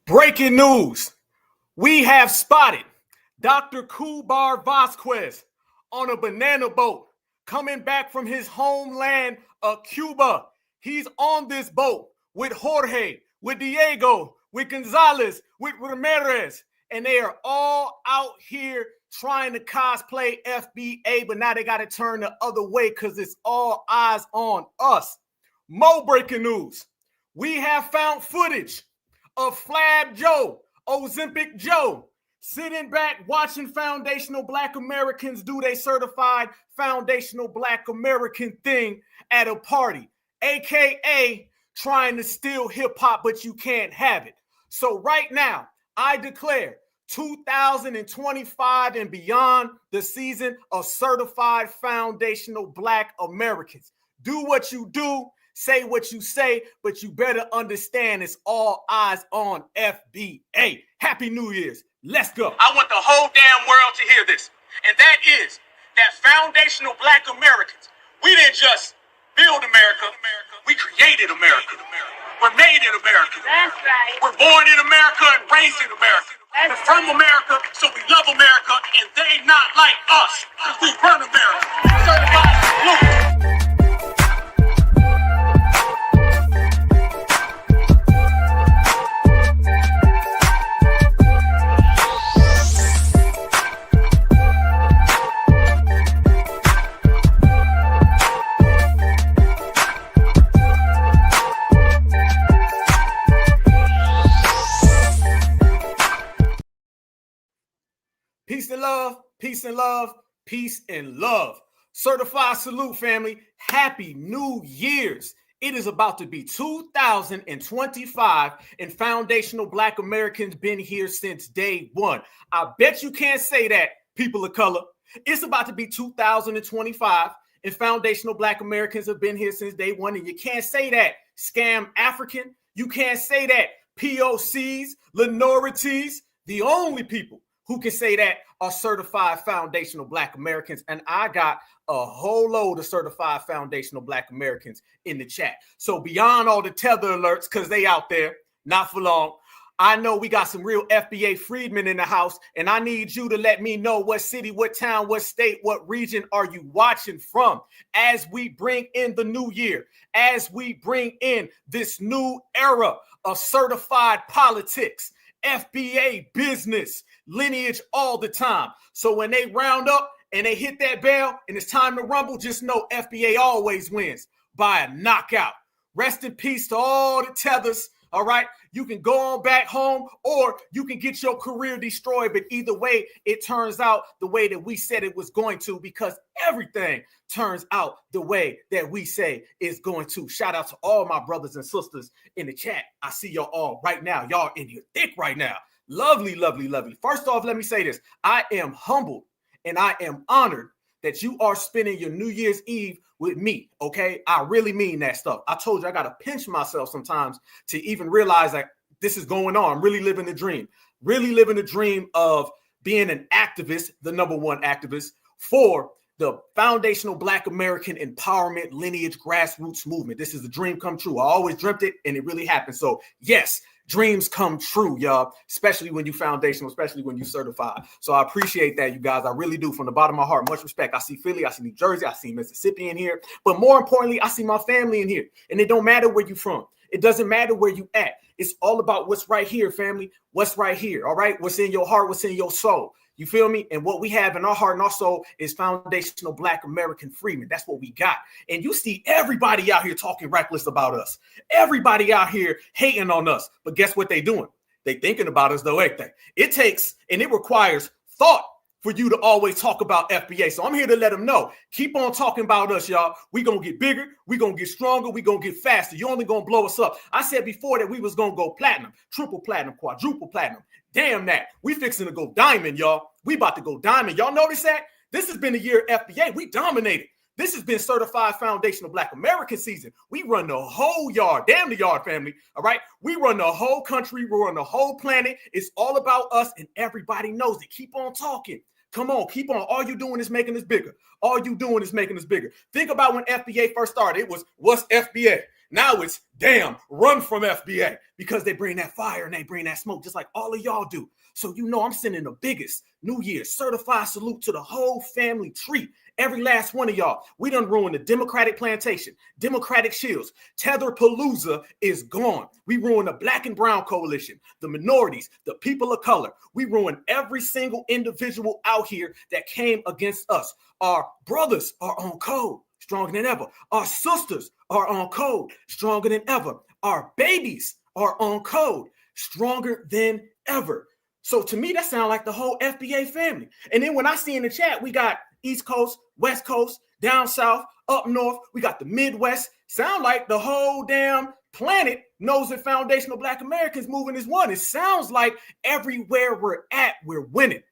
Breaking news. We have spotted Dr. Kubar Vasquez on a banana boat coming back from his homeland of Cuba. He's on this boat with Jorge, with Diego, with Gonzalez, with Ramirez, and they are all out here trying to cosplay FBA, but now they got to turn the other way because it's all eyes on us. More breaking news. We have found footage of Flab Joe, Ozempic Joe, sitting back watching foundational Black Americans do their certified foundational Black American thing at a party, aka trying to steal hip-hop, but you can't have it. So right now, I declare 2025 and beyond the season of certified foundational Black Americans. Do what you do, say what you say, but you better understand it's all eyes on FBA. Happy New Year's. Let's go. I want the whole damn world to hear this. And that is that foundational Black Americans, we didn't just build America, we created America. We're made in America. That's right. We're born in America and raised in America. We're from America, so we love America, and they not like us, because we run America. Certified salute. Peace and love, peace and love, peace and love. Certified salute, family. Happy New Year's. It is about to be 2025, and foundational Black Americans been here since day one. I bet you can't say that, people of color. It's about to be 2025, and foundational Black Americans have been here since day one, and you can't say that, scam African. You can't say that, POCs, minorities. The only people who can say that are certified foundational Black Americans. And I got a whole load of certified foundational Black Americans in the chat. So beyond all the tether alerts, because they out there, not for long, I know we got some real FBA freedmen in the house, and I need you to let me know what city, what town, what state, what region are you watching from as we bring in the new year, as we bring in this new era of certified politics, FBA business, lineage all the time. So when they round up and they hit that bell and it's time to rumble, just know FBA always wins by a knockout. Rest in peace to all the tethers. All right. You can go on back home or you can get your career destroyed. But either way, it turns out the way that we said it was going to, because everything turns out the way that we say it's going to. Shout out to all my brothers and sisters in the chat. I see y'all all right now. Y'all in here thick right now. Lovely, lovely, lovely. First off, let me say this. I am humbled and I am honored that you are spending your New Year's Eve with me, okay? I really mean that stuff. I told you I got to pinch myself sometimes to even realize that this is going on. I'm really living the dream. Really living the dream of being an activist, the number one activist for the foundational Black American empowerment lineage grassroots movement. This is a dream come true. I always dreamt it and it really happened. So yes, dreams come true, y'all, especially when you foundational, especially when you certified. So I appreciate that, you guys. I really do. From the bottom of my heart, much respect. I see Philly, I see New Jersey, I see Mississippi in here. But more importantly, I see my family in here. And it don't matter where you're from. It doesn't matter where you at. It's all about what's right here, family. What's right here, all right? What's in your heart, what's in your soul. You feel me? And what we have in our heart and our soul is foundational Black American freedmen. That's what we got. And you see everybody out here talking reckless about us. Everybody out here hating on us. But guess what they doing? They thinking about us though, ain't they? It takes and it requires thought for you to always talk about FBA. So I'm here to let them know. Keep on talking about us, y'all. We going to get bigger. We going to get stronger. We going to get faster. You're only going to blow us up. I said before that we was going to go platinum, triple platinum, quadruple platinum. Damn that. We fixing to go diamond, y'all. We about to go diamond. Y'all notice that? This has been the year FBA. We dominated. This has been certified foundational Black American season. We run the whole yard. Damn the yard, family. All right. We run the whole country. We run the whole planet. It's all about us, and everybody knows it. Keep on talking. Come on, keep on. All you doing is making us bigger. All you doing is making us bigger. Think about when FBA first started. It was, what's FBA? Now it's, damn, run from FBA, because they bring that fire and they bring that smoke just like all of y'all do. So I'm sending the biggest New Year certified salute to the whole family tree. Every last one of y'all. We done ruined the Democratic plantation, Democratic shields. Tether Palooza is gone. We ruined the Black and Brown coalition, the minorities, the people of color. We ruined every single individual out here that came against us. Our brothers are on code, stronger than ever. Our sisters are on code, stronger than ever. Our babies are on code, stronger than ever. So to me, that sounds like the whole FBA family. And then when I see in the chat, we got East Coast, West Coast, down south, up north, we got the Midwest. Sound like the whole damn planet knows that foundational Black Americans moving is one. It sounds like everywhere we're at, we're winning.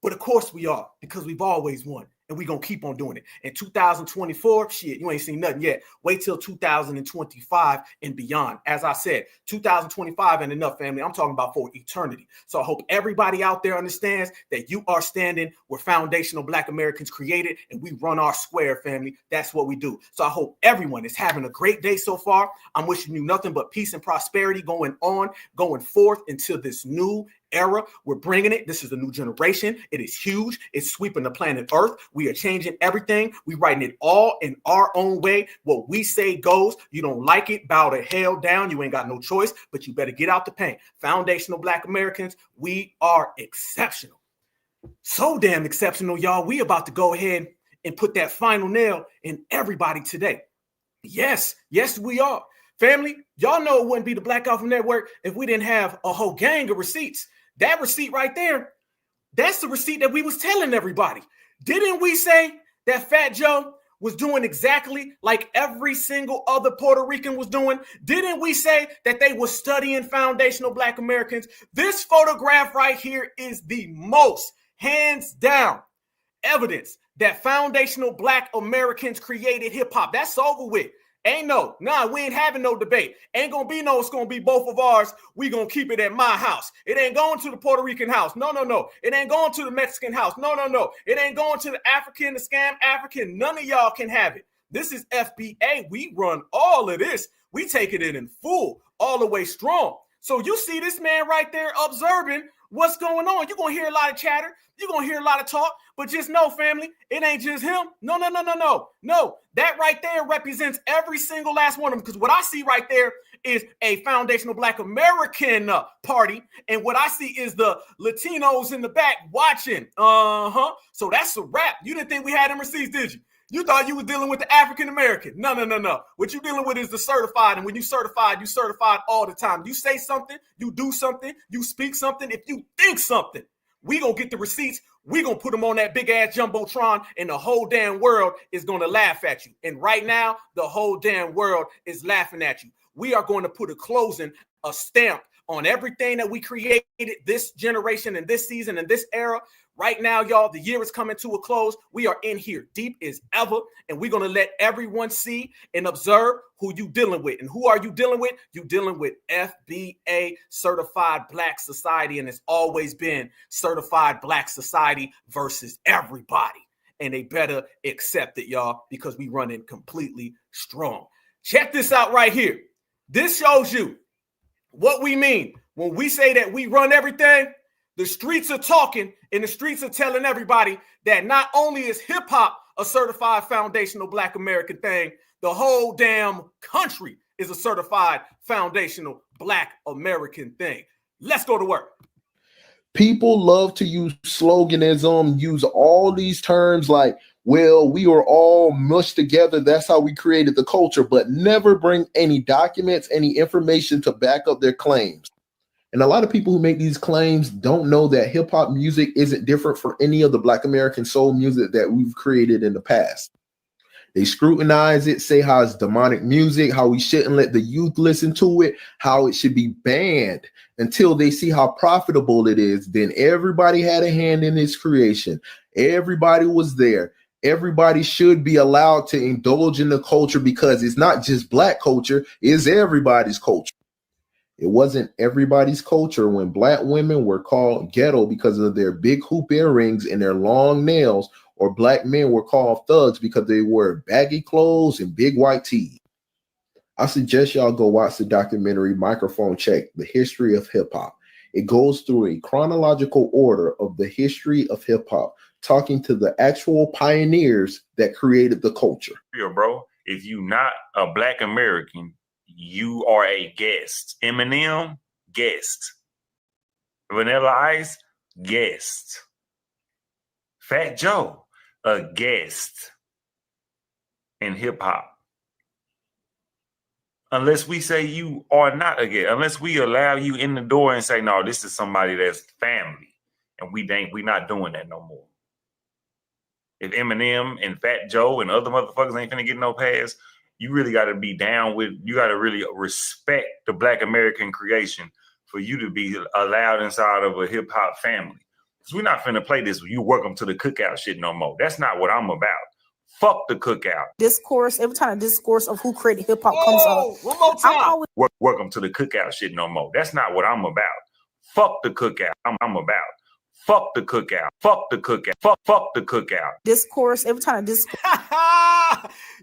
But of course we are, because we've always won. And we're going to keep on doing it. In 2024, shit, you ain't seen nothing yet. Wait till 2025 and beyond. As I said, 2025 ain't enough, family. I'm talking about for eternity. So I hope everybody out there understands that you are standing where foundational Black Americans created, and we run our square, family. That's what we do. So I hope everyone is having a great day so far. I'm wishing you nothing but peace and prosperity going forth into this new era. We're bringing it. This is a new generation. It is huge. It's sweeping the planet Earth. We are changing everything. We writing it all in our own way. What we say goes. You don't like it, bow the hell down. You ain't got no choice, but you better get out the paint. Foundational Black Americans, we are exceptional. So damn exceptional, y'all. We about to go ahead and put that final nail in everybody today. Yes, we are. Family, y'all know it wouldn't be the Black Alpha Network if we didn't have a whole gang of receipts. That receipt right there, that's the receipt that we was telling everybody. Didn't we say that Fat Joe was doing exactly like every single other Puerto Rican was doing? Didn't we say that they were studying foundational Black Americans? This photograph right here is the most, hands down, evidence that foundational Black Americans created hip hop. That's over with. We ain't having no debate. Ain't gonna be no, it's gonna be both of ours. We gonna keep it at my house. It ain't going to the Puerto Rican house. No. It ain't going to the Mexican house. No. It ain't going to the African, the scam African. None of y'all can have it. This is FBA. We run all of this. We taking it in full, all the way strong. So you see this man right there observing what's going on. You're gonna hear a lot of chatter. You're gonna hear a lot of talk, but just know, family, it ain't just him. No. That right there represents every single last one of them, because what I see right there is a foundational Black American party, and what I see is the Latinos in the back watching. So that's a wrap. You didn't think we had them receipts, did you? You thought you were dealing with the African American. No. What you're dealing with is the certified. And when you certified all the time. You say something, you do something, you speak something. If you think something, we gonna get the receipts. We gonna put them on that big ass jumbotron, and the whole damn world is gonna laugh at you. And right now, the whole damn world is laughing at you. We are going to put a stamp on everything that we created this generation and this season and this era. Right now, y'all, the year is coming to a close. We are in here deep as ever, and we're going to let everyone see and observe who you dealing with. And who are you dealing with? You dealing with FBA, Certified Black Society, and it's always been Certified Black Society versus everybody. And they better accept it, y'all, because we running completely strong. Check this out right here. This shows you what we mean when we say that we run everything. The streets are talking, and the streets are telling everybody that not only is hip hop a certified foundational Black American thing, the whole damn country is a certified foundational Black American thing. Let's go to work. People love to use sloganism, use all these terms like, well, we were all mushed together. That's how we created the culture, but never bring any documents, any information to back up their claims. And a lot of people who make these claims don't know that hip hop music isn't different from any of the Black American soul music that we've created in the past. They scrutinize it, say how it's demonic music, how we shouldn't let the youth listen to it, how it should be banned until they see how profitable it is. Then everybody had a hand in its creation. Everybody was there. Everybody should be allowed to indulge in the culture because it's not just Black culture, it's everybody's culture. It wasn't everybody's culture when Black women were called ghetto because of their big hoop earrings and their long nails, or Black men were called thugs because they wore baggy clothes and big white tees. I suggest y'all go watch the documentary Microphone Check, The History of Hip Hop. It goes through a chronological order of the history of hip hop, talking to the actual pioneers that created the culture. Yeah, bro. If you not a Black American, you are a guest. Eminem, guest. Vanilla Ice, guest. Fat Joe, a guest in hip hop. Unless we say you are not a guest, unless we allow you in the door and say, no, this is somebody that's family, and we not doing that no more. If Eminem and Fat Joe and other motherfuckers ain't finna get no pass, you really got to be down with, you got to really respect the Black American creation for you to be allowed inside of a hip hop family. Because we're not finna play this, you welcome to the cookout shit no more. That's not what I'm about. Fuck the cookout. Discourse, every time a discourse of who created hip hop comes up. One more time. I'm always Welcome to the cookout shit no more. That's not what I'm about. Fuck the cookout. I'm about. Fuck the cookout. Fuck the cookout. Fuck the cookout. discourse, every time a discourse.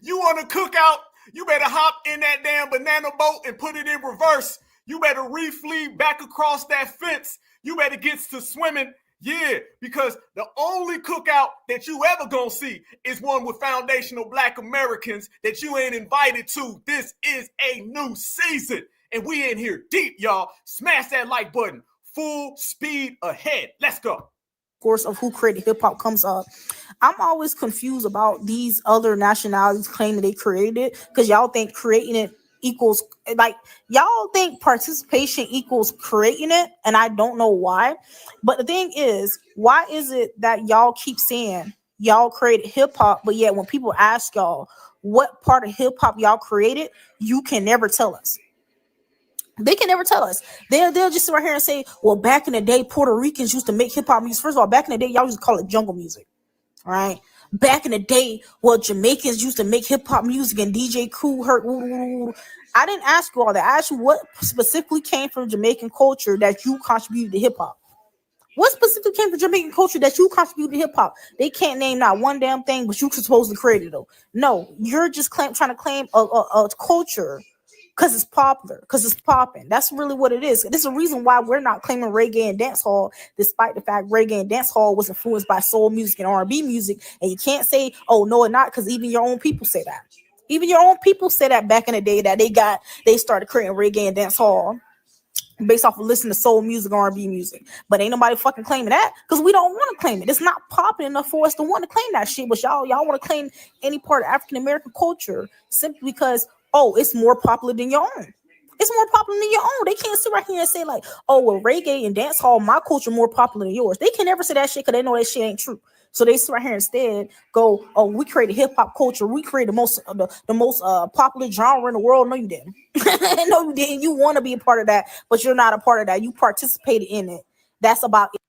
You want to cookout? You better hop in that damn banana boat and put it in reverse. You better reflee back across that fence. You better get to swimming. Yeah, because the only cookout that you ever gonna see is one with foundational Black Americans that you ain't invited to. This is a new season, and we in here deep, y'all. Smash that like button. Full speed ahead. Let's go. Course of who created hip hop comes up. I'm always confused about these other nationalities claiming they created, because y'all think creating it equals, like, y'all think participation equals creating it, and I don't know why. But the thing is, why is it that y'all keep saying y'all created hip hop, but yet when people ask y'all what part of hip hop y'all created, you can never tell us? They can never tell us. They'll just sit right here and say, well, back in the day, Puerto Ricans used to make hip hop music. First of all, back in the day, y'all used to call it jungle music, right? Back in the day, well, Jamaicans used to make hip hop music and DJ Cool Herc. I didn't ask you all that. I asked you what specifically came from Jamaican culture that you contributed to hip hop. What specifically came from Jamaican culture that you contributed to hip hop? They can't name not one damn thing, but you supposed to create it though. No, you're just trying to claim a culture because it's popular, because it's popping. That's really what it is. This is the reason why we're not claiming reggae and dancehall, despite the fact reggae and dancehall was influenced by soul music and R&B music. And you can't say, oh, no, it's not, because even your own people say that. Even your own people say that back in the day that they started creating reggae and dancehall based off of listening to soul music, R&B music. But ain't nobody fucking claiming that because we don't want to claim it. It's not popping enough for us to want to claim that shit. But y'all want to claim any part of African American culture simply because, oh, it's more popular than your own. It's more popular than your own. They can't sit right here and say like, oh, well, reggae and dancehall, my culture more popular than yours. They can never say that shit because they know that shit ain't true. So they sit right here instead go, oh, we created hip hop culture. We created the most popular genre in the world. No, you didn't. No, you didn't. You want to be a part of that, but you're not a part of that. You participated in it. That's about it.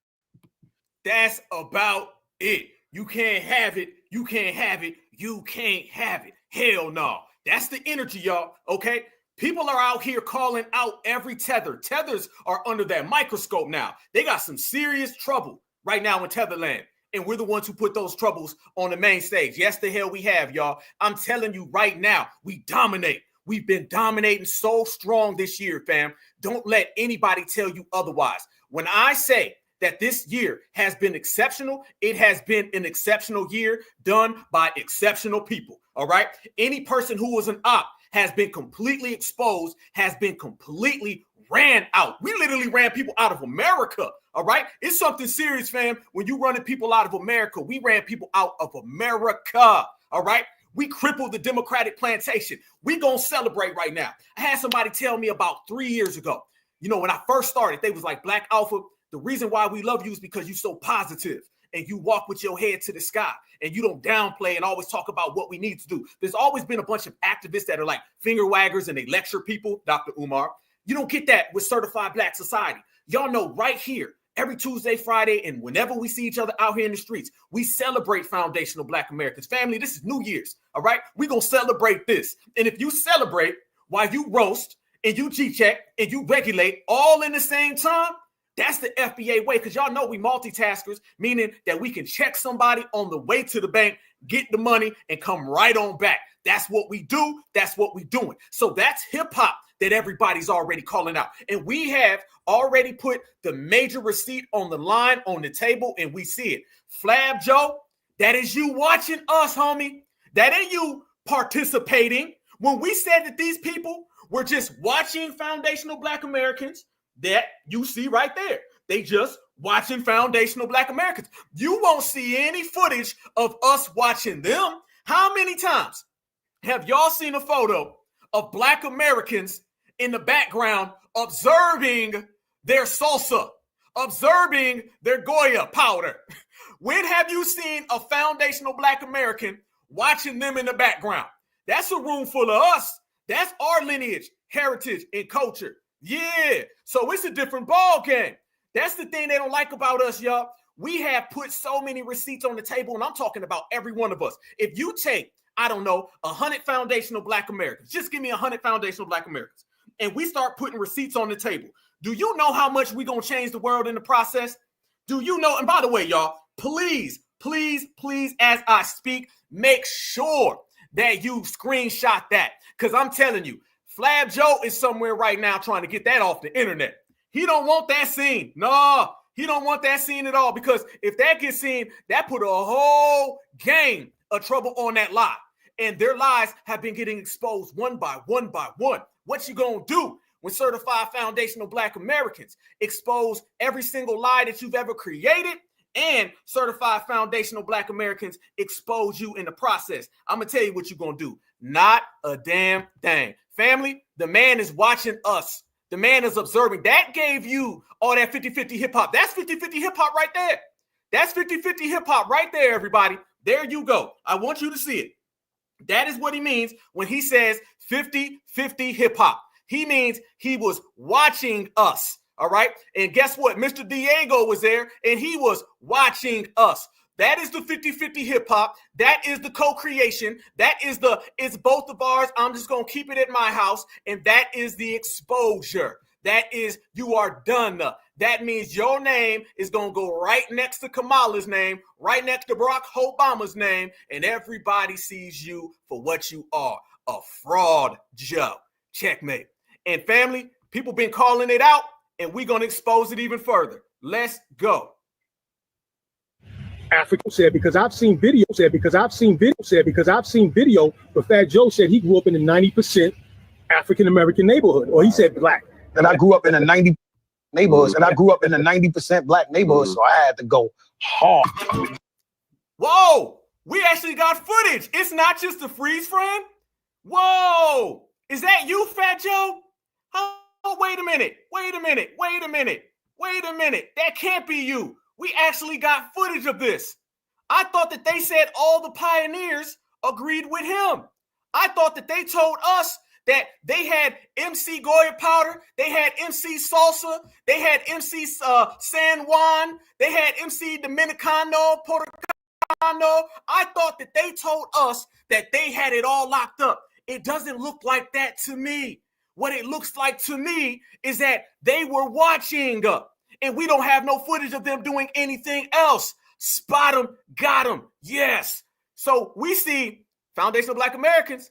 That's about it. You can't have it. You can't have it. You can't have it. Hell no. That's the energy, y'all. Okay. People are out here calling out every tether. Tethers are under that microscope now. They got some serious trouble right now in Tetherland. And we're the ones who put those troubles on the main stage. Yes, the hell we have, y'all. I'm telling you right now, we dominate. We've been dominating so strong this year, fam. Don't let anybody tell you otherwise. When I say that this year has been exceptional, it has been an exceptional year done by exceptional people, all right? Any person who was an op has been completely exposed, has been completely ran out. We literally ran people out of America. All right. It's something serious, fam. When you running people out of America, we ran people out of America. All right. We crippled the Democratic plantation. We gonna celebrate right now. I had somebody tell me about 3 years ago, you know, when I first started, they was like, Black Alpha, the reason why we love you is because you're so positive and you walk with your head to the sky and you don't downplay and always talk about what we need to do. There's always been a bunch of activists that are like finger waggers and they lecture people, Dr. Umar. You don't get that with Certified Black Society. Y'all know right here, every Tuesday, Friday, and whenever we see each other out here in the streets, we celebrate foundational Black Americans. Family, this is New Year's, all right? We're going to celebrate this. And if you celebrate while you roast and you G-check and you regulate all in the same time, That's the FBA way, because y'all know we multitaskers, meaning that we can check somebody on the way to the bank, get the money, and come right on back. That's what we do. That's what we doing. So that's hip hop that everybody's already calling out. And we have already put the major receipt on the line, on the table, and we see it. Flab Joe, that is you watching us, homie. That ain't you participating. When we said that these people were just watching foundational Black Americans, that you see right there. They just watching foundational Black Americans. You won't see any footage of us watching them. How many times have y'all seen a photo of Black Americans in the background observing their salsa, observing their Goya powder? When have you seen a foundational Black American watching them in the background? That's a room full of us. That's our lineage, heritage, and culture. Yeah, so it's a different ball game. That's the thing they don't like about us, y'all. We have put so many receipts on the table, and I'm talking about every one of us. If you take, I don't know, 100 foundational Black Americans, just give me 100 foundational Black Americans, and we start putting receipts on the table, do you know how much we're going to change the world in the process? Do you know? And by the way, y'all, please, as I speak, make sure that you screenshot that, because I'm telling you, Flab Joe is somewhere right now trying to get that off the internet. He don't want that seen. No, he don't want that seen at all, because if that gets seen, that put a whole gang of trouble on that lie. And their lies have been getting exposed one by one by one. What you gonna do when certified foundational Black Americans expose every single lie that you've ever created, and certified foundational Black Americans expose you in the process? I'm gonna tell you what you're gonna do. Not a damn thing. Family, the man is watching us. The man is observing. That gave you all that 50-50 hip hop. That's 50-50 hip hop right there. That's 50-50 hip hop right there, everybody. There you go. I want you to see it. That is what he means when he says 50-50 hip hop. He means he was watching us. All right. And guess what? Mr. Diego was there and he was watching us. That is the 50-50 hip hop. That is the co-creation. That is it's both of ours. I'm just going to keep it at my house. And that is the exposure. That is, you are done. That means your name is going to go right next to Kamala's name, right next to Barack Obama's name. And everybody sees you for what you are, a fraud Joe. Checkmate. And family, people been calling it out, and we're going to expose it even further. Let's go. African said, because I've seen video, but Fat Joe said he grew up in a 90% African-American neighborhood, or he said Black. And I grew up in a 90 neighborhoods, and I grew up in a 90% Black neighborhood, so I had to go hard. Whoa, we actually got footage. It's not just a freeze frame. Whoa, is that you, Fat Joe? Oh, wait a minute. That can't be you. We actually got footage of this. I thought that they said all the pioneers agreed with him. I thought that they told us that they had MC Goya powder, they had MC Salsa, they had MC San Juan, they had MC Dominicano, Puerto Ricano. I thought that they told us that they had it all locked up. It doesn't look like that to me. What it looks like to me is that they were watching and we don't have no footage of them doing anything else. Spot them, got them, yes. So we see foundational Black Americans,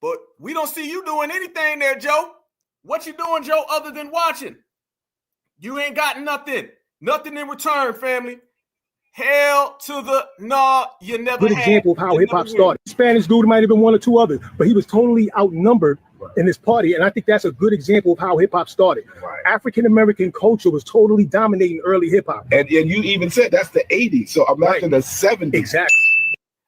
but we don't see you doing anything there, Joe. What you doing, Joe, other than watching? You ain't got nothing in return, family. Hell to the no, you never Good example of how hip hop started. Spanish dude might have been one or two others, but he was totally outnumbered in this party. And I think that's a good example of how hip hop started. Right. African-American culture was totally dominating early hip hop. And you even said that's the 80s. So imagine the 70s. Exactly.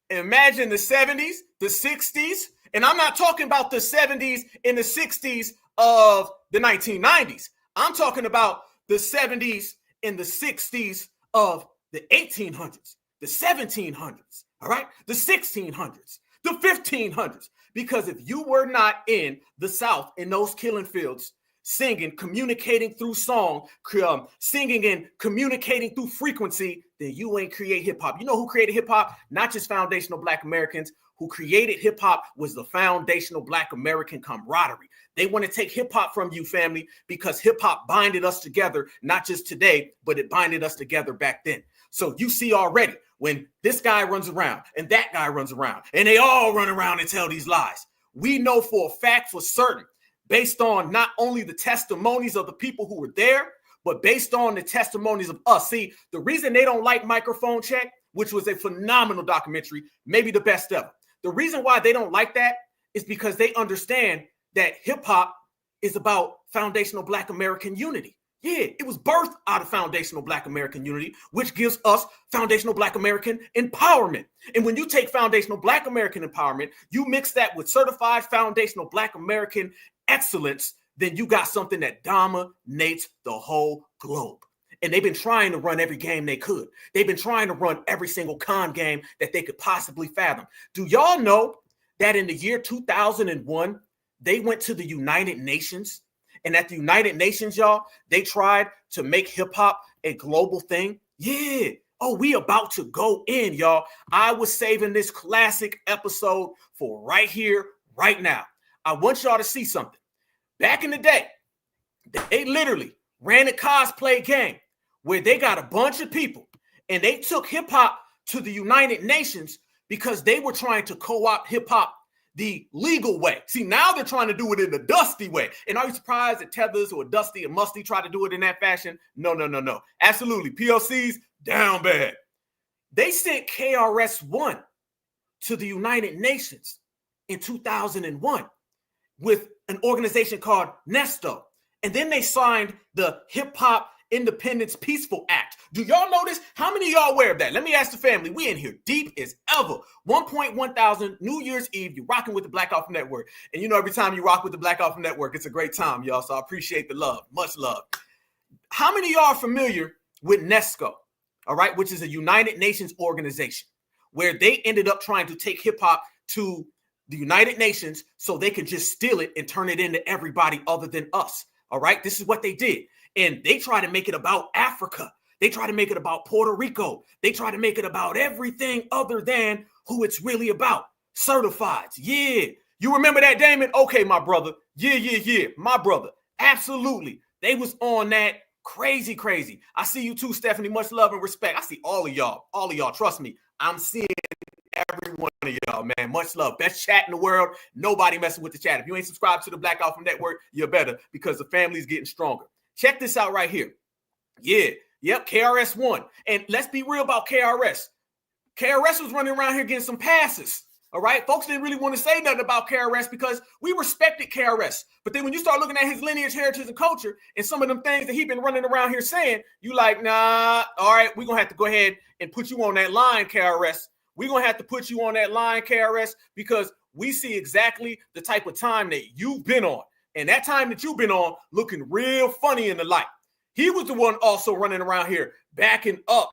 Imagine the 70s, the 60s. And I'm not talking about the 70s and the 60s of the 1990s. I'm talking about the 70s and the 60s of the 1800s, the 1700s, all right, the 1600s, the 1500s. Because if you were not in the South in those killing fields, singing, communicating through song, singing and communicating through frequency, then you ain't create hip hop. You know who created hip hop? Not just foundational Black Americans. who created hip hop was the foundational Black American camaraderie. They want to take hip hop from you, family, because hip hop binded us together, not just today, but it binded us together back then. So you see already when this guy runs around and that guy runs around and they all run around and tell these lies. We know for a fact, for certain, based on not only the testimonies of the people who were there, but based on the testimonies of us. See, the reason they don't like Microphone Check, which was a phenomenal documentary, maybe the best ever. The reason why they don't like that is because they understand that hip hop is about foundational Black American unity. Yeah, it was birthed out of foundational Black American unity, which gives us foundational Black American empowerment. And when you take foundational Black American empowerment, you mix that with certified foundational Black American excellence, then you got something that dominates the whole globe. And they've been trying to run every game they could. They've been trying to run every single con game that they could possibly fathom. Do y'all know that in the year 2001, they went to the United Nations? And at the United Nations, y'all, they tried to make hip hop a global thing. Yeah. Oh, we about to go in, y'all. I was saving this classic episode for right here, right now. I want y'all to see something. Back in the day, they literally ran a cosplay game where they got a bunch of people and they took hip hop to the United Nations because they were trying to co-opt hip hop the legal way. See, now they're trying to do it in the dusty way. And are you surprised that Tethers or Dusty and Musty try to do it in that fashion? No. Absolutely. PLCs, down bad. They sent KRS-One to the United Nations in 2001 with an organization called UNESCO. And then they signed the Hip Hop Independence Peaceful Act. Do y'all notice? How many of y'all aware of that? Let me ask the family. We in here deep as ever. 1.1 thousand New Year's Eve. You're rocking with the Black Alpha Network. And you know, every time you rock with the Black Alpha Network, it's a great time, y'all. So I appreciate the love. Much love. How many of y'all are familiar with UNESCO? All right, which is a United Nations organization where they ended up trying to take hip hop to the United Nations so they could just steal it and turn it into everybody other than us. All right, this is what they did. And they try to make it about Africa. They try to make it about Puerto Rico. They try to make it about everything other than who it's really about. Certifieds. Yeah. You remember that, Damon? Okay, my brother. Yeah. My brother. Absolutely. They was on that crazy. I see you too, Stephanie. Much love and respect. I see all of y'all. All of y'all. Trust me. I'm seeing every one of y'all, man. Much love. Best chat in the world. Nobody messing with the chat. If you ain't subscribed to the Black Alpha Network, you better, because the family's getting stronger. Check this out right here. Yeah. Yep. KRS-One. And let's be real about KRS. KRS was running around here getting some passes. All right. Folks didn't really want to say nothing about KRS because we respected KRS. But then when you start looking at his lineage, heritage, and culture, and some of them things that he's been running around here saying, you like, nah, all right, we're going to have to go ahead and put you on that line, KRS. We're going to have to put you on that line, KRS, because we see exactly the type of time that you've been on. And that time that you've been on looking real funny in the light. He was the one also running around here backing up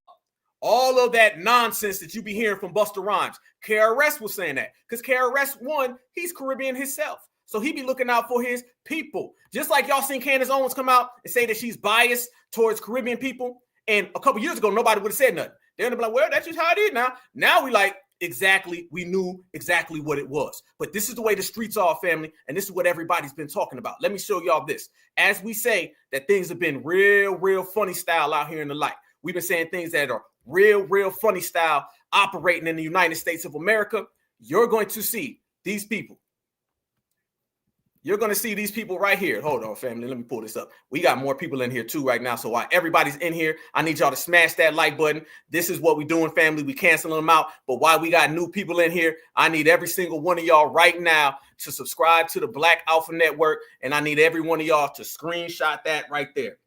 all of that nonsense that you be hearing from Busta Rhymes. KRS was saying that because KRS-One, he's Caribbean himself. So he be looking out for his people. Just like y'all seen Candace Owens come out and say that she's biased towards Caribbean people. And a couple years ago, nobody would have said nothing. They're gonna be like, well, that's just how it is now. Now we like, exactly, we knew exactly what it was. But this is the way the streets are, family, and this is what everybody's been talking about. Let me show y'all this. As we say that things have been real funny style out here in the light. We've been saying things that are real funny style operating in the United States of America. You're going to see these people. You're going to see these people right here. Hold on, family. Let me pull this up. We got more people in here too right now. So while everybody's in here, I need y'all to smash that like button. This is what we're doing, family. We canceling them out. But while we got new people in here, I need every single one of y'all right now to subscribe to the Black Alpha Network. And I need every one of y'all to screenshot that right there.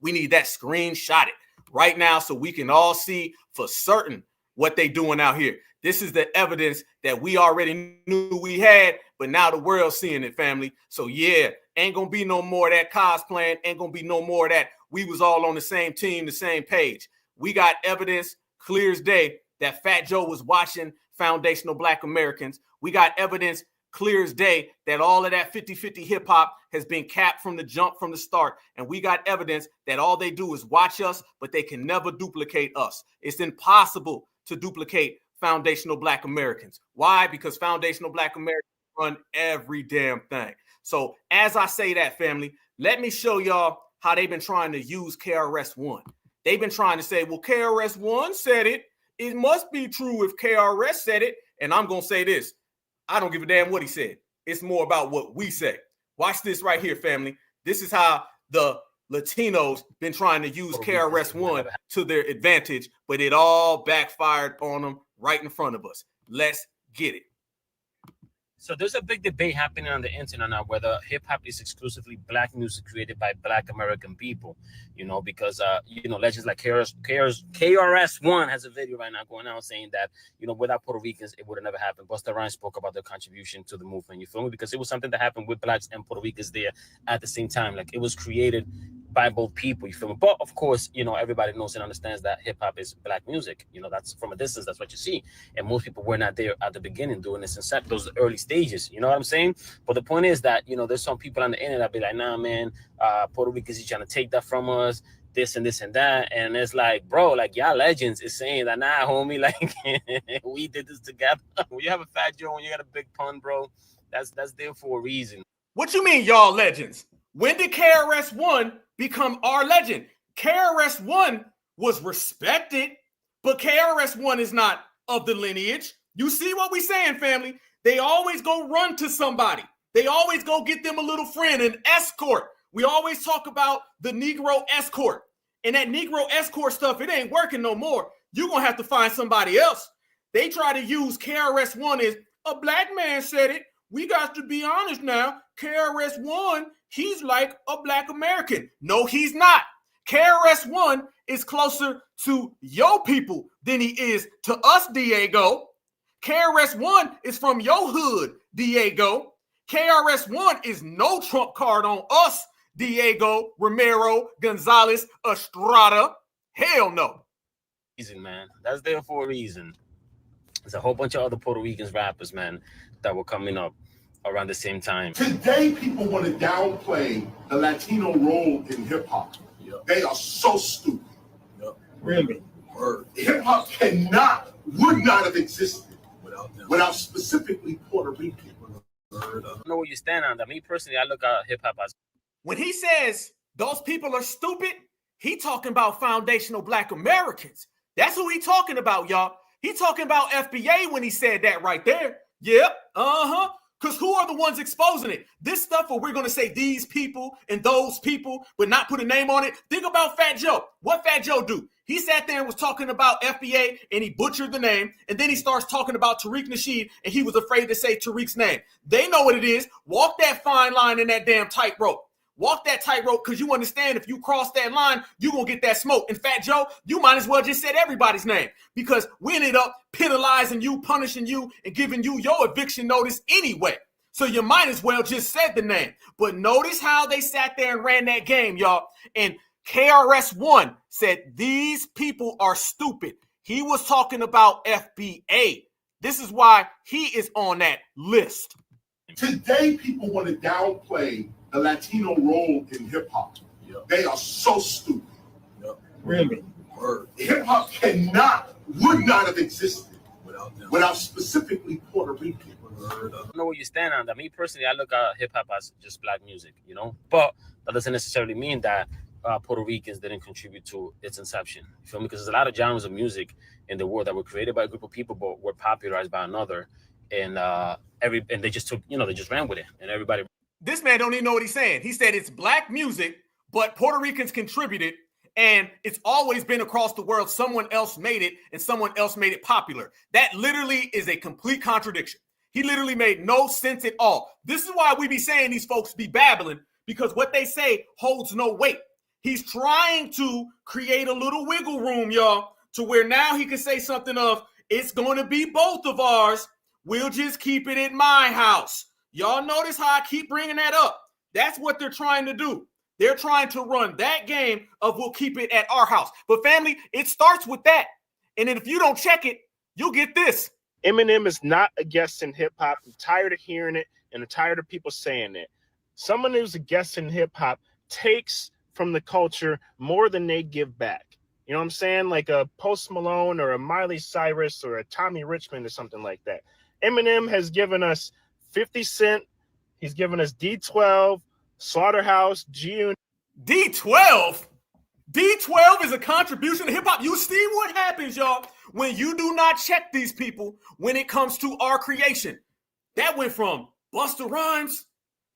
We need that screenshotted right now so we can all see for certain what they doing out here. This is the evidence that we already knew we had, but now the world's seeing it, family. So yeah, ain't gonna be no more of that cosplaying, ain't gonna be no more of that. We was all on the same team, the same page. We got evidence clear as day that Fat Joe was watching foundational Black Americans. We got evidence clear as day that all of that 50-50 hip hop has been capped from the jump, from the start. And we got evidence that all they do is watch us, but they can never duplicate us. It's impossible to duplicate foundational Black Americans. Why? Because foundational Black Americans run every damn thing. So as I say that, family, let me show y'all how they've been trying to use KRS-One. They've been trying to say, well, KRS-One said it. It must be true if KRS said it. And I'm going to say this. I don't give a damn what he said. It's more about what we say. Watch this right here, family. This is how the Latinos been trying to use KRS-One to their advantage, but it all backfired on them right in front of us. Let's get it. So there's a big debate happening on the internet now whether hip hop is exclusively Black music created by Black American people, you know, because, you know, legends like KRS-One has a video right now going out saying that, you know, without Puerto Ricans, it would have never happened. Busta Rhymes spoke about their contribution to the movement, you feel me? Because it was something that happened with Blacks and Puerto Ricans there at the same time. Like, it was created by both people, you feel me? But of course, you know, everybody knows and understands that hip hop is Black music. You know, that's from a distance, that's what you see. And most people were not there at the beginning doing this and those early stages. You know what I'm saying? But the point is that, you know, there's some people on the internet that be like, nah, man, Puerto Ricans is trying to take that from us, this and this and that. And it's like, bro, like, y'all legends is saying that, nah, homie, like, we did this together. When you have a fat Joe, when you got a big pun, bro, that's there for a reason. What you mean, y'all legends? When did KRS-One become our legend? KRS-One was respected, but KRS-One is not of the lineage. You see what we saying, family? They always go run to somebody. They always go get them a little friend, an escort. We always talk about the Negro escort. And that Negro escort stuff, it ain't working no more. You're going to have to find somebody else. They try to use KRS-One as a Black man said it. We got to be honest now. KRS-One, he's like a Black American. No, he's not. KRS-One is closer to your people than he is to us, Diego. KRS-One is from your hood, Diego. KRS-One is no trump card on us, Diego, Romero, Gonzalez, Estrada. Hell no. Reason, man. That's there for a reason. There's a whole bunch of other Puerto Ricans rappers, man, that were coming up around the same time. Today, people want to downplay the Latino role in hip hop. Yep. They are so stupid. Yep. Really? Hip hop would not have existed without specifically Puerto Rican. I don't know where you stand on that. Me personally, I look at hip hop as, when he says those people are stupid, he talking about foundational Black Americans. That's who he talking about, y'all. He talking about FBA when he said that right there. Yep, because who are the ones exposing it? This stuff where we're going to say these people and those people, but not put a name on it. Think about Fat Joe. What Fat Joe do? He sat there and was talking about FBA and he butchered the name. And then he starts talking about Tariq Nasheed and he was afraid to say Tariq's name. They know what it is. Walk that fine line in that damn tightrope. Walk that tightrope because you understand if you cross that line, you're going to get that smoke. And Fat Joe, you might as well just said everybody's name because we ended up penalizing you, punishing you, and giving you your eviction notice anyway. So you might as well just said the name. But notice how they sat there and ran that game, y'all. And KRS-One said these people are stupid. He was talking about FBA. This is why he is on that list. Today, people want to downplay the Latino role in hip hop. Yep. They are so stupid. Yep. Really? Hip hop would not have existed without specifically Puerto Rican. I don't know where you stand on that. Me personally, I look at hip hop as just Black music, you know, but that doesn't necessarily mean that Puerto Ricans didn't contribute to its inception. You feel me? Because there's a lot of genres of music in the world that were created by a group of people, but were popularized by another, and they just took, they just ran with it, and everybody. This man don't even know what he's saying. He said it's Black music, but Puerto Ricans contributed, and it's always been across the world. Someone else made it, and someone else made it popular. That literally is a complete contradiction. He literally made no sense at all. This is why we be saying these folks be babbling, because what they say holds no weight. He's trying to create a little wiggle room, y'all, to where now he can say something of, it's going to be both of ours. We'll just keep it at my house. Y'all notice how I keep bringing that up? That's what they're trying to do. They're trying to run that game of we'll keep it at our house. But family, it starts with that. And then if you don't check it, you'll get this. Eminem is not a guest in hip hop. I'm tired of hearing it and I'm tired of people saying it. Someone who's a guest in hip hop takes from the culture more than they give back. You know what I'm saying? Like a Post Malone or a Miley Cyrus or a Tommy Richmond or something like that. Eminem has given us 50 Cent. He's given us D12, Slaughterhouse, G-Unit. D12? D12 is a contribution to hip hop. You see what happens, y'all, when you do not check these people when it comes to our creation. That went from Busta Rhymes,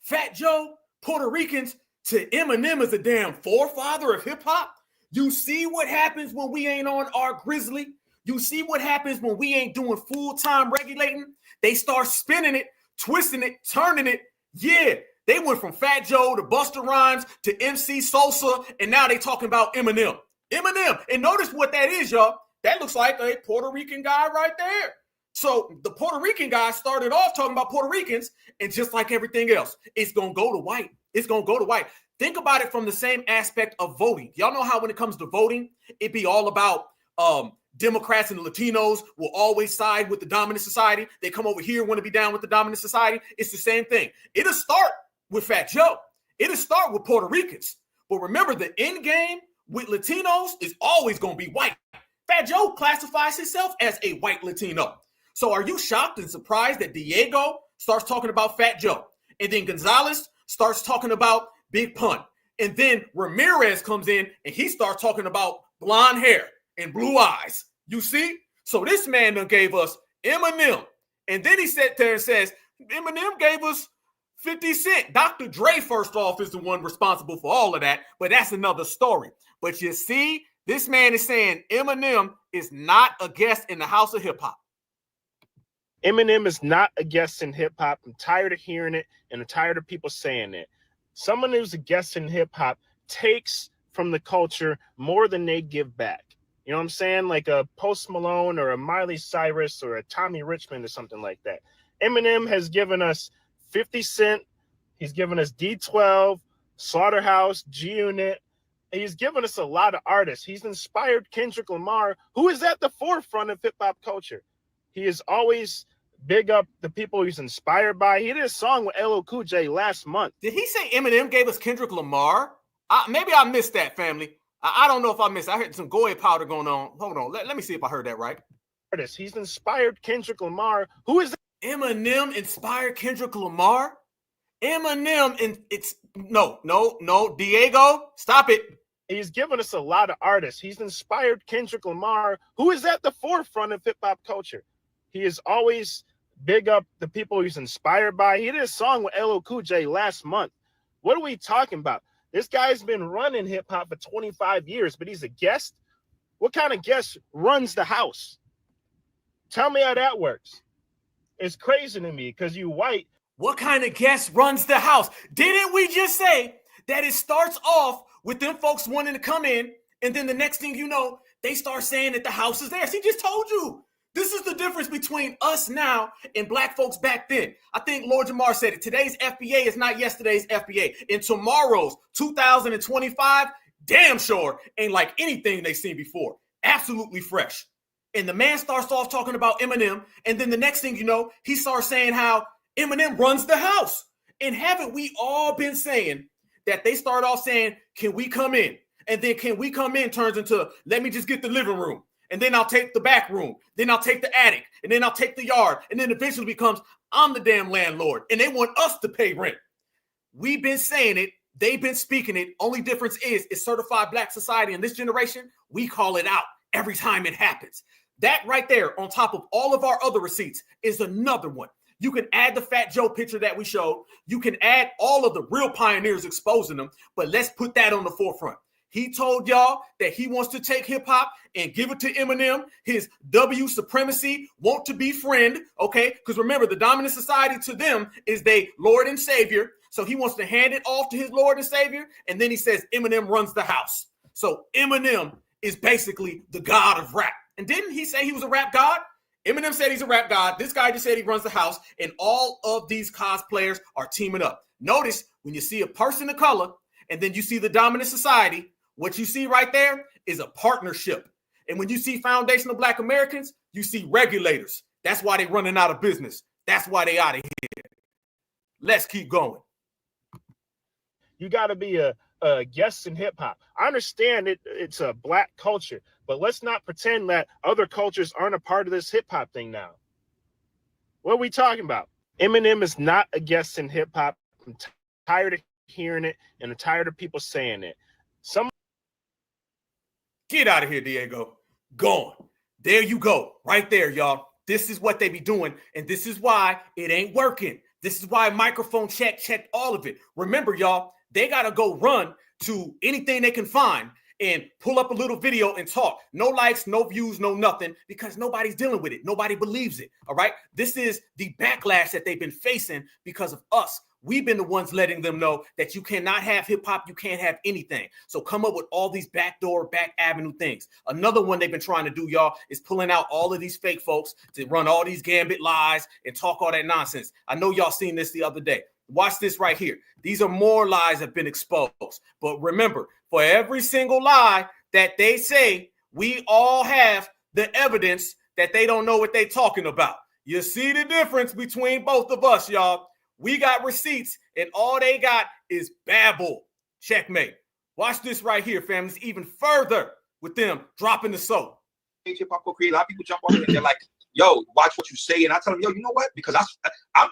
Fat Joe, Puerto Ricans, to Eminem as a damn forefather of hip hop. You see what happens when we ain't on our grizzly. You see what happens when we ain't doing full-time regulating. They start spinning it, twisting it, turning it. Yeah, they went from Fat Joe to Busta Rhymes to MC Sosa, and now they talking about Eminem. Eminem. And notice what that is, y'all. That looks like a Puerto Rican guy right there. So the Puerto Rican guy started off talking about Puerto Ricans, and just like everything else, it's going to go to white. It's going to go to white. Think about it from the same aspect of voting. Y'all know how when it comes to voting, it be all about Democrats and the Latinos will always side with the dominant society. They come over here, want to be down with the dominant society. It's the same thing. It'll start with Fat Joe. It'll start with Puerto Ricans. But remember, the end game with Latinos is always going to be white. Fat Joe classifies himself as a white Latino. So are you shocked and surprised that Diego starts talking about Fat Joe? And then Gonzalez starts talking about Big Pun. And then Ramirez comes in and he starts talking about blonde hair and blue eyes. You see? So this man done gave us Eminem. And then he sat there and says, Eminem gave us 50 Cent. Dr. Dre, first off, is the one responsible for all of that. But that's another story. But you see, this man is saying Eminem is not a guest in the house of hip hop. Eminem is not a guest in hip hop. I'm tired of hearing it, and I'm tired of people saying it. Someone who's a guest in hip hop takes from the culture more than they give back. You know what I'm saying? Like a Post Malone or a Miley Cyrus or a Tommy Richmond or something like that. Eminem has given us 50 Cent. He's given us D12, Slaughterhouse, G-Unit. He's given us a lot of artists. He's inspired Kendrick Lamar, who is at the forefront of hip hop culture. He is always big up the people he's inspired by. He did a song with LL Cool J last month. Did he say Eminem gave us Kendrick Lamar? Maybe I missed that, family. I don't know if I missed. I heard some Goy powder going on. Hold on. Let me see if I heard that right. He's inspired Kendrick Lamar. Who is that? Eminem inspired Kendrick Lamar? Eminem, and it's no, Diego, stop it. He's given us a lot of artists. He's inspired Kendrick Lamar, who is at the forefront of hip hop culture. He is always big up the people he's inspired by. He did a song with LL Cool J last month. What are we talking about? This guy's been running hip hop for 25 years, but he's a guest. What kind of guest runs the house? Tell me how that works. It's crazy to me because you white. What kind of guest runs the house? Didn't we just say that it starts off with them folks wanting to come in, and then the next thing you know, they start saying that the house is theirs? He just told you. This is the difference between us now and black folks back then. I think Lord Jamar said it. Today's FBA is not yesterday's FBA. And tomorrow's 2025, damn sure ain't like anything they've seen before. Absolutely fresh. And the man starts off talking about Eminem, and then the next thing you know, he starts saying how Eminem runs the house. And haven't we all been saying that they start off saying, can we come in? And then can we come in turns into, let me just get the living room. And then I'll take the back room. Then I'll take the attic. And then I'll take the yard. And then eventually becomes, I'm the damn landlord. And they want us to pay rent. We've been saying it. They've been speaking it. Only difference is it's certified black society in this generation. We call it out every time it happens. That right there on top of all of our other receipts is another one. You can add the Fat Joe picture that we showed. You can add all of the real pioneers exposing them. But let's put that on the forefront. He told y'all that he wants to take hip hop and give it to Eminem, his W supremacy, want to be friend, okay? Because remember, the dominant society to them is they Lord and Savior. So he wants to hand it off to his Lord and Savior. And then he says Eminem runs the house. So Eminem is basically the god of rap. And didn't he say he was a rap god? Eminem said he's a rap god. This guy just said he runs the house. And all of these cosplayers are teaming up. Notice when you see a person of color and then you see the dominant society, what you see right there is a partnership. And when you see foundational black Americans, you see regulators. That's why they're running out of business. That's why they out of here. Let's keep going. You got to be a guests in hip hop. I understand it's a black culture, but let's not pretend that other cultures aren't a part of this hip hop thing now. What are we talking about? Eminem is not a guest in hip hop. I'm tired of hearing it, and I'm tired of people saying it. Get out of here, Diego. Gone. There you go. Right there, y'all. This is what they be doing, and this is why it ain't working. This is why microphone checked all of it. Remember, y'all, they got to go run to anything they can find and pull up a little video and talk. No likes, no views, no nothing, because nobody's dealing with it. Nobody believes it, all right? This is the backlash that they've been facing because of us. We've been the ones letting them know that you cannot have hip hop, you can't have anything. So come up with all these backdoor, back avenue things. Another one they've been trying to do, y'all, is pulling out all of these fake folks to run all these gambit lies and talk all that nonsense. I know y'all seen this the other day. Watch this right here. These are more lies that have been exposed. But remember, for every single lie that they say, we all have the evidence that they don't know what they're talking about. You see the difference between both of us, y'all. We got receipts, and all they got is babble. Checkmate. Watch this right here, fam. It's even further with them dropping the soap. Hip hop co-create. A lot of people jump on it and they're like, yo, watch what you say. And I tell them, yo, you know what? Because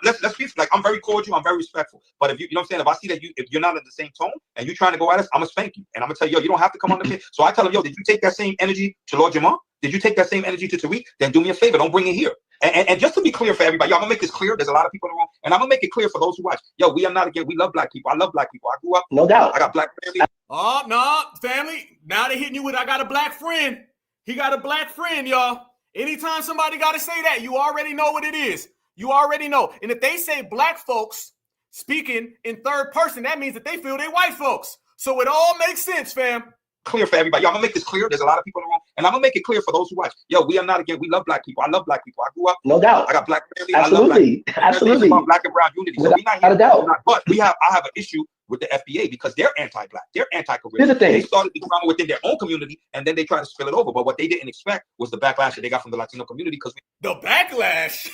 let's be like, I'm very cordial, I'm very respectful. But if you know what I'm saying, if I see that if you're not in the same tone and you're trying to go at us, I'm gonna spank you. And I'm gonna tell you, yo, you don't have to come on the pit. So I tell them, yo, did you take that same energy to Lord Jamar? Did you take that same energy to Tariq? Then do me a favor, don't bring it here. And just to be clear for everybody, yo, I'm gonna make this clear. There's a lot of people in the room, and I'm gonna make it clear for those who watch. Yo, we are not again. We love black people. I love black people. I grew up. No doubt. I got black family. Oh no, family. Now they're hitting you with, I got a black friend. He got a black friend, y'all. Anytime somebody got to say that, you already know what it is. You already know. And if they say black folks speaking in third person, that means that they feel they white folks. So it all makes sense, fam. Clear for everybody. Yo, I'm gonna make this clear. There's a lot of people in the room, and I'm gonna make it clear for those who watch. Yo, we are not again. We love black people. I love black people. I grew up. No doubt. I got black family. Absolutely. I love black Absolutely. About black and brown unity. So we not here. Doubt. But I have an issue with the FBA because they're anti-black. They're anti-career. Here's the thing. They started the drama within their own community, and then they tried to spill it over. But what they didn't expect was the backlash that they got from the Latino community. Because the backlash?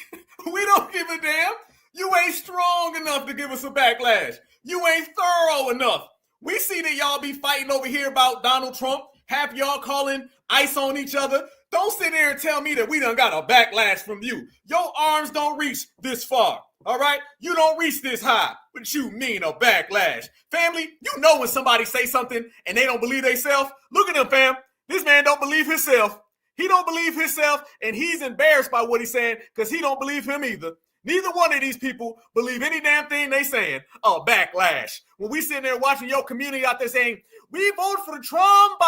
We don't give a damn. You ain't strong enough to give us a backlash. You ain't thorough enough. We see that y'all be fighting over here about Donald Trump. Half y'all calling ICE on each other. Don't sit there and tell me that we done got a backlash from you. Your arms don't reach this far, all right? You don't reach this high. What you mean a backlash? Family, you know when somebody say something and they don't believe themselves? Look at him, fam. This man don't believe himself. He don't believe himself, and he's embarrassed by what he's saying because he don't believe him either. Neither one of these people believe any damn thing they saying. A backlash. When we sitting there watching your community out there saying, we vote for Trump.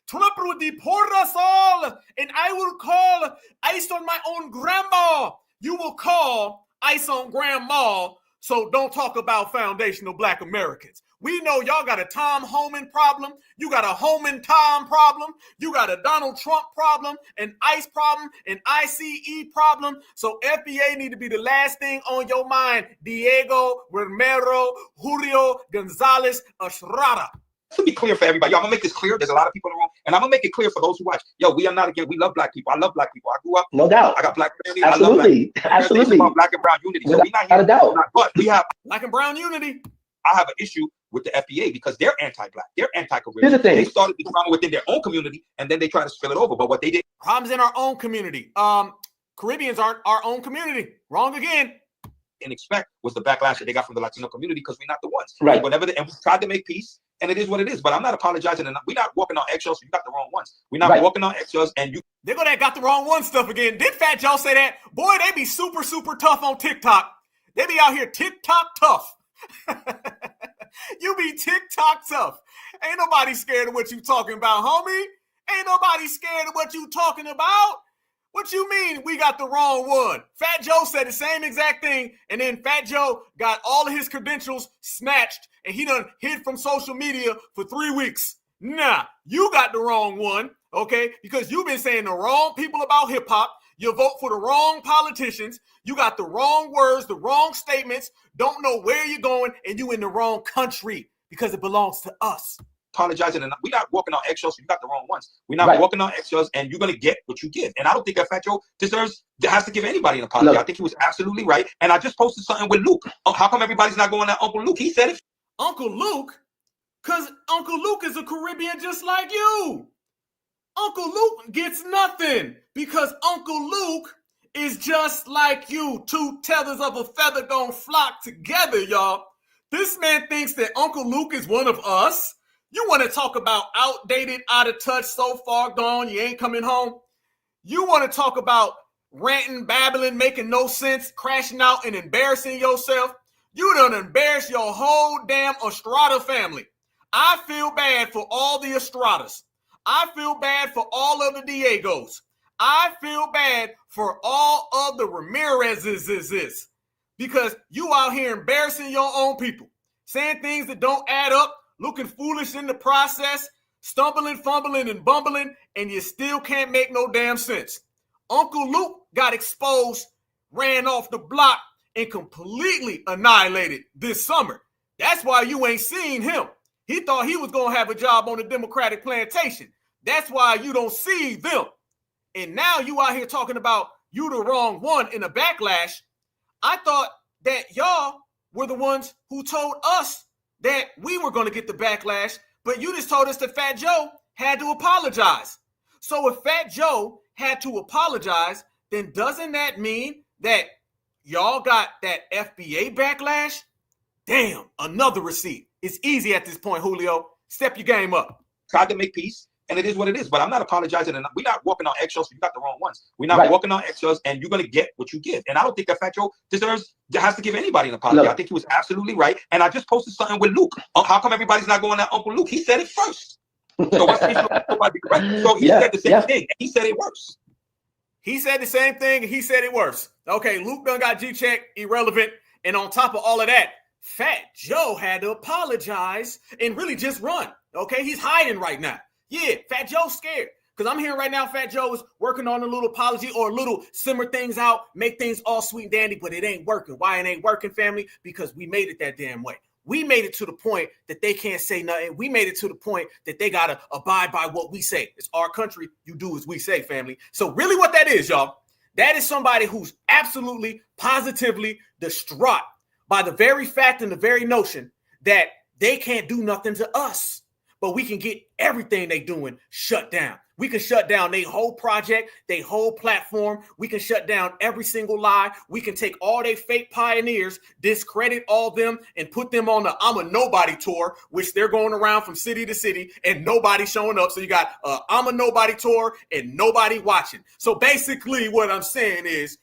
Trump will deport us all, and I will call ICE on my own grandma. You will call ICE on grandma, so don't talk about foundational black Americans. We know y'all got a Tom Homan problem. You got a Homan Tom problem. You got a Donald Trump problem, an ICE problem, an ICE problem. So FBA need to be the last thing on your mind. Diego, Romero, Julio, Gonzalez, Estrada. To be clear for everybody, yo, I'm gonna make this clear. There's a lot of people in the room, and I'm gonna make it clear for those who watch. Yo, we are not again. We love black people. I love black people. I grew up. No doubt. I got black family. Absolutely. I love black people. Absolutely. About black and brown unity. So we not here. Without a doubt. But we have black and brown unity. I have an issue with the FBA because they're anti-black. They're anti-career. Here's the thing. They started the drama within their own community, and then they try to spill it over. But what they did, problems in our own community. Caribbeans aren't our own community. Wrong again. And expect was the backlash that they got from the Latino community because we're not the ones. Right. And whenever and we tried to make peace, and it is what it is. But I'm not apologizing, and we're not walking on eggshells. So you got the wrong ones. We're not walking on eggshells, and you. They go that got the wrong one stuff again. Did Fat Joe say that? Boy, they be super, super tough on TikTok. They be out here TikTok tough. You be TikTok tough. Ain't nobody scared of what you talking about, homie. Ain't nobody scared of what you talking about. What you mean we got the wrong one? Fat Joe said the same exact thing, and then Fat Joe got all of his credentials snatched, and he done hid from social media for 3 weeks. Nah, you got the wrong one, okay? Because you've been saying the wrong people about hip-hop. You vote for the wrong politicians. You got the wrong words, the wrong statements, don't know where you're going, and you in the wrong country because it belongs to us. Apologizing, and we're not walking on eggshells. So you got the wrong ones. We're not walking on eggshells, and you're gonna get what you give. And I don't think that Fat Joe has to give anybody an apology. I think he was absolutely right. And I just posted something with Luke. How come everybody's not going at Uncle Luke? He said it. Uncle Luke? Because Uncle Luke is a Caribbean just like you. Uncle Luke gets nothing because Uncle Luke is just like you. Two tethers of a feather gonna flock together, y'all. This man thinks that Uncle Luke is one of us. You want to talk about outdated, out of touch, so far gone, you ain't coming home? You want to talk about ranting, babbling, making no sense, crashing out and embarrassing yourself? You done embarrassed your whole damn Estrada family. I feel bad for all the Estradas. I feel bad for all of the Diegos. I feel bad for all of the Ramirez's because you out here embarrassing your own people, saying things that don't add up, looking foolish in the process, stumbling, fumbling, and bumbling, and you still can't make no damn sense. Uncle Luke got exposed, ran off the block, and completely annihilated this summer. That's why you ain't seen him. He thought he was going to have a job on the Democratic plantation. That's why you don't see them. And now you out here talking about you the wrong one in a backlash. I thought that y'all were the ones who told us that we were going to get the backlash, but you just told us that Fat Joe had to apologize. So if Fat Joe had to apologize, then doesn't that mean that y'all got that FBA backlash? Damn, another receipt. It's easy at this point, Julio. Step your game up. Tried to make peace, and it is what it is. But I'm not apologizing. And we're not walking on eggshells. You got the wrong ones. We're not walking on eggshells, and you're going to get what you give. And I don't think that Fat Joe has to give anybody an apology. I think he was absolutely right. And I just posted something with Luke. How come everybody's not going at Uncle Luke? He said it first. So what's nobody correct? So he said the same thing. And he said it worse. He said the same thing, and he said it worse. Okay, Luke done got G-check, irrelevant. And on top of all of that, Fat Joe had to apologize and really just run. Okay, he's hiding right now. Yeah, Fat Joe's scared. Because I'm hearing right now Fat Joe is working on a little apology or a little simmer things out, make things all sweet and dandy, but it ain't working. Why it ain't working, family? Because we made it that damn way. We made it to the point that they can't say nothing. We made it to the point that they got to abide by what we say. It's our country. You do as we say, family. So really what that is, y'all, that is somebody who's absolutely, positively distraught by the very fact and the very notion that they can't do nothing to us, but we can get everything they doing shut down. We can shut down their whole project, their whole platform. We can shut down every single lie. We can take all their fake pioneers, discredit all them, and put them on the I'm a Nobody tour, which they're going around from city to city and nobody showing up. So you got I'm a Nobody tour and nobody watching. So basically what I'm saying is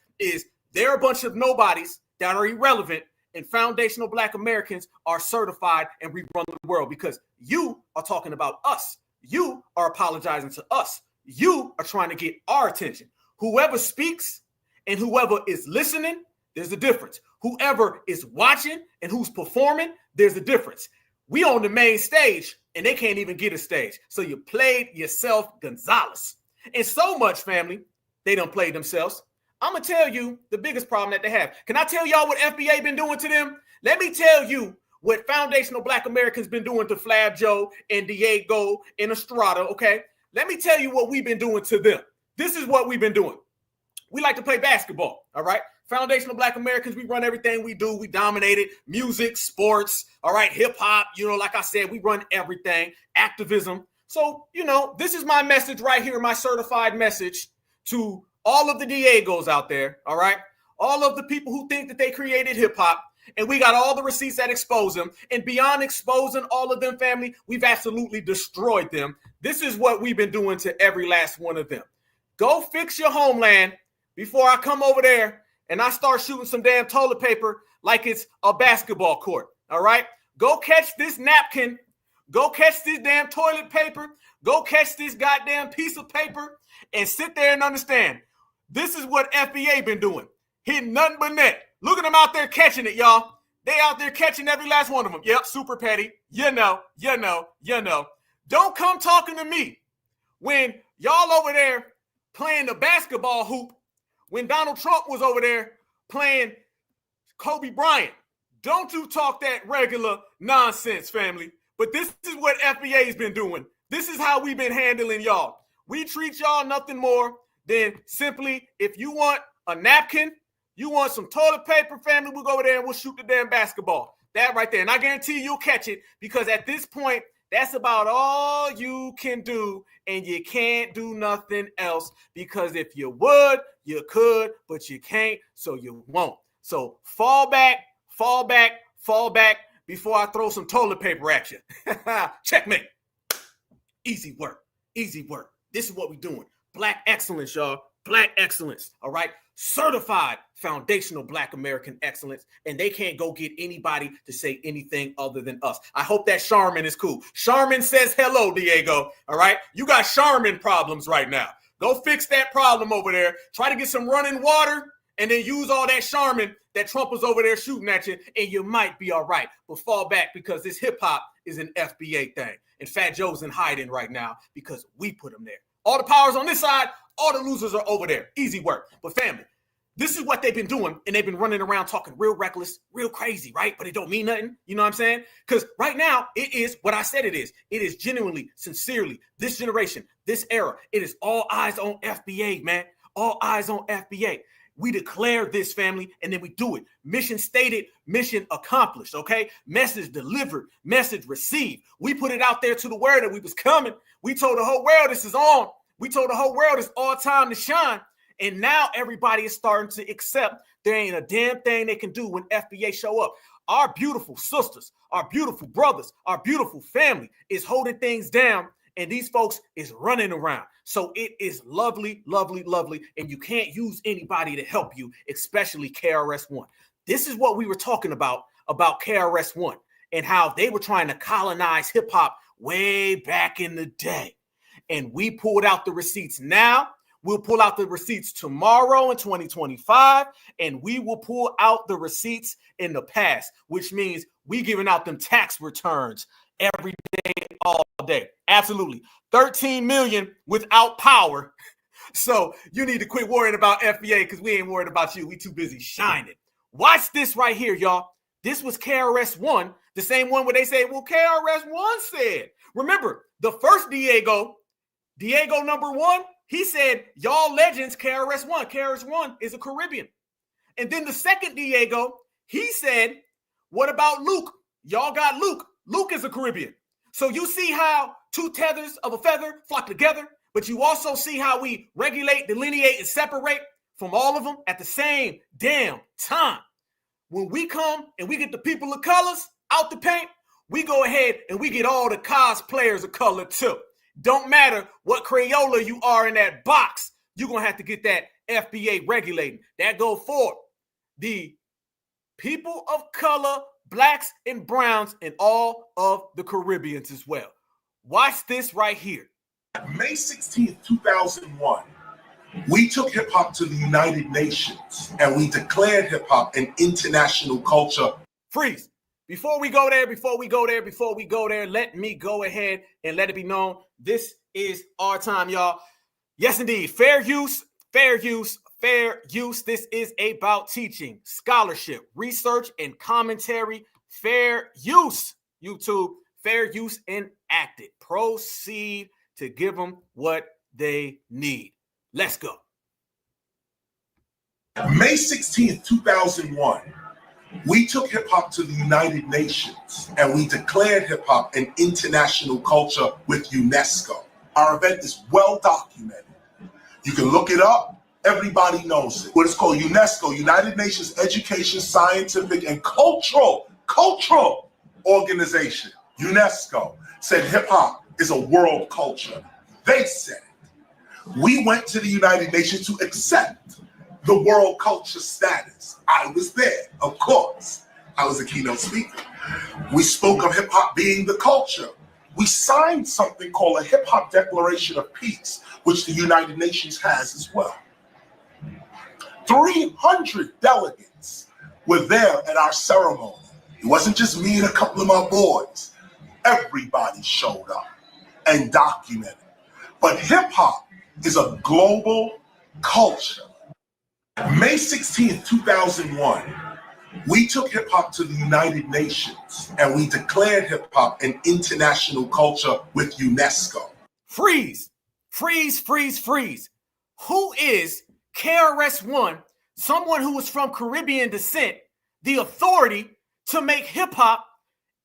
there are a bunch of nobodies that are irrelevant, and foundational Black Americans are certified and we run the world because you are talking about us. You are apologizing to us. You are trying to get our attention. Whoever speaks and whoever is listening, there's a difference. Whoever is watching and who's performing, there's a difference. We on the main stage and they can't even get a stage. So you played yourself, Gonzalez. And so much, family, they done played themselves. I'm going to tell you the biggest problem that they have. Can I tell y'all what FBA been doing to them? Let me tell you what foundational Black Americans been doing to Flab Joe and Diego and Estrada, okay? Let me tell you what we've been doing to them. This is what we've been doing. We like to play basketball, all right? Foundational Black Americans, we run everything we do. We dominate it. Music, sports, all right? Hip-hop, like I said, we run everything. Activism. So, this is my message right here, my certified message to all of the Diegos out there, all right? All of the people who think that they created hip-hop, and we got all the receipts that expose them. And beyond exposing all of them, family, we've absolutely destroyed them. This is what we've been doing to every last one of them. Go fix your homeland before I come over there and I start shooting some damn toilet paper like it's a basketball court, all right? Go catch this napkin. Go catch this damn toilet paper. Go catch this goddamn piece of paper and sit there and understand. This is what FBA been doing. Hitting nothing but net. Look at them out there catching it, y'all. They out there catching every last one of them. Yep, super petty. You know. Don't come talking to me when y'all over there playing the basketball hoop when Donald Trump was over there playing Kobe Bryant. Don't you talk that regular nonsense, family. But this is what FBA has been doing. This is how we've been handling y'all. We treat y'all nothing more than simply, if you want a napkin, you want some toilet paper, family, we'll go over there and we'll shoot the damn basketball. That right there. And I guarantee you'll catch it, because at this point, that's about all you can do, and you can't do nothing else, because if you would, you could, but you can't, so you won't. So fall back before I throw some toilet paper at you. Checkmate. Easy work. This is what we're doing. Black excellence, y'all. Black excellence, all right? Certified foundational Black American excellence, and they can't go get anybody to say anything other than us. I hope that Charmin is cool. Charmin says hello, Diego, all right? You got Charmin problems right now. Go fix that problem over there. Try to get some running water, and then use all that Charmin that Trump was over there shooting at you, and you might be all right. But fall back, because this hip-hop is an FBA thing, and Fat Joe's in hiding right now because we put him there. All the powers on this side, all the losers are over there. Easy work. But family, this is what they've been doing, and they've been running around talking real reckless, real crazy, right? But it don't mean nothing. You know what I'm saying? Because right now, it is what I said it is. It is genuinely, sincerely, this generation, this era. It is all eyes on FBA, man. All eyes on FBA. We declare this, family, and then we do it. Mission stated, mission accomplished, okay? Message delivered, message received. We put it out there to the world that we was coming. We told the whole world this is on. We told the whole world it's all time to shine. And now everybody is starting to accept there ain't a damn thing they can do when FBA show up. Our beautiful sisters, our beautiful brothers, our beautiful family is holding things down, and these folks is running around. So it is lovely, lovely, lovely, and you can't use anybody to help you, especially KRS-One. This is what we were talking about KRS-One and how they were trying to colonize hip-hop way back in the day. And we pulled out the receipts now. We'll pull out the receipts tomorrow in 2025, and we will pull out the receipts in the past, which means we giving out them tax returns every day, all day. Absolutely. 13 million without power. So you need to quit worrying about FBA, because we ain't worried about you. We too busy shining. Watch this right here, y'all. This was KRS-One, the same one where they say, well, KRS-One said. Remember, the first Diego number one, he said, y'all legends, KRS-One. KRS-One is a Caribbean. And then the second Diego, he said, what about Luke? Y'all got Luke. Luke is a Caribbean. So you see how two tethers of a feather flock together, but you also see how we regulate, delineate, and separate from all of them at the same damn time. When we come and we get the people of colors out the paint, we go ahead and we get all the cosplayers of color too. Don't matter what Crayola you are in that box, you're going to have to get that FBA regulating. That go for the people of color, blacks and browns, and all of the Caribbeans as well. Watch this right here. May 16th, 2001, we took hip-hop to the United Nations, and we declared hip-hop an international culture. Freeze. Before we go there, let me go ahead and let it be known, this is our time, y'all. Yes, indeed. Fair use. This is about teaching, scholarship, research, and commentary. Fair use, YouTube. Fair use enacted. Proceed to give them what they need. Let's go. May 16th, 2001, we took hip-hop to the United Nations, and we declared hip-hop an international culture with UNESCO. Our event is well documented. You can look it up. Everybody knows it. What it's called, UNESCO, United Nations Education, Scientific, and Cultural Organization. UNESCO said hip-hop is a world culture. They said it. We went to the United Nations to accept the world culture status. I was there, of course. I was a keynote speaker. We spoke of hip-hop being the culture. We signed something called a Hip-Hop Declaration of Peace, which the United Nations has as well. 300 delegates were there at our ceremony. It wasn't just me and a couple of my boys. Everybody showed up and documented. But hip-hop is a global culture. May 16th, 2001, we took hip-hop to the United Nations, and we declared hip-hop an international culture with UNESCO. Freeze. Who is KRS-One, someone who is from Caribbean descent, the authority to make hip hop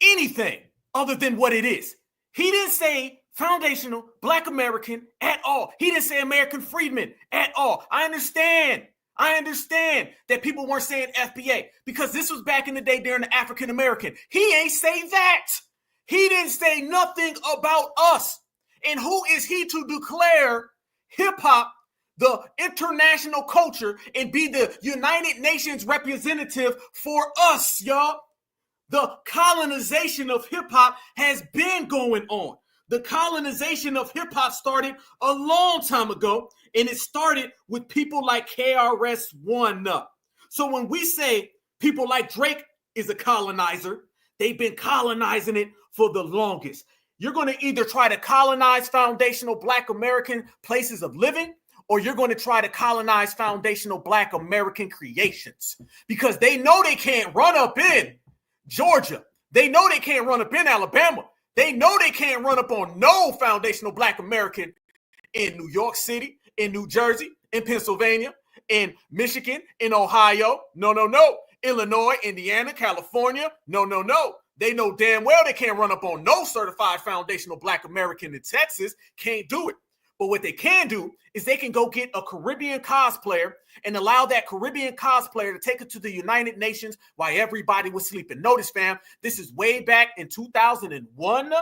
anything other than what it is. He didn't say foundational Black American at all. He didn't say American freedman at all. I understand that people weren't saying FBA because this was back in the day during the African American. He ain't say that. He didn't say nothing about us. And who is he to declare hip hop the international culture and be the United Nations representative for us, y'all? The colonization of hip hop has been going on. The colonization of hip hop started a long time ago, and it started with people like KRS-One. So when we say people like Drake is a colonizer, they've been colonizing it for the longest. You're going to either try to colonize foundational Black American places of living, or you're going to try to colonize foundational Black American creations, because they know they can't run up in Georgia. They know they can't run up in Alabama. They know they can't run up on no foundational Black American in New York City, in New Jersey, in Pennsylvania, in Michigan, in Ohio. No. Illinois, Indiana, California. No. They know damn well they can't run up on no certified foundational Black American in Texas. Can't do it. But what they can do is they can go get a Caribbean cosplayer and allow that Caribbean cosplayer to take it to the United Nations while everybody was sleeping. Notice, fam, this is way back in 2001,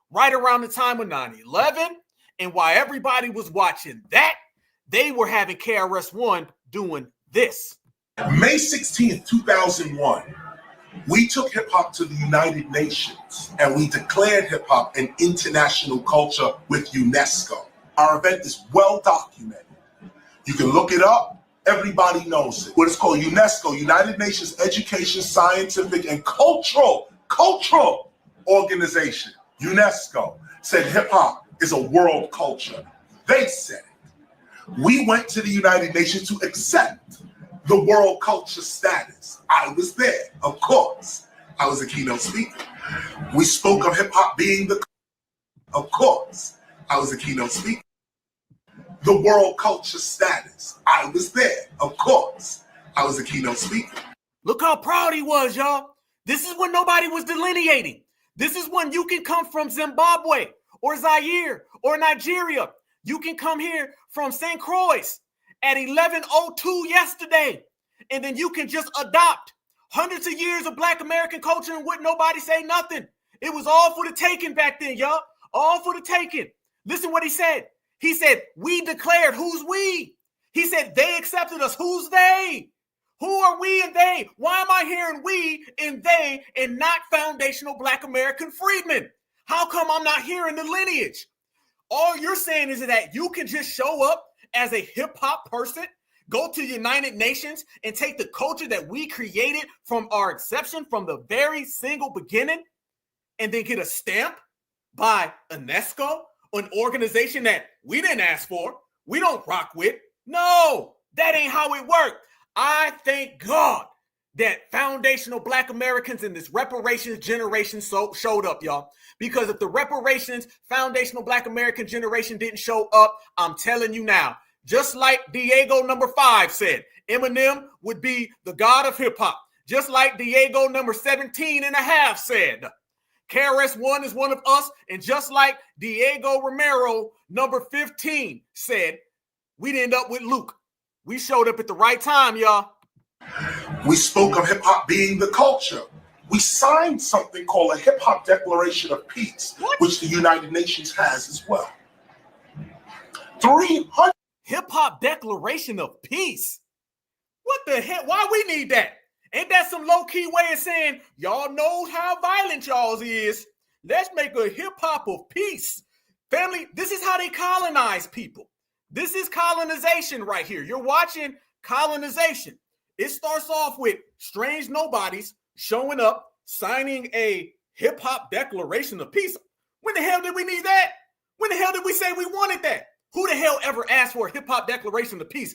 right around the time of 9/11. And while everybody was watching that, they were having KRS-One doing this. May 16th, 2001, we took hip-hop to the United Nations and we declared hip-hop an international culture with UNESCO. Our event is well documented. You can look it up. Everybody knows it. What it's called, UNESCO, United Nations Education, Scientific, and Cultural Organization. UNESCO said hip-hop is a world culture. They said it. We went to the United Nations to accept the world culture status. I was there, of course. I was a keynote speaker. We spoke of hip-hop being the, of course. I was a keynote speaker. The world culture status. I was there, of course. I was a keynote speaker. Look how proud he was, y'all. This is when nobody was delineating. This is when you can come from Zimbabwe or Zaire or Nigeria. You can come here from St. Croix at 11:02 yesterday, and then you can just adopt hundreds of years of Black American culture and wouldn't nobody say nothing. It was all for the taking back then, y'all. All for the taking. Listen what he said. He said, we declared. Who's we? He said, they accepted us. Who's they? Who are we and they? Why am I hearing we and they and not foundational Black American freedmen? How come I'm not hearing the lineage? All you're saying is that you can just show up as a hip hop person, go to the United Nations and take the culture that we created from our inception, from the very single beginning, and then get a stamp by UNESCO, an organization that we didn't ask for, we don't rock with. No, that ain't how it worked. I thank God that foundational Black Americans in this reparations generation showed up, y'all. Because if the reparations foundational Black American generation didn't show up, I'm telling you now, just like Diego number 5 said, Eminem would be the god of hip hop. Just like Diego number 17 and a half said, KRS-One is one of us. And just like Diego Romero number 15 said, we'd end up with Luke. We showed up at the right time, y'all. We spoke of hip-hop being the culture. We signed something called a Hip-Hop Declaration of Peace, which the United Nations has as well. 300 Hip-Hop Declaration of Peace? What the heck? Why we need that? Ain't that some low-key way of saying, y'all know how violent y'all's is? Let's make a hip-hop of peace. Family, this is how they colonize people. This is colonization right here. You're watching colonization. It starts off with strange nobodies showing up, signing a hip-hop declaration of peace. When the hell did we need that? When the hell did we say we wanted that? Who the hell ever asked for a hip-hop declaration of peace?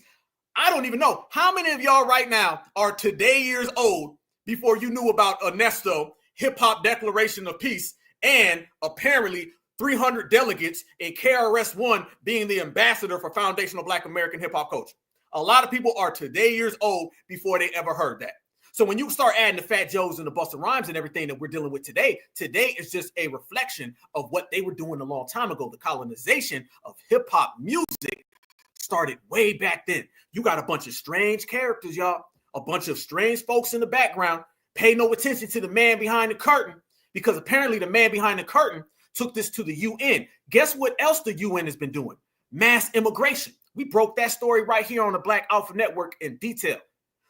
I don't even know. How many of y'all right now are today years old before you knew about UNESCO, hip-hop declaration of peace, and apparently 300 delegates and KRS-One being the ambassador for foundational Black American hip-hop culture? A lot of people are today years old before they ever heard that. So when you start adding the Fat Joes and the Busta Rhymes and everything that we're dealing with today is just a reflection of what they were doing a long time ago. The colonization of hip hop music started way back then. You got a bunch of strange characters, y'all, a bunch of strange folks in the background. Pay no attention to the man behind the curtain, because apparently the man behind the curtain took this to the UN. Guess what else the UN has been doing? Mass immigration. We broke that story right here on the Black Alpha Network in detail.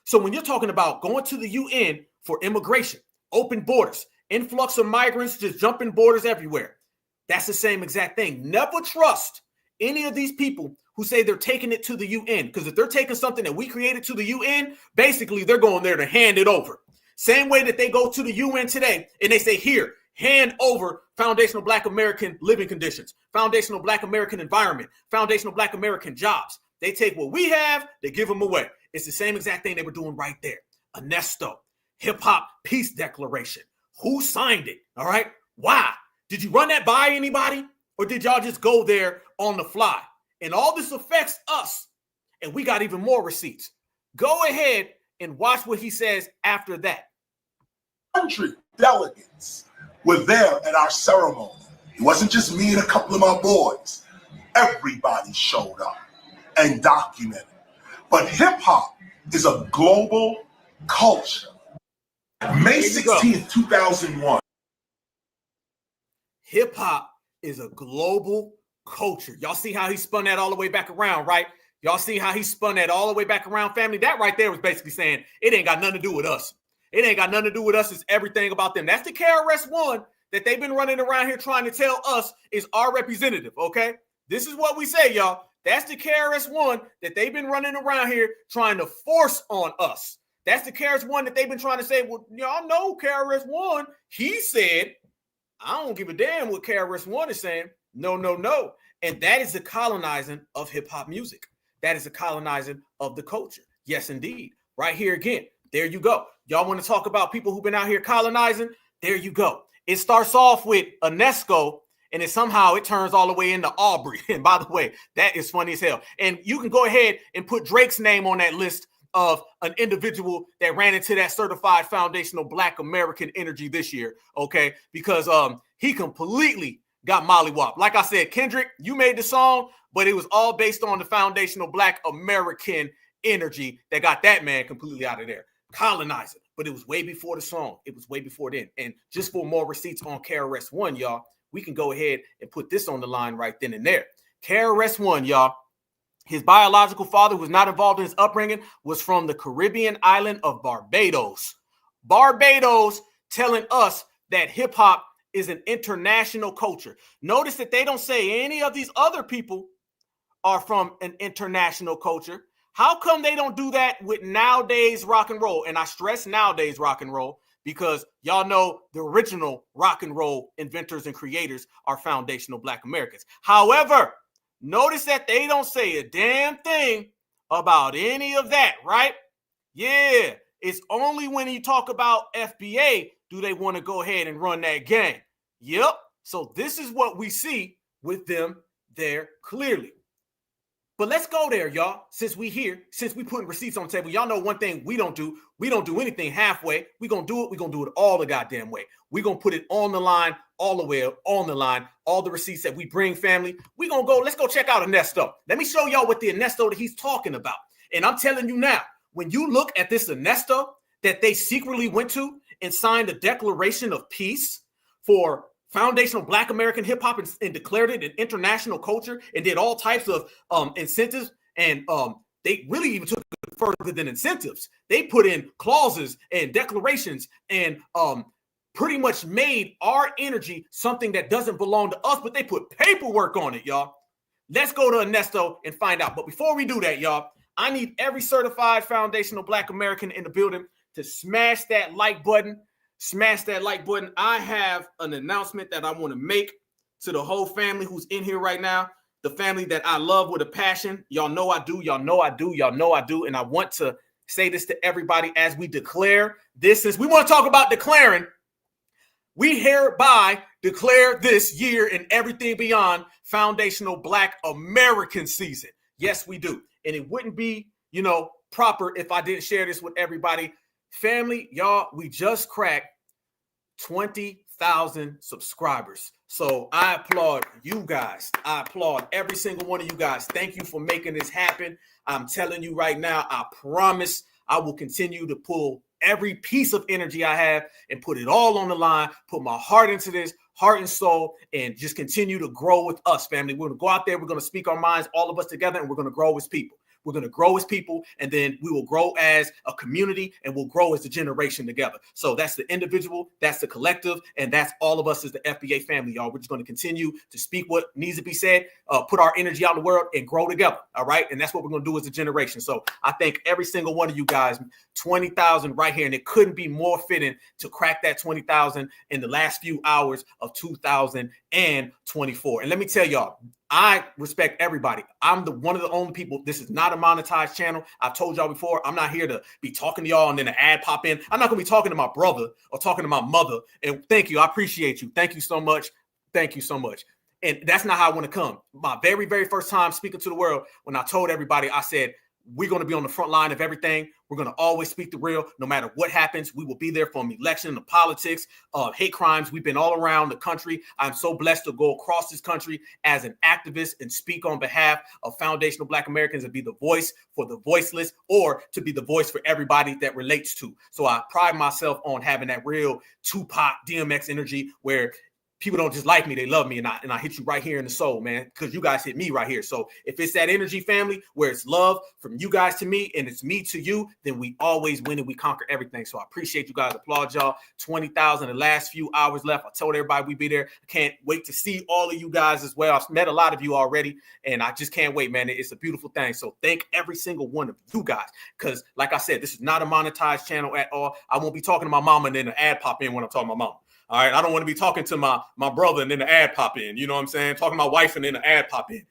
So when you're talking about going to the UN for immigration, open borders, influx of migrants just jumping borders everywhere, that's the same exact thing. Never trust any of these people who say they're taking it to the UN, because if they're taking something that we created to the UN, basically they're going there to hand it over. Same way that they go to the UN today and they say, here, hand over foundational Black American living conditions, foundational Black American environment, foundational Black American jobs. They take what we have, they give them away. It's the same exact thing they were doing right there. UNESCO, Hip Hop Peace Declaration. Who signed it? All right. Why? Did you run that by anybody? Or did y'all just go there on the fly? And all this affects us. And we got even more receipts. Go ahead and watch what he says after that. 100 delegates were there at our ceremony. It wasn't just me and a couple of my boys. Everybody showed up and documented. But hip hop is a global culture. May 16th, 2001. Hip hop is a global culture. Y'all see how he spun that all the way back around, right? Y'all see how he spun that all the way back around, family? That right there was basically saying it ain't got nothing to do with us. It ain't got nothing to do with us. It's everything about them. That's the KRS-One that they've been running around here trying to tell us is our representative, okay? This is what we say, y'all. That's the KRS-One that they've been running around here trying to force on us. That's the KRS-One that they've been trying to say, well, y'all know KRS-One. He said, I don't give a damn what KRS-One is saying. No, no, no. And that is the colonizing of hip-hop music. That is the colonizing of the culture. Yes, indeed. Right here again. There you go. Y'all want to talk about people who've been out here colonizing? There you go. It starts off with UNESCO, and then somehow it turns all the way into Aubrey. And by the way, that is funny as hell. And you can go ahead and put Drake's name on that list of an individual that ran into that certified foundational Black American energy this year, okay? Because he completely got mollywopped. Like I said, Kendrick, you made the song, but it was all based on the foundational Black American energy that got that man completely out of there. Colonizing. But it was way before the song. It was way before then. And just for more receipts on KRS-One, y'all, we can go ahead and put this on the line right then and there. KRS-One, y'all, his biological father, who was not involved in his upbringing, was from the Caribbean island of Barbados. Barbados telling us that hip hop is an international culture. Notice that they don't say any of these other people are from an international culture. How come they don't do that with nowadays rock and roll? And I stress nowadays rock and roll because y'all know the original rock and roll inventors and creators are foundational Black Americans. However, notice that they don't say a damn thing about any of that, right? Yeah, it's only when you talk about FBA do they want to go ahead and run that game. Yep. So this is what we see with them there clearly. But let's go there, y'all. Since we here, since we putting receipts on the table, y'all know one thing we don't do. We don't do anything halfway. We're going to do it. We're going to do it all the goddamn way. We're going to put it on the line, all the way on the line, all the receipts that we bring, family. We're going to go, let's go check out Ernesto. Let me show y'all what the Ernesto that he's talking about. And I'm telling you now, when you look at this Ernesto that they secretly went to and signed a declaration of peace for foundational Black American hip hop and declared it an international culture and did all types of incentives. And they really even took it further than incentives. They put in clauses and declarations and pretty much made our energy something that doesn't belong to us, but they put paperwork on it, y'all. Let's go to Ernesto and find out. But before we do that, y'all, I need every certified foundational Black American in the building to smash that like button. Smash that like button. I have an announcement that I want to make to the whole family who's in here right now. The family that I love with a passion. Y'all know I do. Y'all know I do. Y'all know I do. And I want to say this to everybody as we declare this. Since we want to talk about declaring, we hereby declare this year and everything beyond foundational Black American season. Yes, we do. And it wouldn't be, proper if I didn't share this with everybody. Family, y'all, we just cracked 20,000 subscribers. So I applaud you guys. I applaud every single one of you guys. Thank you for making this happen. I'm telling you right now, I promise I will continue to pull every piece of energy I have and put it all on the line, put my heart into this, heart and soul, and just continue to grow with us, family. We're going to go out there. We're going to speak our minds, all of us together, and we're going to grow as people. We're going to grow as people, and then we will grow as a community, and we'll grow as a generation together. So that's the individual, that's the collective, and that's all of us as the FBA family, y'all. We're just going to continue to speak what needs to be said, put our energy out in the world, and grow together, all right? And that's what we're going to do as a generation. So I thank every single one of you guys. 20,000 right here, and it couldn't be more fitting to crack that 20,000 in the last few hours of 2024. And let me tell y'all, I respect everybody. I'm one of the only people. This is not a monetized channel. I've told y'all before, I'm not here to be talking to y'all and then an ad pop in. I'm not going to be talking to my brother or talking to my mother. And thank you. I appreciate you. Thank you so much. Thank you so much. And that's not how I want to come. My very, very first time speaking to the world, when I told everybody, I said, we're going to be on the front line of everything. We're going to always speak the real. No matter what happens, we will be there from election to politics, hate crimes. We've been all around the country. I'm so blessed to go across this country as an activist and speak on behalf of foundational Black Americans and be the voice for the voiceless, or to be the voice for everybody that relates to. So I pride myself on having that real Tupac DMX energy where people don't just like me, they love me, and I hit you right here in the soul, man, because you guys hit me right here. So if it's that energy, family, where it's love from you guys to me and it's me to you, then we always win and we conquer everything. So I appreciate you guys. Applaud y'all. 20,000 the last few hours left. I told everybody we'd be there. I can't wait to see all of you guys as well. I've met a lot of you already, and I just can't wait, man. It's a beautiful thing. So thank every single one of you guys, because like I said, this is not a monetized channel at all. I won't be talking to my mama and then an ad pop in when I'm talking to my mama. All right, I don't want to be talking to my brother and then the ad pop in. You know what I'm saying? Talking to my wife and then the ad pop in.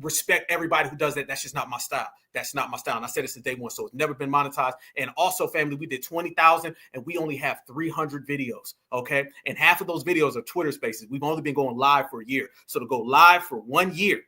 Respect everybody who does that. That's just not my style. That's not my style. And I said it since day one, so it's never been monetized. And also, family, we did 20,000 and we only have 300 videos, okay? And half of those videos are Twitter spaces. We've only been going live for a year. So to go live for 1 year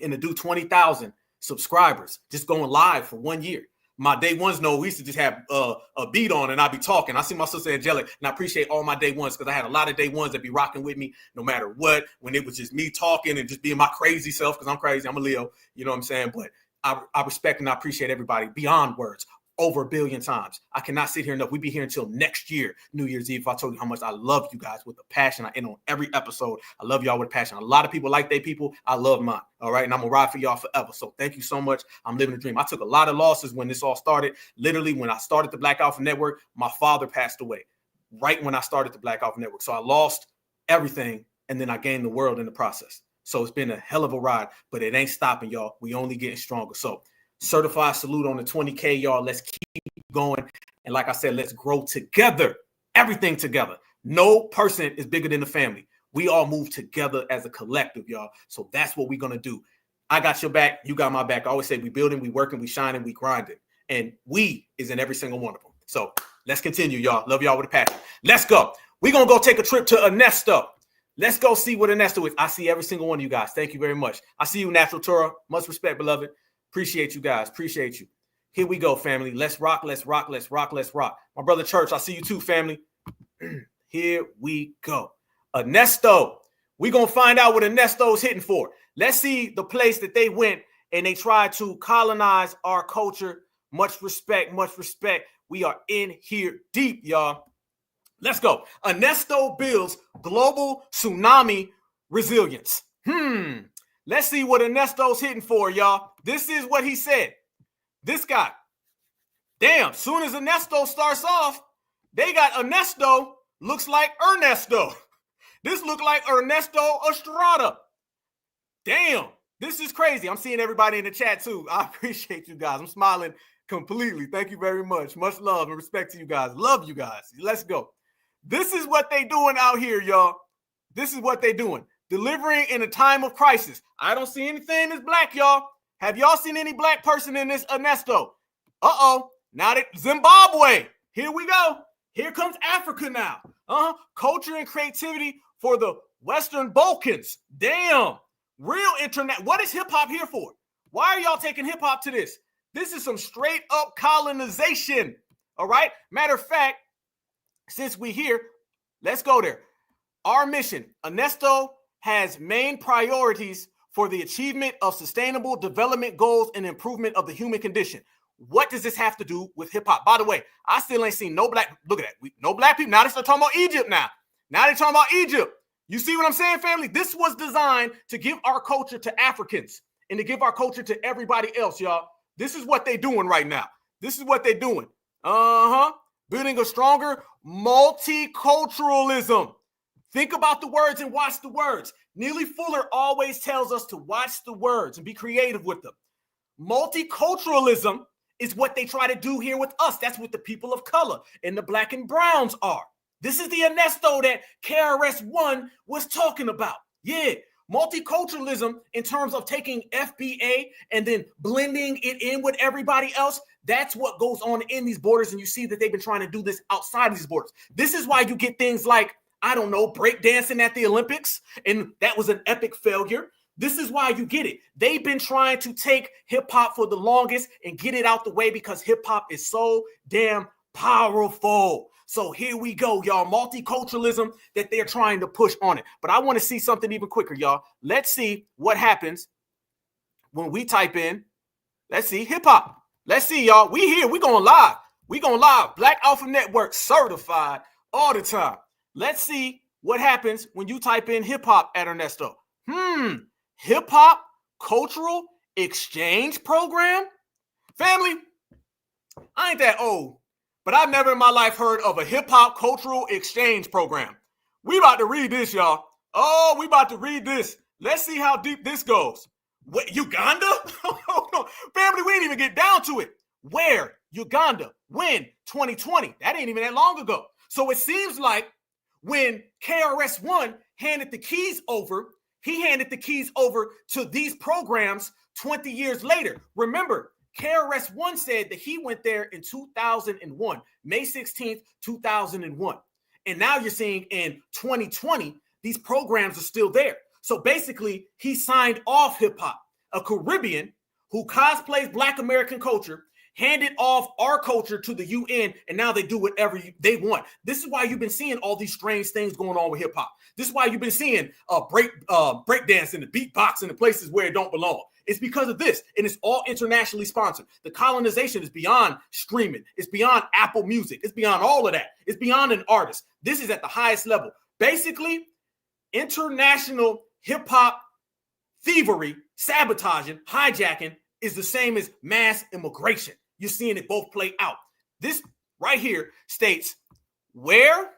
and to do 20,000 subscribers, just going live for 1 year. My day ones know we used to just have a beat on and I'd be talking. I see my sister Angelic, and I appreciate all my day ones because I had a lot of day ones that be rocking with me no matter what, when it was just me talking and just being my crazy self, because I'm crazy. I'm a Leo, you know what I'm saying? But I respect and I appreciate everybody beyond words. Over 1 billion times. I cannot sit here enough. We'd be here until next year, New Year's Eve, if I told you how much I love you guys with a passion. I end on every episode. I love y'all with a passion. A lot of people like their people. I love mine. All right. And I'm going to ride for y'all forever. So thank you so much. I'm living a dream. I took a lot of losses when this all started. Literally, when I started the Black Alpha Network, my father passed away right when I started the Black Alpha Network. So I lost everything, and then I gained the world in the process. So it's been a hell of a ride, but it ain't stopping, y'all. We only getting stronger. So certified salute on the 20K, y'all. Let's keep going. And like I said, let's grow together. Everything together. No person is bigger than the family. We all move together as a collective, y'all. So that's what we're going to do. I got your back. You got my back. I always say we building, we working, we shining, we grinding. And we is in every single one of them. So let's continue, y'all. Love y'all with a passion. Let's go. We're going to go take a trip to Ernesto. Let's go see what Ernesto is. I see every single one of you guys. Thank you very much. I see you, Natural Torah. Much respect, beloved. Appreciate you guys. Appreciate you. Here we go, family. Let's rock. Let's rock. Let's rock. Let's rock. My brother Church, I see you too, family. Here we go. Ernesto. We're going to find out what Ernesto's hitting for. Let's see the place that they went and they tried to colonize our culture. Much respect. Much respect. We are in here deep, y'all. Let's go. Ernesto builds global tsunami resilience. Let's see what Ernesto's hitting for, y'all. This is what he said. This guy. Damn, soon as Ernesto starts off, they got Ernesto looks like Ernesto. This look like Ernesto Estrada. Damn, this is crazy. I'm seeing everybody in the chat too. I appreciate you guys. I'm smiling completely. Thank you very much. Much love and respect to you guys. Love you guys. Let's go. This is what they doing out here, y'all. This is what they doing. Delivering in a time of crisis. I don't see anything that's black, y'all. Have y'all seen any black person in this Ernesto? Uh-oh. Now that Zimbabwe. Here we go. Here comes Africa now. Culture and creativity for the Western Balkans. Damn. Real internet. What is hip-hop here for? Why are y'all taking hip-hop to this? This is some straight-up colonization. All right. Matter of fact, since we here, let's go there. Our mission, UNESCO has main priorities for the achievement of sustainable development goals and improvement of the human condition. What does this have to do with hip hop? By the way, I still ain't seen no black, look at that, no black people. Now they start talking about Egypt now. Now they're talking about Egypt. You see what I'm saying, family? This was designed to give our culture to Africans and to give our culture to everybody else, y'all. This is what they're doing right now. This is what they're doing. Building a stronger multiculturalism. Think about the words and watch the words. Neely Fuller always tells us to watch the words and be creative with them. Multiculturalism is what they try to do here with us. That's what the people of color and the black and browns are. This is the UNESCO that KRS-One was talking about. Yeah, multiculturalism in terms of taking FBA and then blending it in with everybody else. That's what goes on in these borders. And you see that they've been trying to do this outside these borders. This is why you get things like, I don't know, breakdancing at the Olympics. And that was an epic failure. This is why you get it. They've been trying to take hip hop for the longest and get it out the way because hip hop is so damn powerful. So here we go, y'all. Multiculturalism that they're trying to push on it. But I want to see something even quicker, y'all. Let's see what happens when we type in, let's see, hip hop. Let's see, y'all. We here. We going live. We going live. Black Alpha Network certified all the time. Let's see what happens when you type in hip hop at Ernesto. Hip hop cultural exchange program? Family, I ain't that old, but I've never in my life heard of a hip hop cultural exchange program. We about to read this, y'all. Oh, we about to read this. Let's see how deep this goes. What, Uganda? Family, we didn't even get down to it. Where? Uganda. When? 2020. That ain't even that long ago. So it seems like when KRS-One handed the keys over, he handed the keys over to these programs 20 years later. Remember, KRS-One said that he went there in 2001, May 16th, 2001. And now you're seeing in 2020, these programs are still there. So basically, he signed off hip hop, a Caribbean who cosplays Black American culture, handed off our culture to the UN, and now they do whatever they want. This is why you've been seeing all these strange things going on with hip hop. This is why you've been seeing breakdance and the beatbox in the places where it don't belong. It's because of this, and it's all internationally sponsored. The colonization is beyond streaming. It's beyond Apple Music. It's beyond all of that. It's beyond an artist. This is at the highest level. Basically, international hip hop thievery, sabotaging, hijacking is the same as mass immigration. You're seeing it both play out. This right here states where?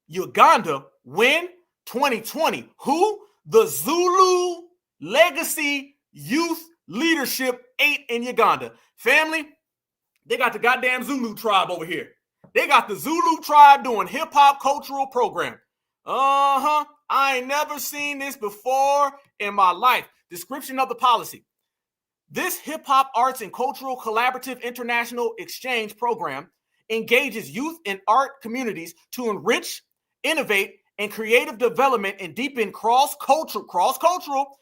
Uganda, when? 2020. Who? The Zulu Legacy Youth Leadership 8 in Uganda. Family, they got the goddamn Zulu tribe over here. They got the Zulu tribe doing hip-hop cultural program. I ain't never seen this before in my life. Description of the policy. This hip-hop arts and cultural collaborative international exchange program engages youth and art communities to enrich, innovate, and creative development and deepen cross-cultural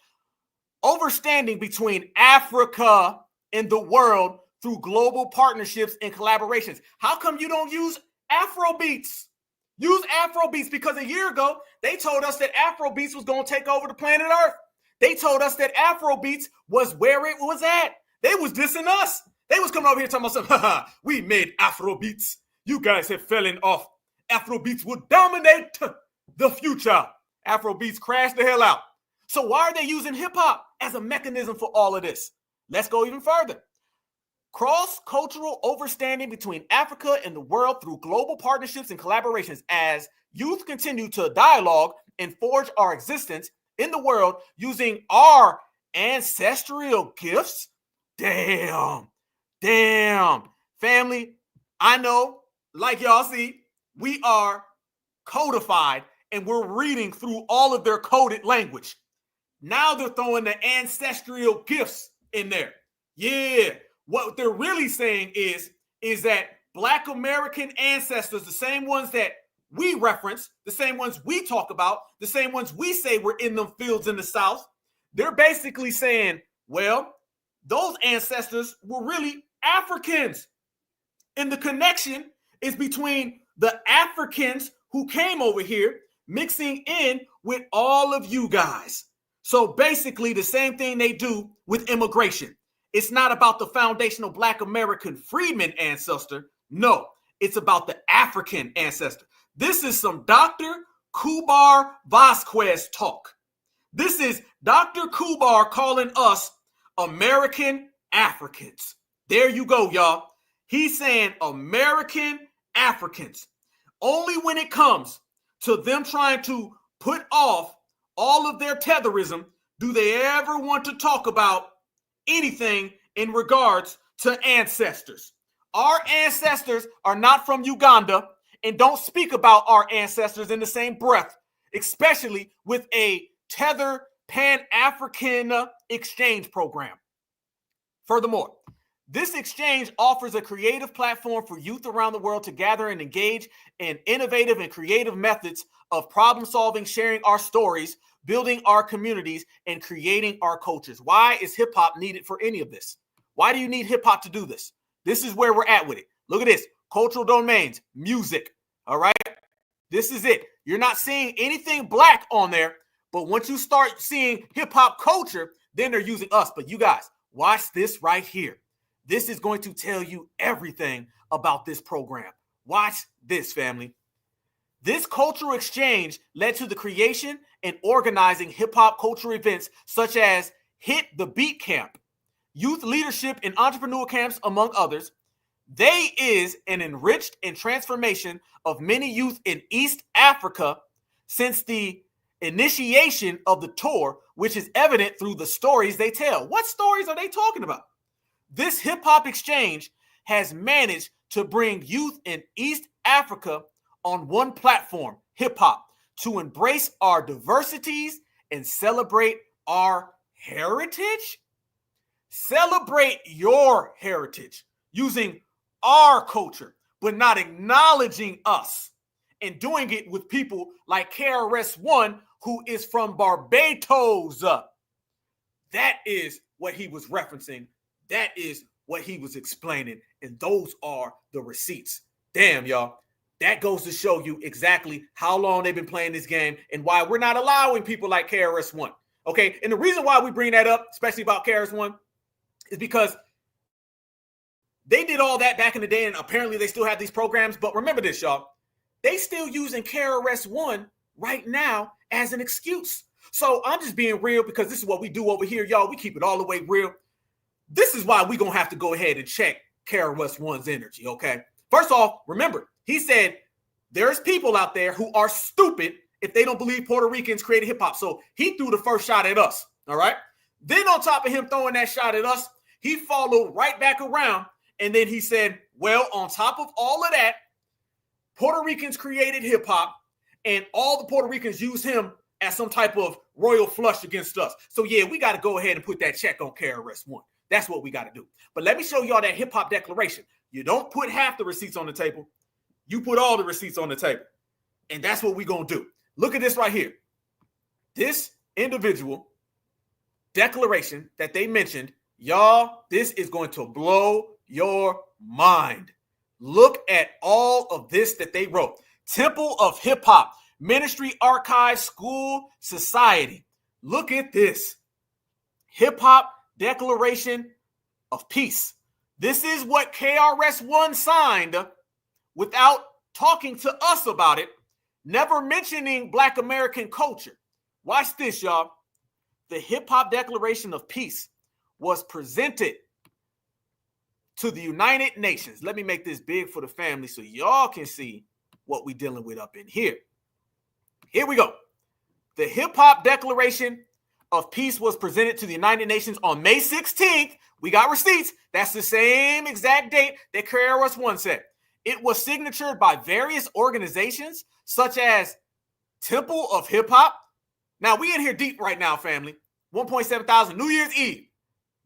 understanding between Africa and the world through global partnerships and collaborations. How come you don't use Afrobeats? Use Afrobeats, because a year ago, they told us that Afrobeats was going to take over the planet Earth. They told us that Afrobeats was where it was at. They was dissing us. They was coming over here talking about something. We made Afrobeats. You guys have fallen off. Afrobeats will dominate the future. Afrobeats crashed the hell out. So why are they using hip hop as a mechanism for all of this? Let's go even further. Cross-cultural understanding between Africa and the world through global partnerships and collaborations as youth continue to dialogue and forge our existence in the world using our ancestral gifts. Damn. Family, I know, like y'all see, we are codified and we're reading through all of their coded language. Now they're throwing the ancestral gifts in there. Yeah. What they're really saying is that Black American ancestors, the same ones that we reference, the same ones we talk about, the same ones we say were in them fields in the South, they're basically saying, well, those ancestors were really Africans. And the connection It's between the Africans who came over here mixing in with all of you guys. So basically the same thing they do with immigration. It's not about the foundational Black American freedman ancestor. No, it's about the African ancestor. This is some Dr. Kubar Vasquez talk. This is Dr. Kubar calling us American Africans. There you go, y'all. He's saying American Africans. Only when it comes to them trying to put off all of their tetherism do they ever want to talk about anything in regards to ancestors. Our ancestors are not from Uganda, and don't speak about our ancestors in the same breath, especially with a Tether Pan-African exchange program. Furthermore, this exchange offers a creative platform for youth around the world to gather and engage in innovative and creative methods of problem solving, sharing our stories, building our communities, and creating our cultures. Why is hip hop needed for any of this? Why do you need hip hop to do this? This is where we're at with it. Look at this. Cultural domains, music. All right. This is it. You're not seeing anything Black on there, but once you start seeing hip hop culture, then they're using us. But you guys, watch this right here. This is going to tell you everything about this program. Watch this, family. This cultural exchange led to the creation and organizing hip-hop culture events such as Hit the Beat Camp, youth leadership and entrepreneur camps, among others. They is an enriched and transformation of many youth in East Africa since the initiation of the tour, which is evident through the stories they tell. What stories are they talking about? This hip-hop exchange has managed to bring youth in East Africa on one platform, hip-hop, to embrace our diversities and celebrate our heritage. Celebrate your heritage using our culture, but not acknowledging us, and doing it with people like KRS-One, who is from Barbados. That is what he was referencing. That is what he was explaining. And those are the receipts. Damn, y'all. That goes to show you exactly how long they've been playing this game and why we're not allowing people like KRS-One. Okay. And the reason why we bring that up, especially about KRS-One, is because they did all that back in the day, and apparently they still have these programs. But remember this, y'all. They still using KRS-One right now as an excuse. So I'm just being real because this is what we do over here, y'all. We keep it all the way real. This is why we're going to have to go ahead and check KRS-One's energy, okay? First off, remember, he said there's people out there who are stupid if they don't believe Puerto Ricans created hip-hop. So he threw the first shot at us, all right? Then on top of him throwing that shot at us, he followed right back around, and then he said, well, on top of all of that, Puerto Ricans created hip-hop, and all the Puerto Ricans use him as some type of royal flush against us. So, yeah, we got to go ahead and put that check on KRS-One. That's what we got to do. But let me show y'all that hip-hop declaration. You don't put half the receipts on the table. You put all the receipts on the table. And that's what we're going to do. Look at this right here. This individual declaration that they mentioned, y'all, this is going to blow your mind. Look at all of this that they wrote. Temple of Hip Hop, Ministry Archive, School, Society. Look at this. Hip Hop Declaration of Peace. This is what KRS-One signed without talking to us about it, never mentioning Black American culture. Watch this, y'all. The Hip Hop Declaration of Peace was presented to the United Nations. Let me make this big for the family so y'all can see what we're dealing with up in here. Here we go. The Hip Hop Declaration of Peace was presented to the United Nations on May 16th. We got receipts. That's the same exact date that KRS-One said. It was signatured by various organizations such as Temple of Hip Hop. Now, we in here deep right now, family. 1.7 thousand, New Year's Eve.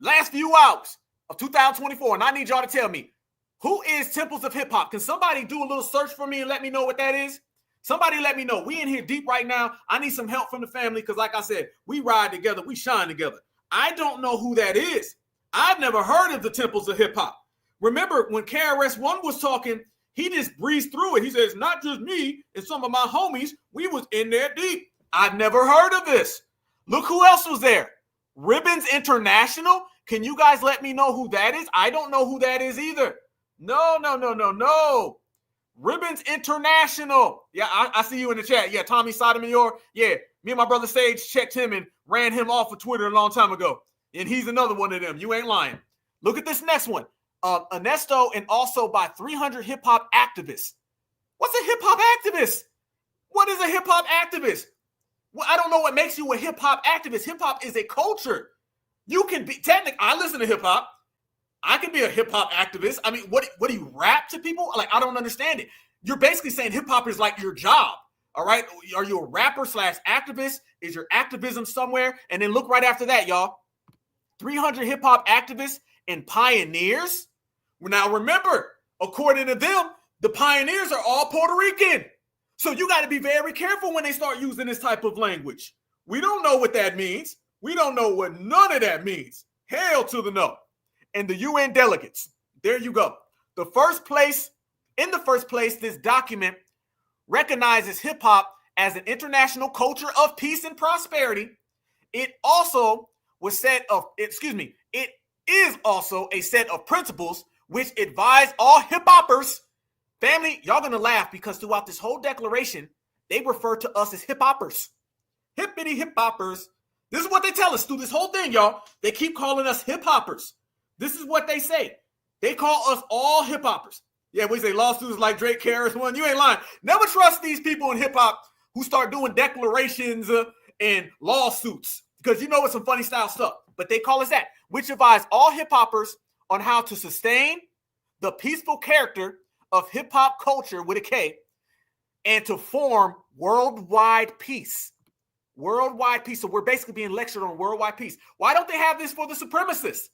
Last few hours of 2024. And I need y'all to tell me, who is Temples of Hip Hop? Can somebody do a little search for me and let me know what that is? Somebody let me know. We in here deep right now. I need some help from the family because, like I said, we ride together. We shine together. I don't know who that is. I've never heard of the Temples of Hip Hop. Remember, when KRS-One was talking, He just breezed through it. He says, not just me and some of my homies, we was in there deep. I've never heard of this. Look who else was there. Ribbons International. Can you guys let me know who that is? I don't know who that is either. No. Ribbons International. Yeah, I see you in the chat. Yeah, Tommy Sotomayor. Yeah, me and my brother Sage checked him and ran him off of Twitter a long time ago. And he's another one of them. You ain't lying. Look at this next one. UNESCO and also by 300 hip-hop activists. What's a hip-hop activist? What is a hip-hop activist? Well, I don't know what makes you a hip-hop activist. Hip-hop is a culture. You can be, technically, I listen to hip-hop. I can be a hip-hop activist. I mean, what do you rap to people? Like, I don't understand it. You're basically saying hip-hop is like your job, all right? Are you a rapper / activist? Is your activism somewhere? And then look right after that, y'all. 300 hip-hop activists and pioneers. Now, remember, according to them, the pioneers are all Puerto Rican. So you got to be very careful when they start using this type of language. We don't know what that means. We don't know what none of that means. Hell to the no. And the UN delegates. There you go. In the first place, this document recognizes hip hop as an international culture of peace and prosperity. It also it is also a set of principles which advise all hip hoppers. Family, y'all gonna laugh because throughout this whole declaration, they refer to us as hip hoppers. Hippity hip hoppers. This is what they tell us through this whole thing, y'all. They keep calling us hip hoppers. This is what they say. They call us all hip hoppers. Yeah, we say lawsuits like Drake, KRS-One. You ain't lying. Never trust these people in hip hop who start doing declarations and lawsuits because you know it's some funny style stuff. But they call us that, which advise all hip hoppers on how to sustain the peaceful character of hip hop culture with a K and to form worldwide peace. Worldwide peace. So we're basically being lectured on worldwide peace. Why don't they have this for the supremacists?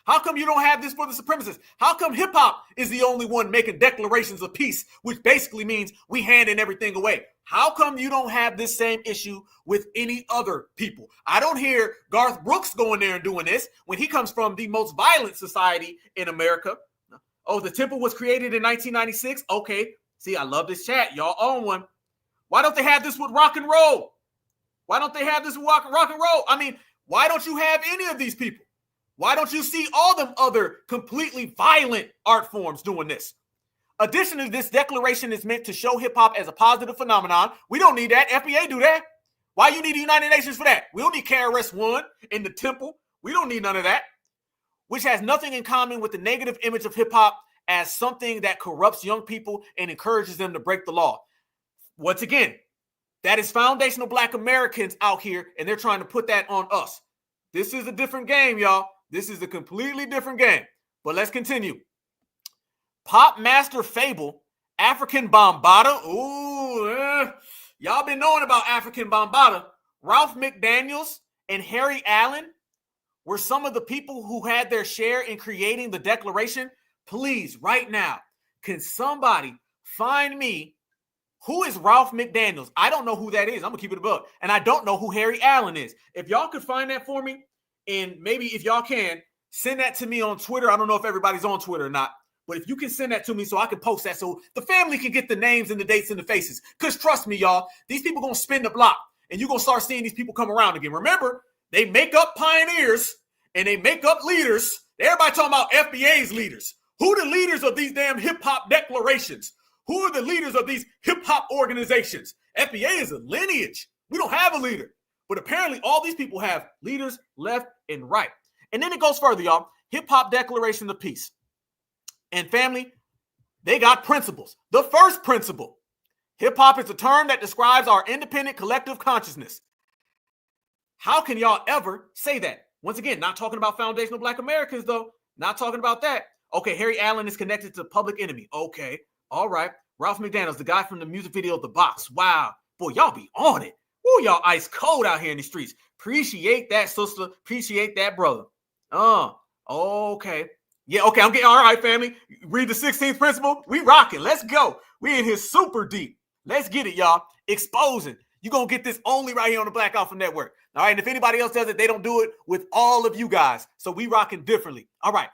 How come you don't have this for the supremacists? How come hip hop is the only one making declarations of peace, which basically means we handing everything away? How come you don't have this same issue with any other people? I don't hear Garth Brooks going there and doing this when he comes from the most violent society in America. Oh, the temple was created in 1996. Okay. See, I love this chat. Y'all own one. Why don't they have this with rock and roll? Why don't they have this with rock and roll? I mean, why don't you have any of these people? Why don't you see all them other completely violent art forms doing this? Additionally, this declaration is meant to show hip hop as a positive phenomenon. We don't need that. FBA do that. Why you need the United Nations for that? We don't need KRS-One in the temple. We don't need none of that. Which has nothing in common with the negative image of hip hop as something that corrupts young people and encourages them to break the law. Once again, that is foundational Black Americans out here, and they're trying to put that on us. This is a different game, y'all. This is a completely different game. But let's continue. Pop Master Fable, African Bambaataa. Ooh, y'all been knowing about African Bambaataa. Ralph McDaniels and Harry Allen were some of the people who had their share in creating the declaration. Please, right now, can somebody find me who is Ralph McDaniels? I don't know who that is. I'm going to keep it above. And I don't know who Harry Allen is. If y'all could find that for me, and maybe if y'all can, send that to me on Twitter. I don't know if everybody's on Twitter or not. But if you can send that to me so I can post that so the family can get the names and the dates and the faces. Because trust me, y'all, these people going to spin the block. And you're going to start seeing these people come around again. Remember, they make up pioneers and they make up leaders. Everybody talking about FBA's leaders. Who are the leaders of these damn hip-hop declarations? Who are the leaders of these hip-hop organizations? FBA is a lineage. We don't have a leader. But apparently all these people have leaders left and right. And then it goes further, y'all. Hip-hop Declaration of Peace. And family, they got principles. The first principle, hip-hop is a term that describes our independent collective consciousness. How can y'all ever say that? Once again, not talking about foundational Black Americans, though. Not talking about that. Okay, Harry Allen is connected to Public Enemy. Okay, all right. Ralph McDaniels, the guy from the music video of The Box. Wow. Boy, y'all be on it. Woo, y'all ice cold out here in the streets. Appreciate that, sister. Appreciate that, brother. Okay. Yeah, okay, I'm getting all right, family. Read the 16th principle. We rocking. Let's go. We in here super deep. Let's get it, y'all. Exposing. You're going to get this only right here on the Black Alpha Network. All right, and if anybody else does it, they don't do it with all of you guys. So we rocking differently. All right.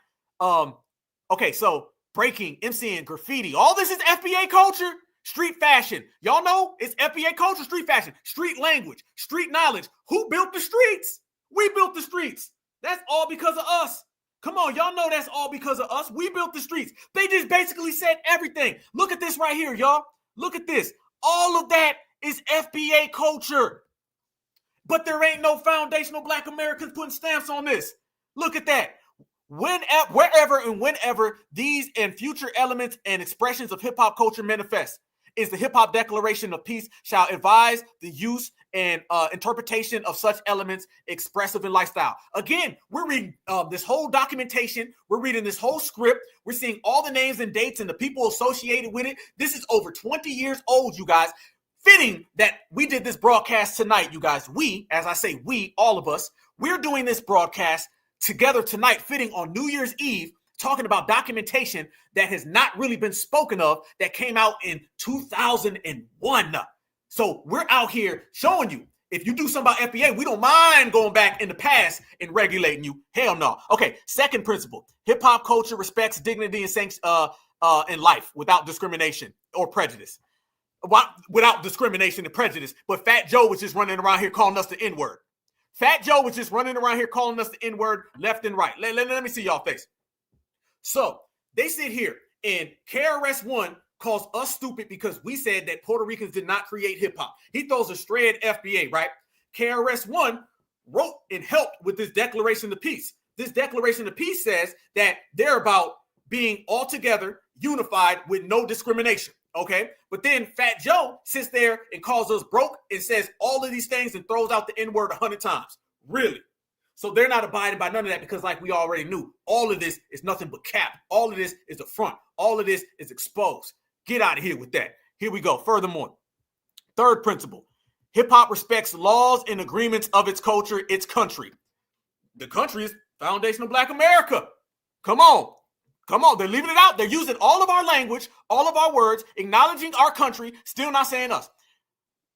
Okay, so breaking, MCing, graffiti. All this is FBA culture. Street fashion. Y'all know it's FBA culture, street fashion, street language, street knowledge. Who built the streets? We built the streets. That's all because of us. Come on, y'all know that's all because of us. We built the streets. They just basically said everything. Look at this right here, y'all. Look at this. All of that is FBA culture. But there ain't no foundational Black Americans putting stamps on this. Look at that. Wherever and whenever these and future elements and expressions of hip-hop culture manifest, is the Hip-Hop Declaration of Peace shall advise the use and interpretation of such elements expressive in lifestyle. Again, we're reading this whole documentation. We're reading this whole script. We're seeing all the names and dates and the people associated with it. This is over 20 years old, you guys. Fitting that we did this broadcast tonight, you guys. We, as I say we, all of us, we're doing this broadcast together tonight, fitting on New Year's Eve, talking about documentation that has not really been spoken of that came out in 2001. So we're out here showing you, if you do something about FBA, we don't mind going back in the past and regulating you. Hell no. Okay, second principle. Hip-hop culture respects dignity and sanctity in life without discrimination or prejudice. Without discrimination and prejudice. But Fat Joe was just running around here calling us the N-word. Fat Joe was just running around here calling us the N-word left and right. Let me see y'all face. So they sit here and KRS-One calls us stupid because we said that Puerto Ricans did not create hip hop. He throws a stray at FBA, right? KRS-One wrote and helped with this Declaration of Peace. This Declaration of Peace says that they're about being all together, unified with no discrimination. Okay. But then Fat Joe sits there and calls us broke and says all of these things and throws out the N-word 100 times. Really? So they're not abiding by none of that because, like we already knew, all of this is nothing but cap. All of this is the front. All of this is exposed. Get out of here with that. Here we go. Furthermore, third principle, hip hop respects laws and agreements of its culture, its country. The country is foundational Black America. Come on. Come on. They're leaving it out. They're using all of our language, all of our words, acknowledging our country, still not saying us.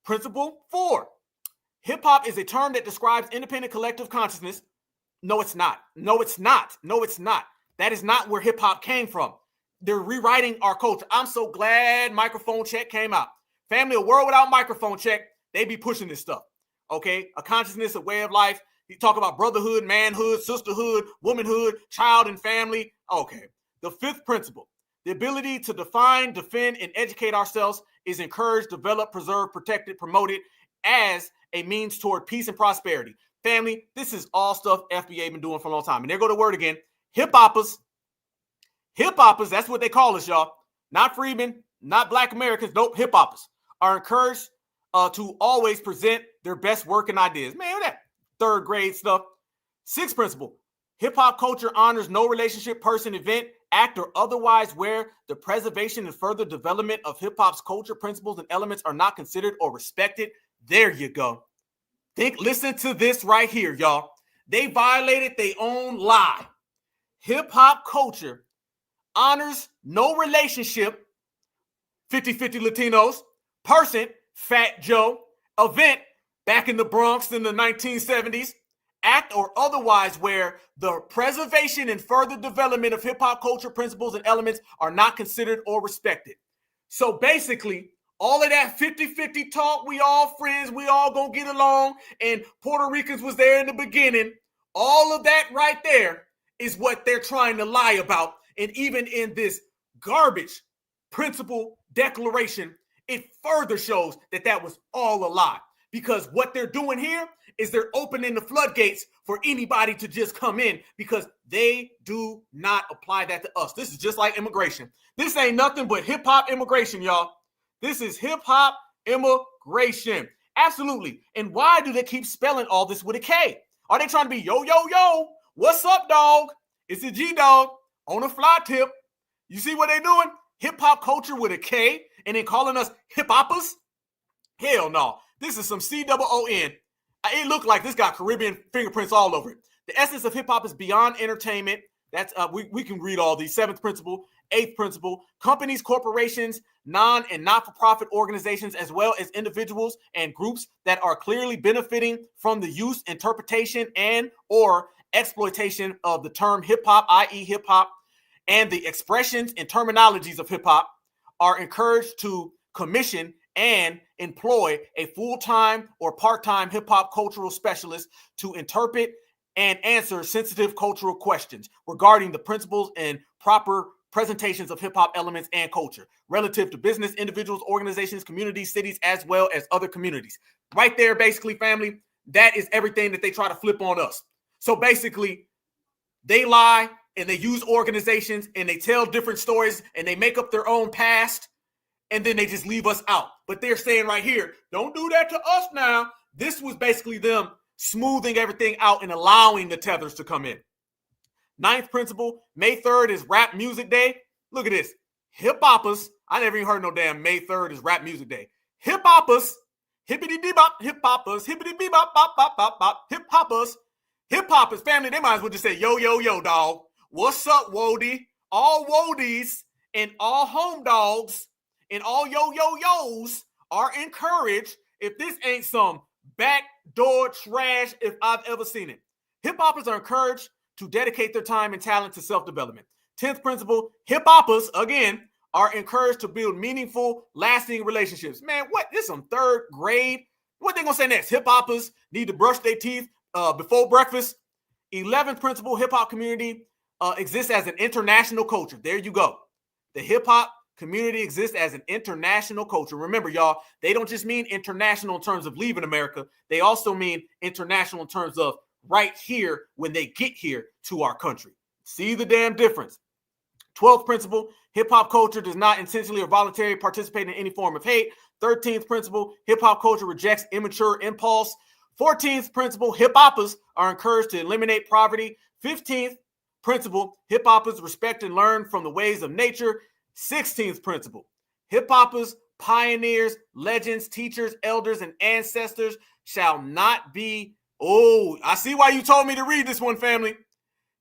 Principle 4. Hip-hop is a term that describes independent collective consciousness. No, it's not. No, it's not. No, it's not. That is not where hip-hop came from. They're rewriting our culture. I'm so glad Microphone Check came out. Family, a world without Microphone Check, they be pushing this stuff. Okay? A consciousness, a way of life. You talk about brotherhood, manhood, sisterhood, womanhood, child and family. Okay. The fifth principle, the ability to define, defend, and educate ourselves is encouraged, developed, preserved, protected, promoted as a means toward peace and prosperity. Family, this is all stuff FBA been doing for a long time. And there go the word again. Hip-hoppers. Hip-hoppers, that's what they call us, y'all. Not freedmen, not Black Americans. Nope, hip-hoppers are encouraged to always present their best work and ideas. Man, that third grade stuff. Sixth principle. Hip-hop culture honors no relationship, person, event, act, or otherwise where the preservation and further development of hip-hop's culture, principles, and elements are not considered or respected. There you go. Listen to this right here, y'all. They violated their own lie. Hip-hop culture honors no relationship, 50-50 Latinos, person, Fat Joe, event, back in the Bronx in the 1970s, act or otherwise where the preservation and further development of hip-hop culture, principles, and elements are not considered or respected. So basically, all of that 50-50 talk, we all friends, we all gonna get along, and Puerto Ricans was there in the beginning. All of that right there is what they're trying to lie about. And even in this garbage principle declaration, it further shows that that was all a lie. Because what they're doing here is they're opening the floodgates for anybody to just come in because they do not apply that to us. This is just like immigration. This ain't nothing but hip-hop immigration, y'all. This is hip-hop immigration. Absolutely. And why do they keep spelling all this with a K? Are they trying to be yo, yo, yo? What's up, dog? It's a G-dog on a fly tip. You see what they're doing? Hip-hop culture with a K and then calling us hip-hoppers? Hell no. This is some C-O-O-N. It looked like this got Caribbean fingerprints all over it. The essence of hip-hop is beyond entertainment. That's we can read all these. Seventh principle, eighth principle. Companies, corporations, non- and not-for-profit organizations, as well as individuals and groups that are clearly benefiting from the use, interpretation, and or exploitation of the term hip-hop, i.e. hip-hop, and the expressions and terminologies of hip hop are encouraged to commission and employ a full-time or part-time hip hop cultural specialist to interpret and answer sensitive cultural questions regarding the principles and proper presentations of hip hop elements and culture relative to business, individuals, organizations, communities, cities, as well as other communities. Right there, basically, family, that is everything that they try to flip on us. So basically, they lie and they use organizations and they tell different stories and they make up their own past and then they just leave us out. But they're saying right here, don't do that to us now. This was basically them smoothing everything out and allowing the tethers to come in. Ninth principle, May 3rd is Rap Music Day. Look at this. Hip-hoppers, I never even heard no damn May 3rd is Rap Music Day. Hip-hoppers, hippity-dee-bop, hip-hoppers, hippity-bee-bop, bop, bop, bop, bop, hip-hoppers. Hip-hoppers, family, they might as well just say, yo, yo, yo, dog. What's up, Wody? All Wodies and all home dogs and all yo-yo-yos are encouraged, if this ain't some backdoor trash if I've ever seen it. Hip-hoppers are encouraged to dedicate their time and talent to self-development. 10th principle, hip-hoppers, again, are encouraged to build meaningful, lasting relationships. Man, what? This is some third grade. What they gonna say next? Hip-hoppers need to brush their teeth before breakfast. 11th principle, hip-hop community exists as an international culture. There you go. The hip-hop community exists as an international culture. Remember, y'all, they don't just mean international in terms of leaving America. They also mean international in terms of right here when they get here to our country. See the damn difference. 12th principle, hip-hop culture does not intentionally or voluntarily participate in any form of hate. 13th principle, hip-hop culture rejects immature impulse. 14th principle, hip-hoppers are encouraged to eliminate poverty. 15th principle, hip-hoppers respect and learn from the ways of nature. 16th principle, hip-hoppers, pioneers, legends, teachers, elders, and ancestors shall not be. Oh, I see why you told me to read this one, family.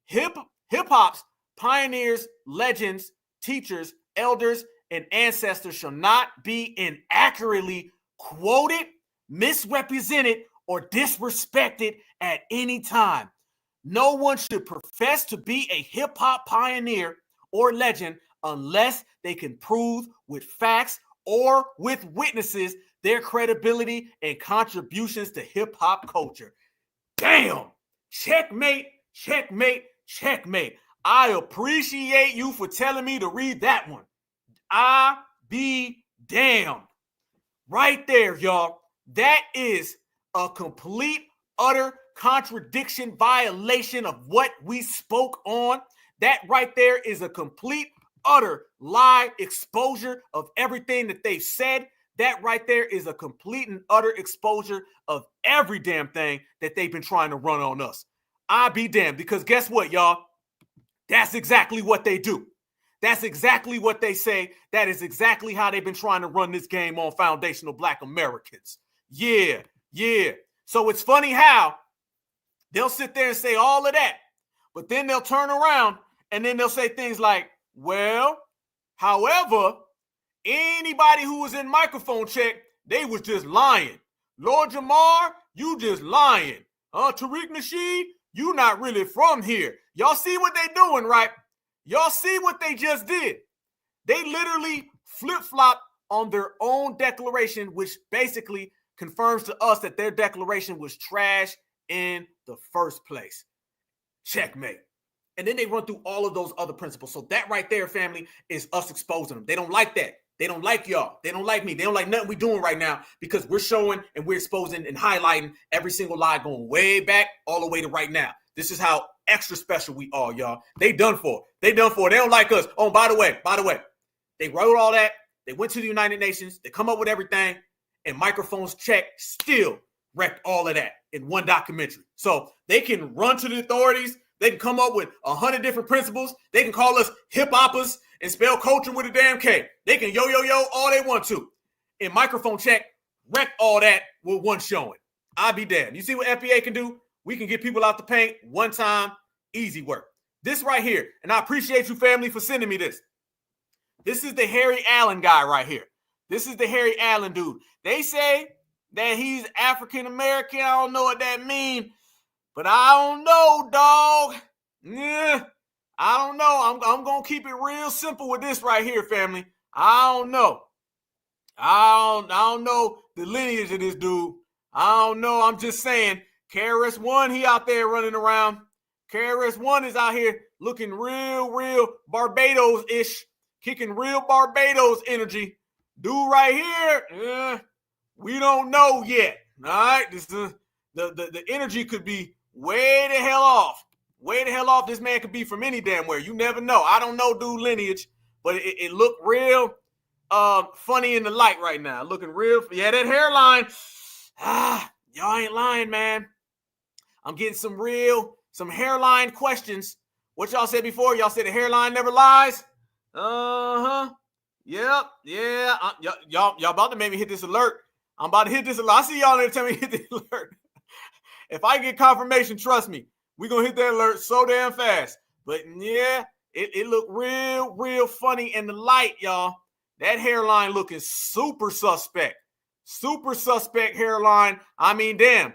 Hip-hop's pioneers, legends, teachers, elders, and ancestors shall not be inaccurately quoted, misrepresented, or disrespected at any time. No one should profess to be a hip-hop pioneer or legend unless they can prove with facts or with witnesses their credibility and contributions to hip-hop culture. Damn! Checkmate, checkmate, checkmate. I appreciate you for telling me to read that one. I be damned. Right there, y'all. That is a complete, utter contradiction, violation of what we spoke on. That right there is a complete, utter lie, exposure of everything that they've said. That right there is a complete and utter exposure of every damn thing that they've been trying to run on us. I be damned, because guess what, y'all? That's exactly what they do. That's exactly what they say. That is exactly how they've been trying to run this game on foundational Black Americans. Yeah. So it's funny how they'll sit there and say all of that, but then they'll turn around and then they'll say things like, well, however, anybody who was in microphone check, they was just lying. Lord Jamar, you just lying. Tariq Nasheed, you not really from here. Y'all see what they doing, right? Y'all see what they just did. They literally flip-flop on their own declaration, which basically confirms to us that their declaration was trash in the first place. Checkmate. And then they run through all of those other principles. So that right there, family, is us exposing them. They don't like that. They don't like y'all. They don't like me. They don't like nothing we're doing right now, because we're showing and we're exposing and highlighting every single lie going way back all the way to right now. This is how extra special we are, y'all. They done for. They done for. They don't like us. Oh, by the way, they wrote all that. They went to the United Nations. They come up with everything, and microphones check still wrecked all of that in one documentary. So they can run to the authorities. They can come up with 100 different principles. They can call us hip-hoppers and spell culture with a damn K. They can yo all they want to. And microphone check wreck all that with one showing. I'll be damned. You see what FBA can do? We can get people out the paint one time, easy work. This right here, and I appreciate you, family, for sending me this. This is the Harry Allen guy right here. This is the Harry Allen dude. They say that he's African-American. I don't know what that means, but I don't know, dog. Yeah, I don't know. I'm gonna keep it real simple with this right here, family. I don't know. I don't know the lineage of this dude. I don't know. I'm just saying, KRS-One, he out there running around. KRS-One is out here looking real Barbados-ish, kicking real Barbados energy. Dude right here, we don't know yet. All right, this the energy could be way the hell off. Way the hell off. This man could be from any damn where. You never know. I don't know dude lineage, but it looked real funny in the light right now. Looking real. Yeah, that hairline. Y'all ain't lying, man. I'm getting some hairline questions. What y'all said before? Y'all said the hairline never lies. Yep. Yeah. Y'all about to make me hit this alert. I'm about to hit this alert. I see y'all there tell me to hit the alert. If I get confirmation, trust me, we're going to hit that alert so damn fast. But yeah, it looked real funny in the light, y'all. That hairline looking super suspect. Super suspect hairline. I mean, damn.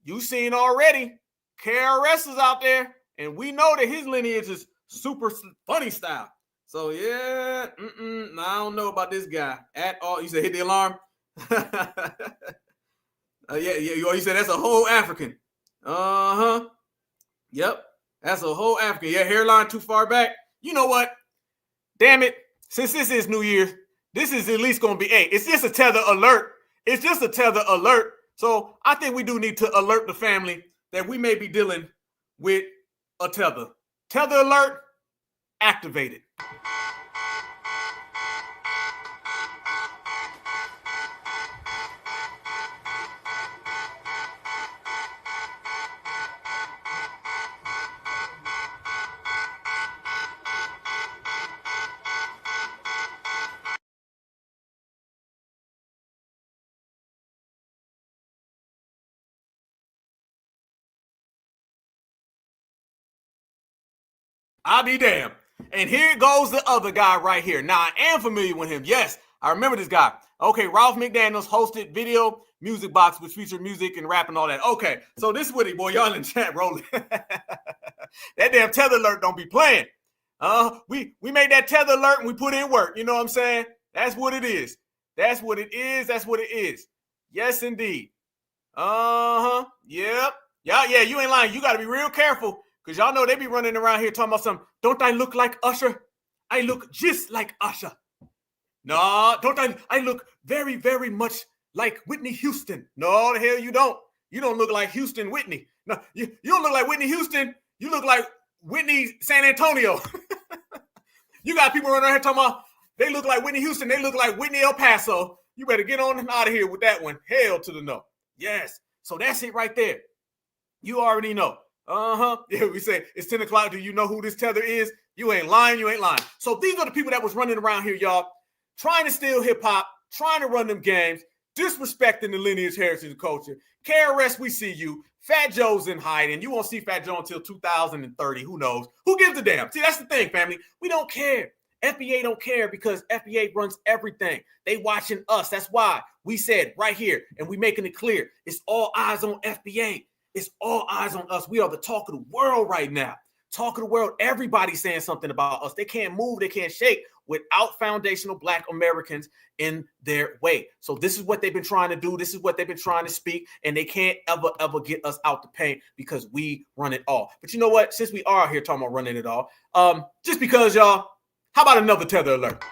You seen already. KRS is out there, and we know that his lineage is super funny style. So yeah, I don't know about this guy at all. You said hit the alarm? Yeah. You said that's a whole African. Yep, that's a whole African. Yeah, hairline too far back. You know what? Damn it. Since this is New Year's, this is at least going to be, it's just a tether alert. It's just a tether alert. So I think we do need to alert the family that we may be dealing with a tether. Tether alert activated. I'll be damned. And here goes the other guy right here. Now, I am familiar with him. Yes, I remember this guy. Okay, Ralph McDaniels hosted Video Music Box, which featured music and rap and all that. Okay, so this is what boy, y'all in the chat rolling. That damn tether alert don't be playing. We made that tether alert and we put in work. You know what I'm saying? That's what it is. That's what it is. That's what it is. Yes, indeed. Yep. Yeah, you ain't lying. You got to be real careful. Because y'all know they be running around here talking about something. Don't I look like Usher? I look just like Usher. No, don't I look very, very much like Whitney Houston. No, the hell you don't. You don't look like Houston Whitney. No, you don't look like Whitney Houston. You look like Whitney San Antonio. You got people running around here talking about they look like Whitney Houston. They look like Whitney El Paso. You better get on and out of here with that one. Hell to the no. Yes. So that's it right there. You already know. Yeah, we say it's 10 o'clock. Do you know who this tether is? You ain't lying. You ain't lying. So these are the people that was running around here, y'all, trying to steal hip hop, trying to run them games, disrespecting the lineage, heritage, and culture. KRS, we see you. Fat Joe's in hiding. You won't see Fat Joe until 2030. Who knows? Who gives a damn? See, that's the thing, family. We don't care. FBA don't care because FBA runs everything. They watching us. That's why we said right here, and we making it clear, it's all eyes on FBA. It's all eyes on us. We are the talk of the world right now. Talk of the world. Everybody's saying something about us. They can't move. They can't shake without foundational Black Americans in their way. So this is what they've been trying to do. This is what they've been trying to speak. And they can't ever get us out the paint because we run it all. But you know what? Since we are here talking about running it all, just because, y'all, how about another tether alert?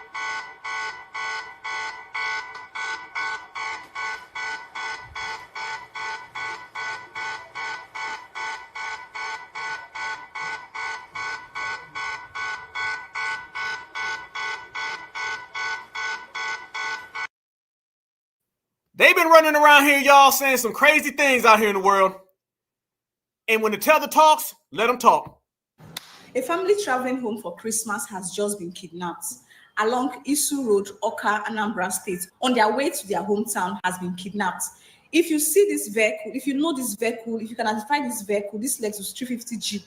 They've been running around here, y'all, saying some crazy things out here in the world. And when the tether talks, let them talk. A family traveling home for Christmas has just been kidnapped along Isu Road, Oka, Anambra State. On their way to their hometown has been kidnapped. If you see this vehicle, if you know this vehicle, if you can identify this vehicle, this Lexus 350 Jeep,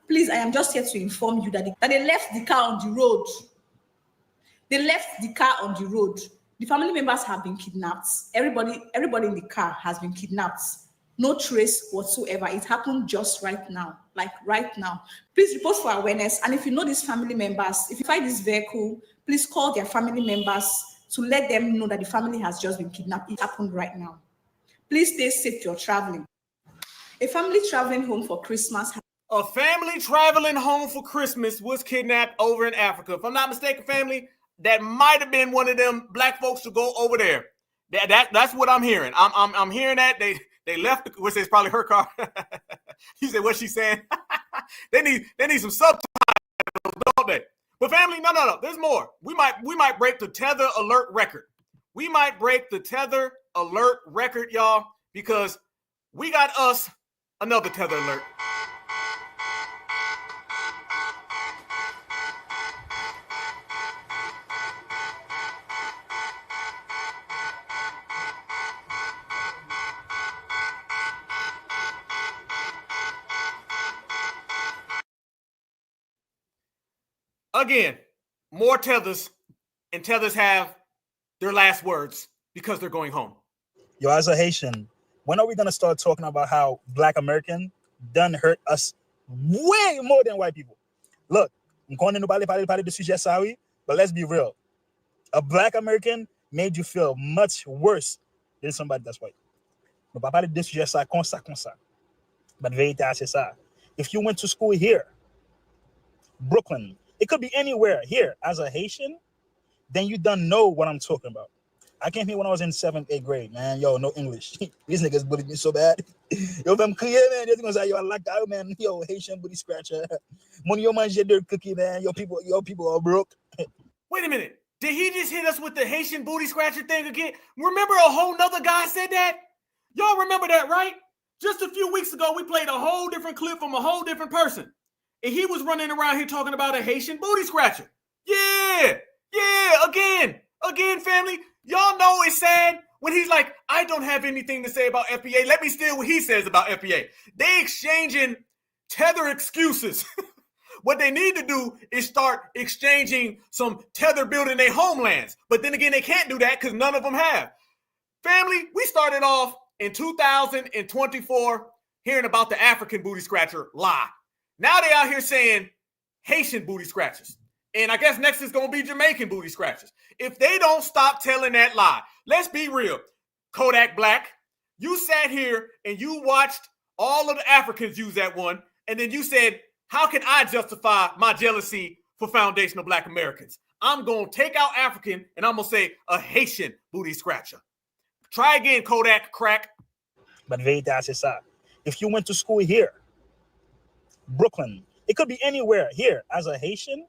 please, I am just here to inform you that they left the car on the road. They left the car on the road. The family members have been kidnapped. Everybody in the car has been kidnapped. No trace whatsoever. It happened just right now, like right now. Please report for awareness. And if you know these family members, if you find this vehicle, please call their family members to let them know that the family has just been kidnapped. It happened right now. Please stay safe. You're traveling. A family traveling home for Christmas. A family traveling home for Christmas was kidnapped over in Africa. If I'm not mistaken, family, that might have been one of them black folks to go over there. That's what I'm hearing. I'm hearing that they left, which is probably her car. You said what she's saying? they need some subtitles, don't they? But family, no. There's more. We might break the Tether alert record. We might break the Tether alert record, y'all, because we got us another Tether alert. Again, more tethers, and tethers have their last words because they're going home. Yo, as a Haitian, when are we going to start talking about how Black American done hurt us way more than white people? Look, I'm calling nobody de sujet sorry, but let's be real. A Black American made you feel much worse than somebody that's white. No pas parler de sujet ça comme ça. But vérité c'est ça. If you went to school here, Brooklyn, it could be anywhere here as a Haitian, then you don't know what I'm talking about. I came here when I was in 7th, 8th grade, man. Yo, no English. These niggas bullied me so bad. Yo, if I'm clear, man, they're gonna say, yo, I like that, man. Yo, Haitian booty scratcher. Money yo manje dirt cookie, man. Yo, people are broke. Wait a minute. Did he just hit us with the Haitian booty scratcher thing again? Remember a whole nother guy said that? Y'all remember that, right? Just a few weeks ago, we played a whole different clip from a whole different person. And he was running around here talking about a Haitian booty scratcher. Yeah, again, family. Y'all know it's sad when he's like, I don't have anything to say about FBA. Let me steal what he says about FBA. They exchanging Tether excuses. What they need to do is start exchanging some Tether building their homelands. But then again, they can't do that because none of them have. Family, we started off in 2024 hearing about the African booty scratcher lie. Now they out here saying Haitian booty scratchers. And I guess next is going to be Jamaican booty scratchers. If they don't stop telling that lie, let's be real. Kodak Black, you sat here and you watched all of the Africans use that one. And then you said, how can I justify my jealousy for foundational Black Americans? I'm going to take out African and I'm going to say a Haitian booty scratcher. Try again, Kodak Crack. But vérité c'est ça. If you went to school here, Brooklyn, it could be anywhere here as a Haitian,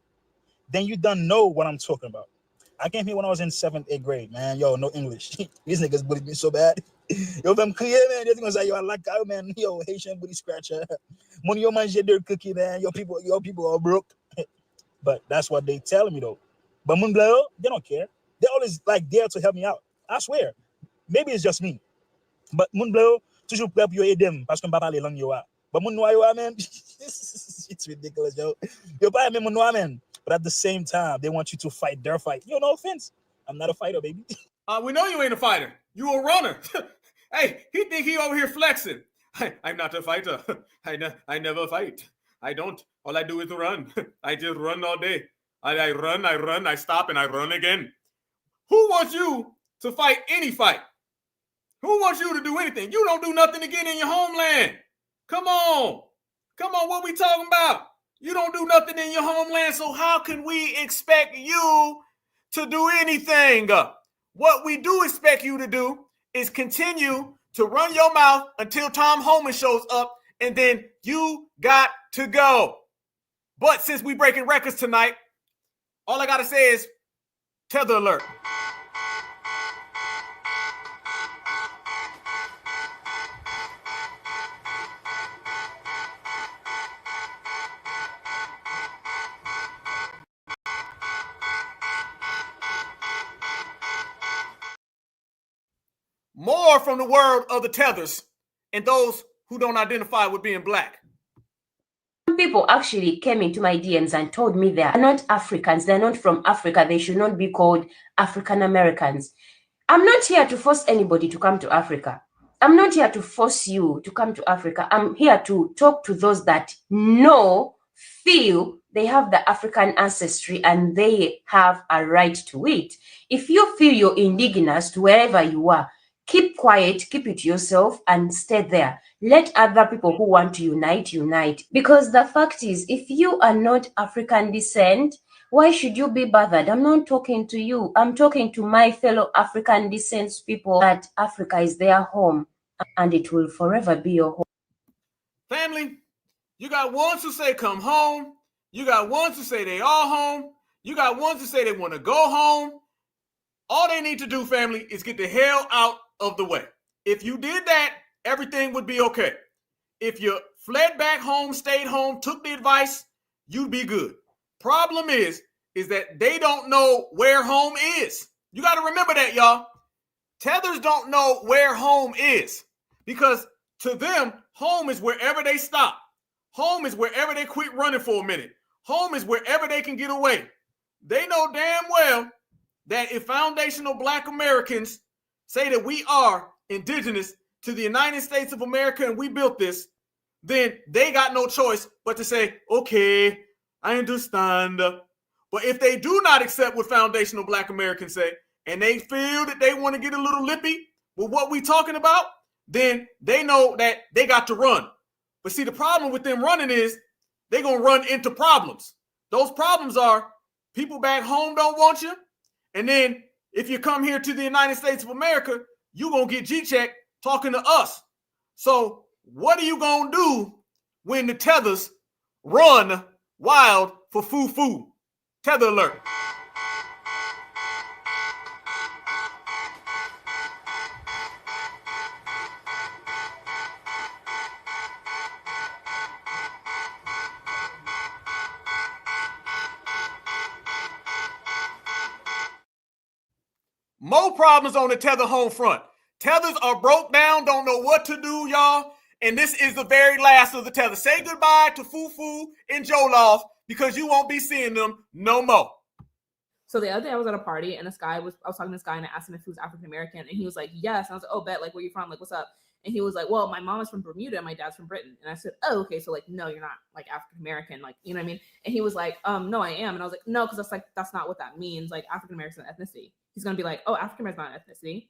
then you don't know what I'm talking about. I came here when I was in 7th, 8th grade, man. Yo, no English. These niggas bullied me so bad. Yo, if I'm clear, man, they're gonna say, yo, I like that, man. Yo, Haitian booty scratcher. Money yo manje dirt cookie, man. Yo, people are broke. But that's what they tell me though. But Munblao, they don't care. They're always like there to help me out. I swear. Maybe it's just me. But Munblao, toujours prêt pour yo aider parce qu'on pas parler langue yo. But mun noir yo, man. It's ridiculous, yo. Yo pas même mun noir, man. But at the same time, they want you to fight their fight. Yo, no offense. I'm not a fighter, baby. We know you ain't a fighter. You a runner. Hey, he think he over here flexing. I'm not a fighter. I never fight. I don't. All I do is run. I just run all day. I run, I stop, and I run again. Who wants you to fight any fight? Who wants you to do anything? You don't do nothing to get in your homeland. Come on, what we talking about? You don't do nothing in your homeland, so how can we expect you to do anything? What we do expect you to do is continue to run your mouth until Tom Homan shows up, and then you got to go. But since we breaking records tonight, all I got to say is Tether alert. More from the world of the tethers and those who don't identify with being Black. Some people actually came into my DMs and told me they are not Africans, they're not from Africa, they should not be called African Americans. I'm not here to force anybody to come to Africa. I'm not here to force you to come to Africa. I'm here to talk to those that know, feel they have the African ancestry and they have a right to it. If you feel you're indigenous to wherever you are, keep quiet, keep it to yourself and stay there. Let other people who want to unite. Because the fact is, if you are not African descent, why should you be bothered? I'm not talking to you. I'm talking to my fellow African descent people that Africa is their home and it will forever be your home. Family, you got ones who say come home. You got ones who say they are home. You got ones who say they want to go home. All they need to do, family, is get the hell out of the way. If you did that, everything would be okay. If you fled back home, stayed home, took the advice, you'd be good. Problem is that they don't know where home is. You got to remember that, y'all. Tethers don't know where home is because to them, home is wherever they stop. Home is wherever they quit running for a minute. Home is wherever they can get away. They know damn well that if foundational Black Americans say that we are indigenous to the United States of America and we built this, then they got no choice but to say, okay, I understand. But if they do not accept what foundational Black Americans say, and they feel that they want to get a little lippy with what we talking about, then they know that they got to run. But see, the problem with them running is they're going to run into problems. Those problems are people back home don't want you. And then if you come here to the United States of America, you're going to get G-checked talking to us. So what are you going to do when the tethers run wild for foo-foo? Tether alert. More problems on the tether home front. Tethers are broke down, don't know what to do, y'all. And this is the very last of the tether. Say goodbye to Fufu and Joloff because you won't be seeing them no more. So the other day I was at a party and I was talking to this guy and I asked him if he was African American and he was like, yes. And I was like, oh, bet, like, where you from? Like, what's up? And he was like, well, my mom is from Bermuda and my dad's from Britain. And I said, oh, okay. So like, no, you're not like African American. Like, you know what I mean? And he was like, no, I am. And I was like, no, because that's not what that means. Like African American is an ethnicity. He's going to be like, oh, African American is not an ethnicity.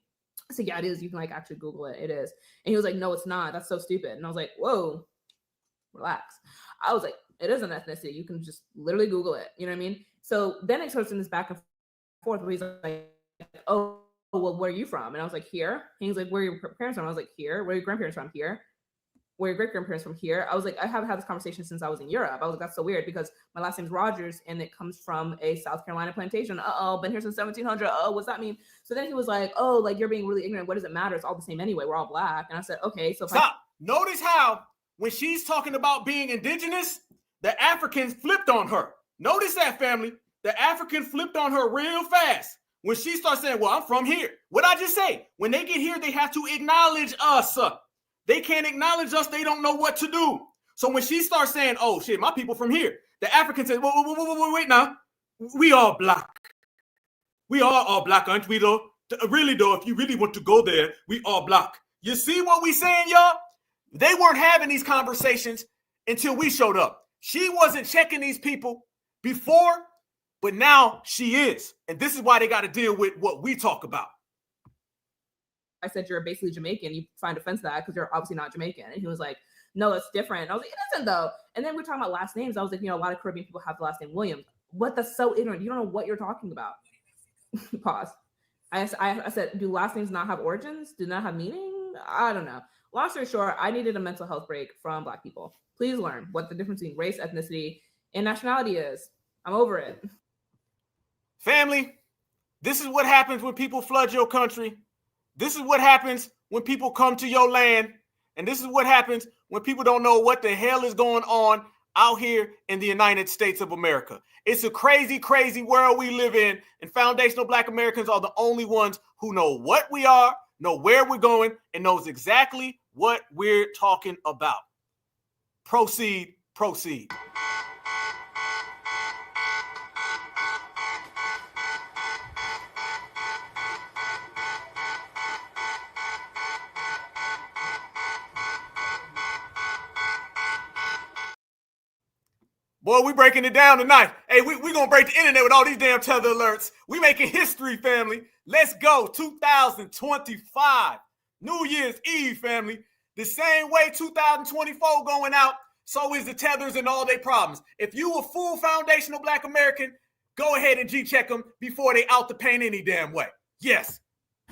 I said, yeah, it is. You can like actually Google it. It is. And he was like, no, it's not. That's so stupid. And I was like, whoa, relax. I was like, it is an ethnicity. You can just literally Google it. You know what I mean? So then it starts in this back and forth where he's like, oh, well, where are you from? And I was like, here. And he's like, where are your parents from? I was like, here. Where are your grandparents from? Here. Where are your great grandparents from? Here. I was like, I haven't had this conversation since I was in Europe. I was like, that's so weird because my last name's Rogers and it comes from a South Carolina plantation. Been here since 1700. What's that mean? So then he was like, oh, like you're being really ignorant. What does it matter? It's all the same anyway. We're all Black. And I said, okay, so stop. Notice how when she's talking about being indigenous, the Africans flipped on her. Notice that, family. The African flipped on her real fast. When she starts saying, well, I'm from here. What I just say? When they get here, they have to acknowledge us. They can't acknowledge us. They don't know what to do. So when she starts saying, oh, shit, my people from here, the African says, wait now. We are Black. We are all Black, aren't we, though? Really, though, if you really want to go there, we are Black. You see what we saying, y'all? They weren't having these conversations until we showed up. She wasn't checking these people before, but now she is. And this is why they got to deal with what we talk about. I said, you're basically Jamaican. You find offense to that because you're obviously not Jamaican. And he was like, no, it's different. And I was like, it isn't though. And then we're talking about last names. I was like, you know, a lot of Caribbean people have the last name Williams. What? That's so ignorant. You don't know what you're talking about. Pause. I said, do last names not have origins? Do not have meaning? I don't know. Long story short, I needed a mental health break from Black people. Please learn what the difference between race, ethnicity, and nationality is. I'm over it. Family, this is what happens when people flood your country. This is what happens when people come to your land. And this is what happens when people don't know what the hell is going on out here in the United States of America. It's a crazy, crazy world we live in. And foundational Black Americans are the only ones who know what we are, know where we're going, and knows exactly what we're talking about. Proceed, proceed. Boy, we breaking it down tonight. Hey, we gonna break the internet with all these damn tether alerts. We making history, family. Let's go. 2025. New Year's Eve, family. The same way 2024 going out, so is the tethers and all their problems. If you a full foundational Black American, go ahead and G-check them before they out the paint any damn way. Yes.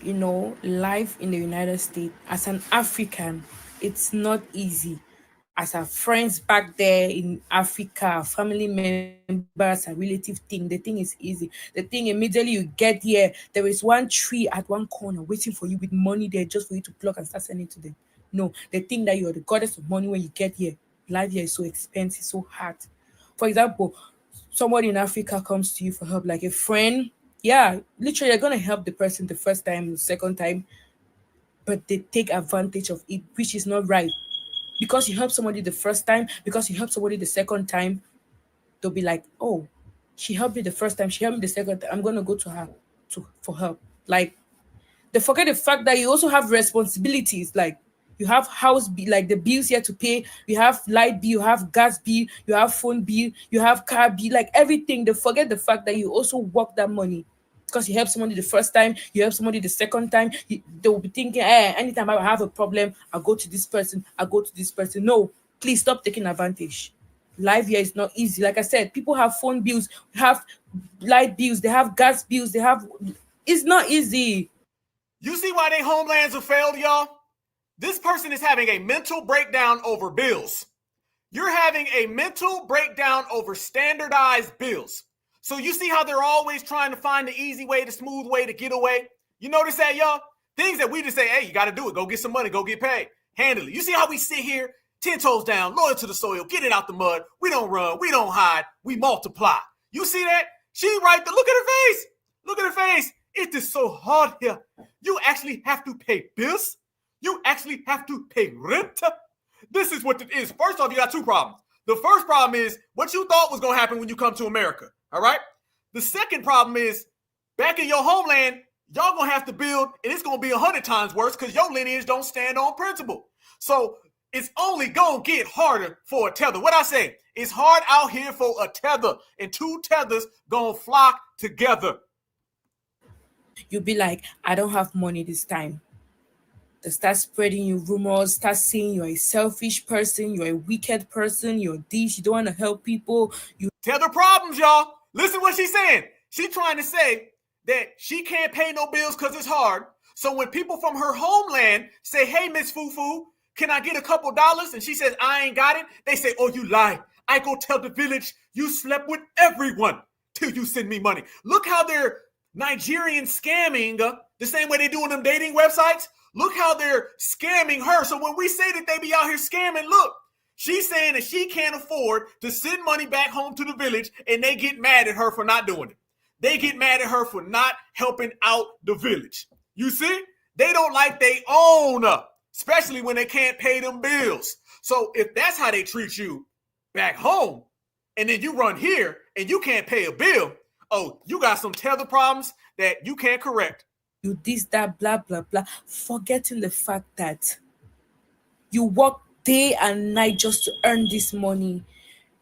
You know, life in the United States as an African, it's not easy. As our friends back there in Africa, family members, a relative thing, the thing is easy. The thing immediately you get here, there is one tree at one corner waiting for you with money there just for you to pluck and start sending to them. No, they think that you're the goddess of money when you get here. Life here is so expensive, so hard. For example, somebody in Africa comes to you for help, like a friend. Yeah, literally, you're going to help the person the first time, the second time, but they take advantage of it, which is not right. Because you help somebody the first time, because you help somebody the second time, they'll be like, oh, she helped me the first time, she helped me the second time, I'm going to go to her for help. Like, they forget the fact that you also have responsibilities. Like, you have house bill, like the bills you have to pay, you have light bill, you have gas bill, you have phone bill, you have car bill, like everything. They forget the fact that you also work that money. Because you help somebody the first time, you help somebody the second time, they will be thinking, anytime I have a problem, I'll go to this person, I'll go to this person. No, please stop taking advantage. Life here is not easy. Like I said, people have phone bills, have light bills, they have gas bills, it's not easy. You see why their homelands have failed, y'all? This person is having a mental breakdown over bills. You're having a mental breakdown over standardized bills. So you see how they're always trying to find the easy way, the smooth way to get away? You notice that, y'all? Things that we just say, hey, you got to do it. Go get some money. Go get paid. Handle it. You see how we sit here, 10 toes down, loyal to the soil, get it out the mud. We don't run. We don't hide. We multiply. You see that? She right there. Look at her face. Look at her face. It is so hard here. You actually have to pay bills. You actually have to pay rent. This is what it is. First off, you got two problems. The first problem is what you thought was going to happen when you come to America. All right. The second problem is back in your homeland, y'all going to have to build, and it's going to be 100 times worse because your lineage don't stand on principle. So it's only going to get harder for a tether. What I say, it's hard out here for a tether, and two tethers going to flock together. You'll be like, I don't have money this time. They start spreading you rumors, start saying you're a selfish person, you're a wicked person, you're this, you don't want to help people. You tether problems, y'all. Listen what she's saying. She's trying to say that she can't pay no bills because it's hard. So when people from her homeland say, hey, Miss Fufu, can I get a couple dollars? And she says, I ain't got it. They say, oh, you lie. I go tell the village you slept with everyone till you send me money. Look how they're Nigerian scamming the same way they do on them dating websites. Look how they're scamming her. So when we say that they be out here scamming, look, she's saying that she can't afford to send money back home to the village, and they get mad at her for not doing it. They get mad at her for not helping out the village. You see? They don't like they own, especially when they can't pay them bills. So if that's how they treat you back home, and then you run here and you can't pay a bill, oh, you got some tether problems that you can't correct. You this, that, blah, blah, blah, forgetting the fact that you work day and night just to earn this money.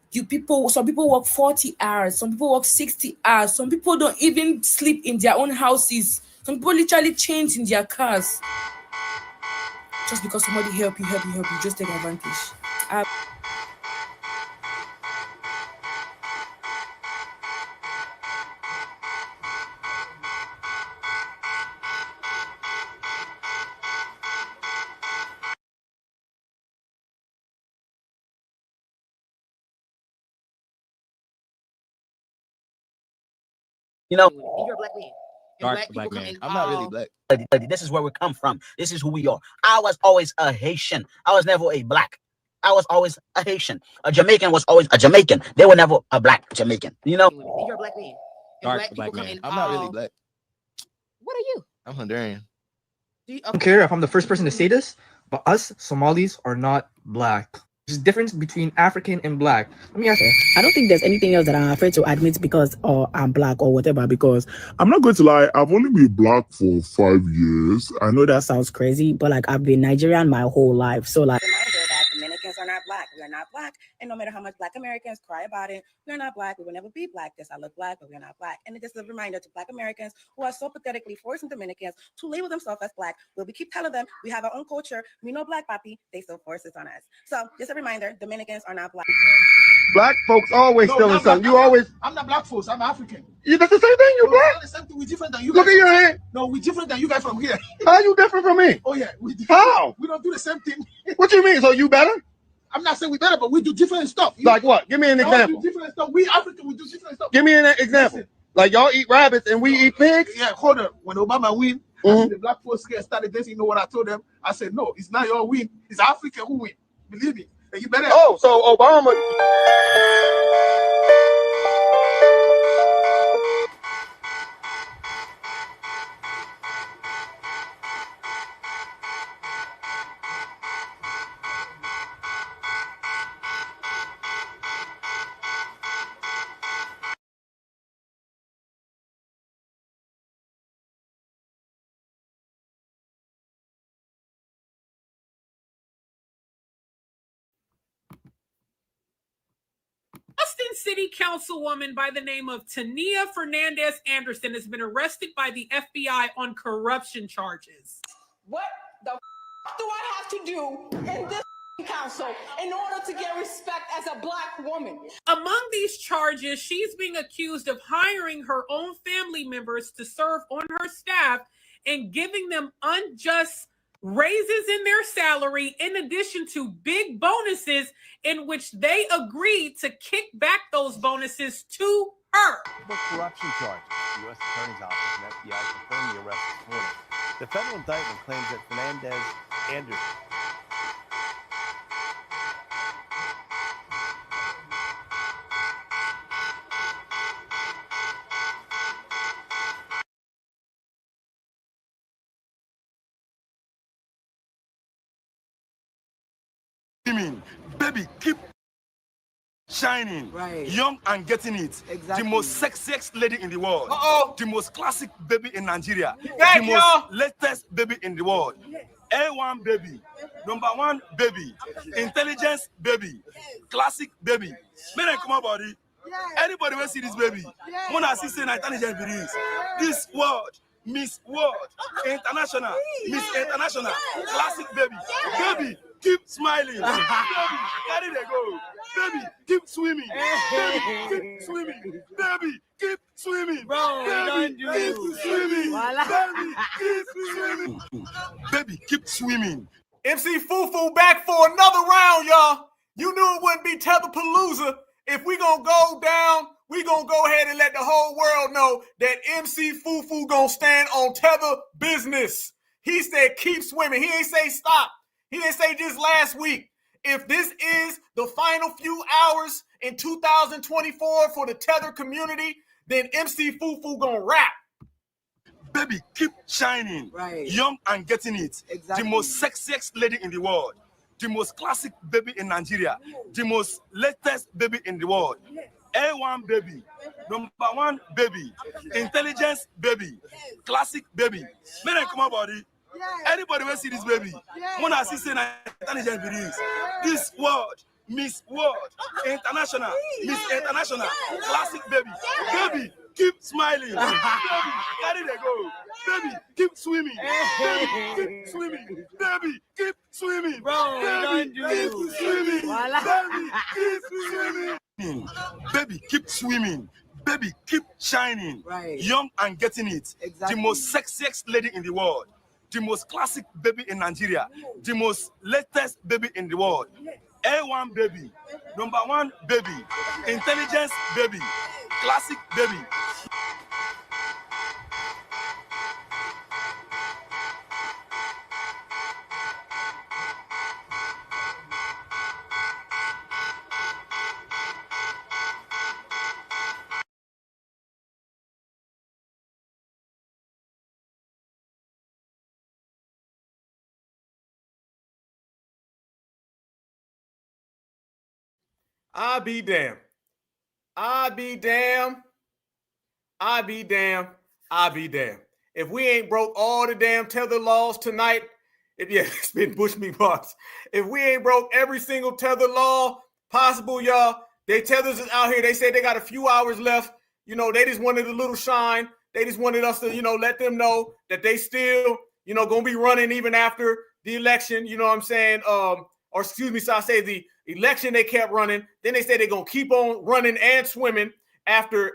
Some people work 40 hours, some people work 60 hours, some people don't even sleep in their own houses, some people literally change in their cars. Just because somebody help you, just take advantage. You know, you're a black man. Dark black man. I'm not really black. This is where we come from. This is who we are. I was always a Haitian. I was never a black. I was always a Haitian. A Jamaican was always a Jamaican. They were never a black Jamaican. You know, you're a black man. Dark black man. I'm not really black. What are you? I'm Honduran. I don't care if I'm the first person to say this, but us Somalis are not black. There's a difference between African and black. Let me ask you. I don't think there's anything else that I'm afraid to admit because I'm black or whatever, because I'm not going to lie, I've only been black for 5 years. I know that sounds crazy, but like I've been Nigerian my whole life. So like Dominicans are not black. are not Black. And no matter how much Black Americans cry about it, we are not Black. We will never be Black. Yes, I look Black, but we are not Black. And it is a reminder to Black Americans who are so pathetically forcing Dominicans to label themselves as Black. Will we keep telling them we have our own culture? We know Black papi. They still force it on us. So just a reminder, Dominicans are not Black. Black folks always stealing something. You always. I'm not Black folks. I'm African. You that's the same thing. You Black. The same thing. We're different than you. Look guys at your hand. No, we're different than you guys from here. How you different from me? Oh yeah. How? We don't do the same thing. What you mean? So you better? I'm not saying we better, but we do different stuff. Like what? Give me an example. Do different stuff. We African. We do different stuff. Give me an example. Listen. Like y'all eat rabbits and we eat pigs. Yeah. Hold on. When Obama win, the Black folks started dancing. You know what I told them? I said, no, it's not your win. It's Africa who win. Believe me. And you better. Oh, so Obama. Austin City Councilwoman by the name of Tania Fernandez Anderson has been arrested by the FBI on corruption charges. What the do I have to do in this council in order to get respect as a Black woman? Among these charges, she's being accused of hiring her own family members to serve on her staff and giving them unjust raises in their salary, in addition to big bonuses in which they agreed to kick back those bonuses to her. Corruption charges. The U.S. Attorney's Office and FBI confirmed the arrest this morning. The federal indictment claims that Fernandez Anderson baby, keep shining, young and getting it. The most sexiest lady in the world. The most classic baby in Nigeria. The most latest baby in the world. A1 baby, #1 baby, intelligence baby, classic baby. Men and come on, body. Anybody will see this baby. When I see intelligence babies, this world. Miss World, International, Miss International, classic baby. Baby, keep smiling. Baby, carry the go. Baby, keep swimming. Baby, keep swimming. Baby, keep swimming. Baby, keep swimming. Baby, keep swimming. Baby, keep swimming. MC Fufu back for another round, y'all. You knew it wouldn't be Tether Palooza. If we gonna go down, we gonna go ahead and let the whole world know that MC Fufu gonna stand on Tether business. He said keep swimming. He ain't say stop. He didn't say just last week. If this is the final few hours in 2024 for the Tether community, then MC Fufu gonna rap. Baby, keep shining, young and getting it. The most sexiest lady in the world. The most classic baby in Nigeria. The most latest baby in the world. A1 baby, #1 baby, intelligence baby, classic baby. Men and come on, body. Anybody will see this baby. When I see intelligence babies, this world, Miss World, International, Miss International, classic baby. Baby, keep smiling. Baby, carry the go. Baby, keep swimming. Baby, keep swimming. Baby, keep swimming. Baby, keep swimming. Baby, keep swimming. Baby, keep swimming. Baby, keep shining. Young and getting it. The most sexiest lady in the world. The most classic baby in Nigeria. The most latest baby in the world. A1 baby, #1 baby, intelligence baby, classic baby. I be damned. I be damned. I be damned. I be damned. If we ain't broke all the damn Tether laws tonight, It's been Bushmeat Box. If we ain't broke every single tether law possible, y'all, they tethers is out here. They say they got a few hours left. You know, they just wanted a little shine. They just wanted us to, you know, let them know that they still, you know, gonna be running even after the election. You know what I'm saying? Or excuse me, so I say the election they kept running. Then they say they're gonna keep on running and swimming after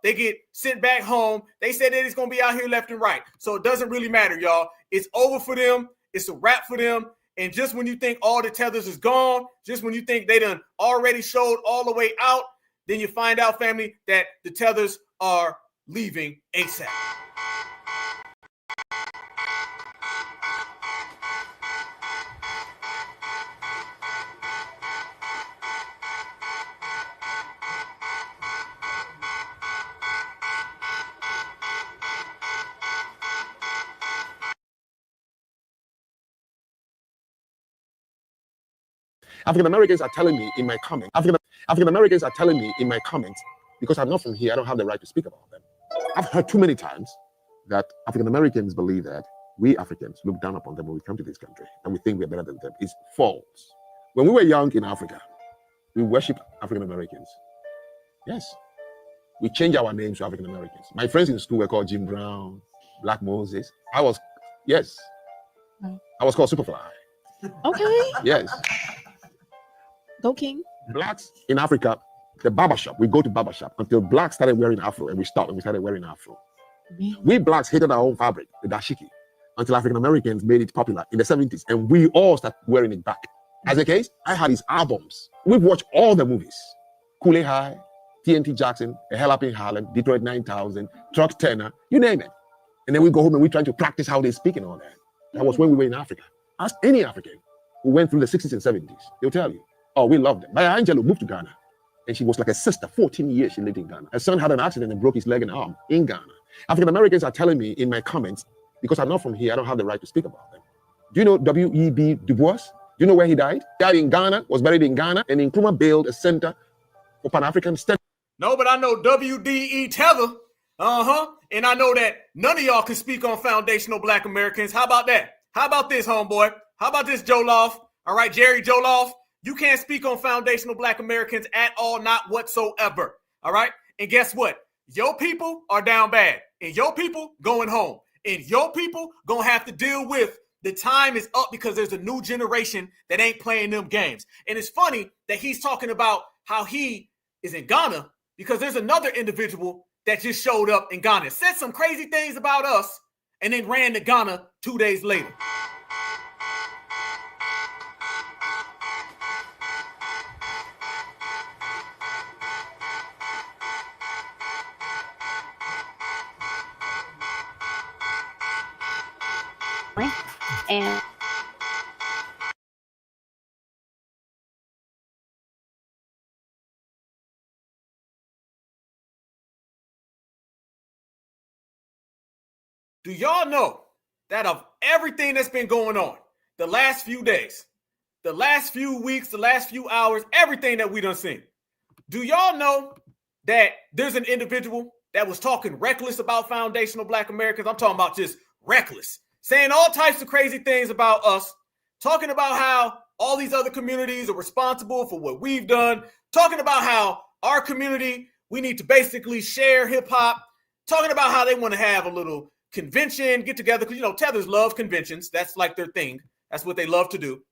they get sent back home. They said that it's gonna be out here left and right. So it doesn't really matter, y'all. It's over for them. It's a wrap for them. And just when you think all the tethers is gone, just when you think they done already showed all the way out, then you find out, family, that the tethers are leaving ASAP. African Americans are telling me in my comments, African Americans are telling me in my comments, because I'm not from here, I don't have the right to speak about them. I've heard too many times that African Americans believe that we Africans look down upon them when we come to this country and we think we're better than them. It's false. When we were young in Africa, we worshiped African Americans. Yes. We changed our names to African Americans. My friends in school were called Jim Brown, Black Moses. I was called Superfly. Okay. Yes. Go King. Blacks in Africa, the barbershop, we go to barbershop until blacks started wearing Afro, and we stopped and we started wearing Afro. Really? We blacks hated our own fabric, the dashiki, until African Americans made it popular in the 70s, and we all started wearing it back. As a case, I had his albums. We've watched all the movies. Kool-Aid High, TNT Jackson, A Hell Up in Harlem, Detroit 9000, Truck Tenor, you name it. And then we go home and we try to practice how they speak and all that. That was when we were in Africa. Ask any African who went through the 60s and 70s. They'll tell you, oh, we loved them. Maya Angelou moved to Ghana, and she was like a sister. 14 years she lived in Ghana. Her son had an accident and broke his leg and arm in Ghana. African Americans are telling me in my comments, because I'm not from here, I don't have the right to speak about them. Do you know W.E.B. Du Bois? Do you know where he died? He died in Ghana, was buried in Ghana, and Nkrumah built a center for Pan-African study. No, but I know W.D.E. Tether. And I know that none of y'all can speak on foundational Black Americans. How about that? How about this, homeboy? How about this, Joloff? All right, Jerry Joloff. You can't speak on foundational Black Americans at all, not whatsoever. All right? And guess what? Your people are down bad. And your people going home. And your people gonna have to deal with the time is up because there's a new generation that ain't playing them games. And it's funny that he's talking about how he is in Ghana because there's another individual that just showed up in Ghana, said some crazy things about us, and then ran to Ghana 2 days later. And do y'all know that of everything that's been going on the last few days, the last few weeks, the last few hours, everything that we done seen, do y'all know that there's an individual that was talking reckless about foundational Black Americans? I'm talking about just reckless, saying all types of crazy things about us, talking about how all these other communities are responsible for what we've done, talking about how our community, we need to basically share hip hop, talking about how they want to have a little convention, get together, because, you know, tethers love conventions. That's like their thing. That's what they love to do.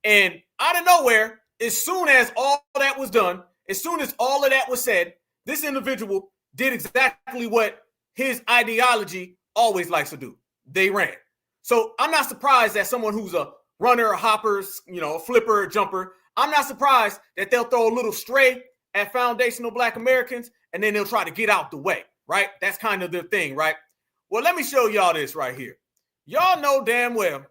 And out of nowhere, as soon as all that was done, as soon as all of that was said, this individual did exactly what his ideology always likes to do. They ran. So I'm not surprised that someone who's a runner, a hopper, you know, a flipper, a jumper, I'm not surprised that they'll throw a little stray at foundational Black Americans and then they'll try to get out the way, right? That's kind of their thing, right? Well, let me show y'all this right here. Y'all know damn well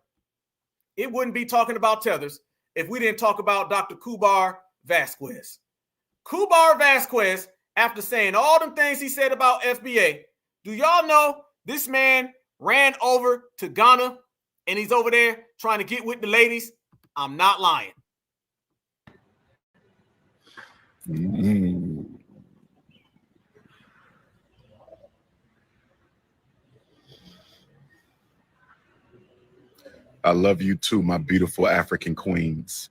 it wouldn't be talking about tethers if we didn't talk about Dr. Kubar Vasquez. Kubar Vasquez, after saying all them things he said about FBA, do y'all know this man ran over to Ghana and he's over there trying to get with the ladies? I'm not lying. I love you too, my beautiful African queens.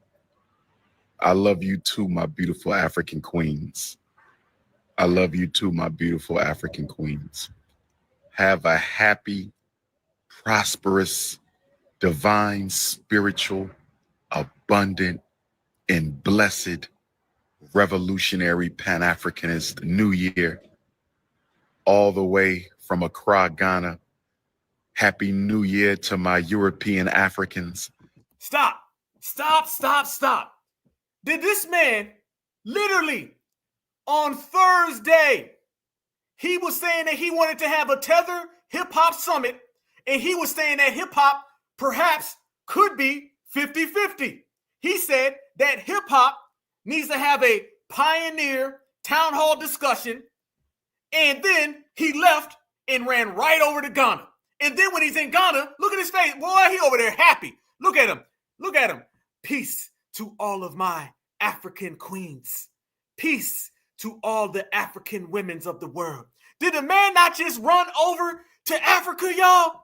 I love you too, my beautiful African queens. I love you too, my beautiful African queens. Have a happy, prosperous, divine, spiritual, abundant, and blessed revolutionary Pan-Africanist New Year, all the way from Accra, Ghana. Happy New Year to my European Africans. Stop. Stop, stop, stop. Did this man literally on Thursday, he was saying that he wanted to have a Tether hip-hop summit, and he was saying that hip-hop perhaps could be 50-50. He said that hip-hop needs to have a pioneer town hall discussion, and then he left and ran right over to Ghana. And then when he's in Ghana, look at his face. Boy, he over there happy. Look at him. Look at him. Peace to all of my African queens. Peace to all the African women of the world. Did the man not just run over to Africa, y'all?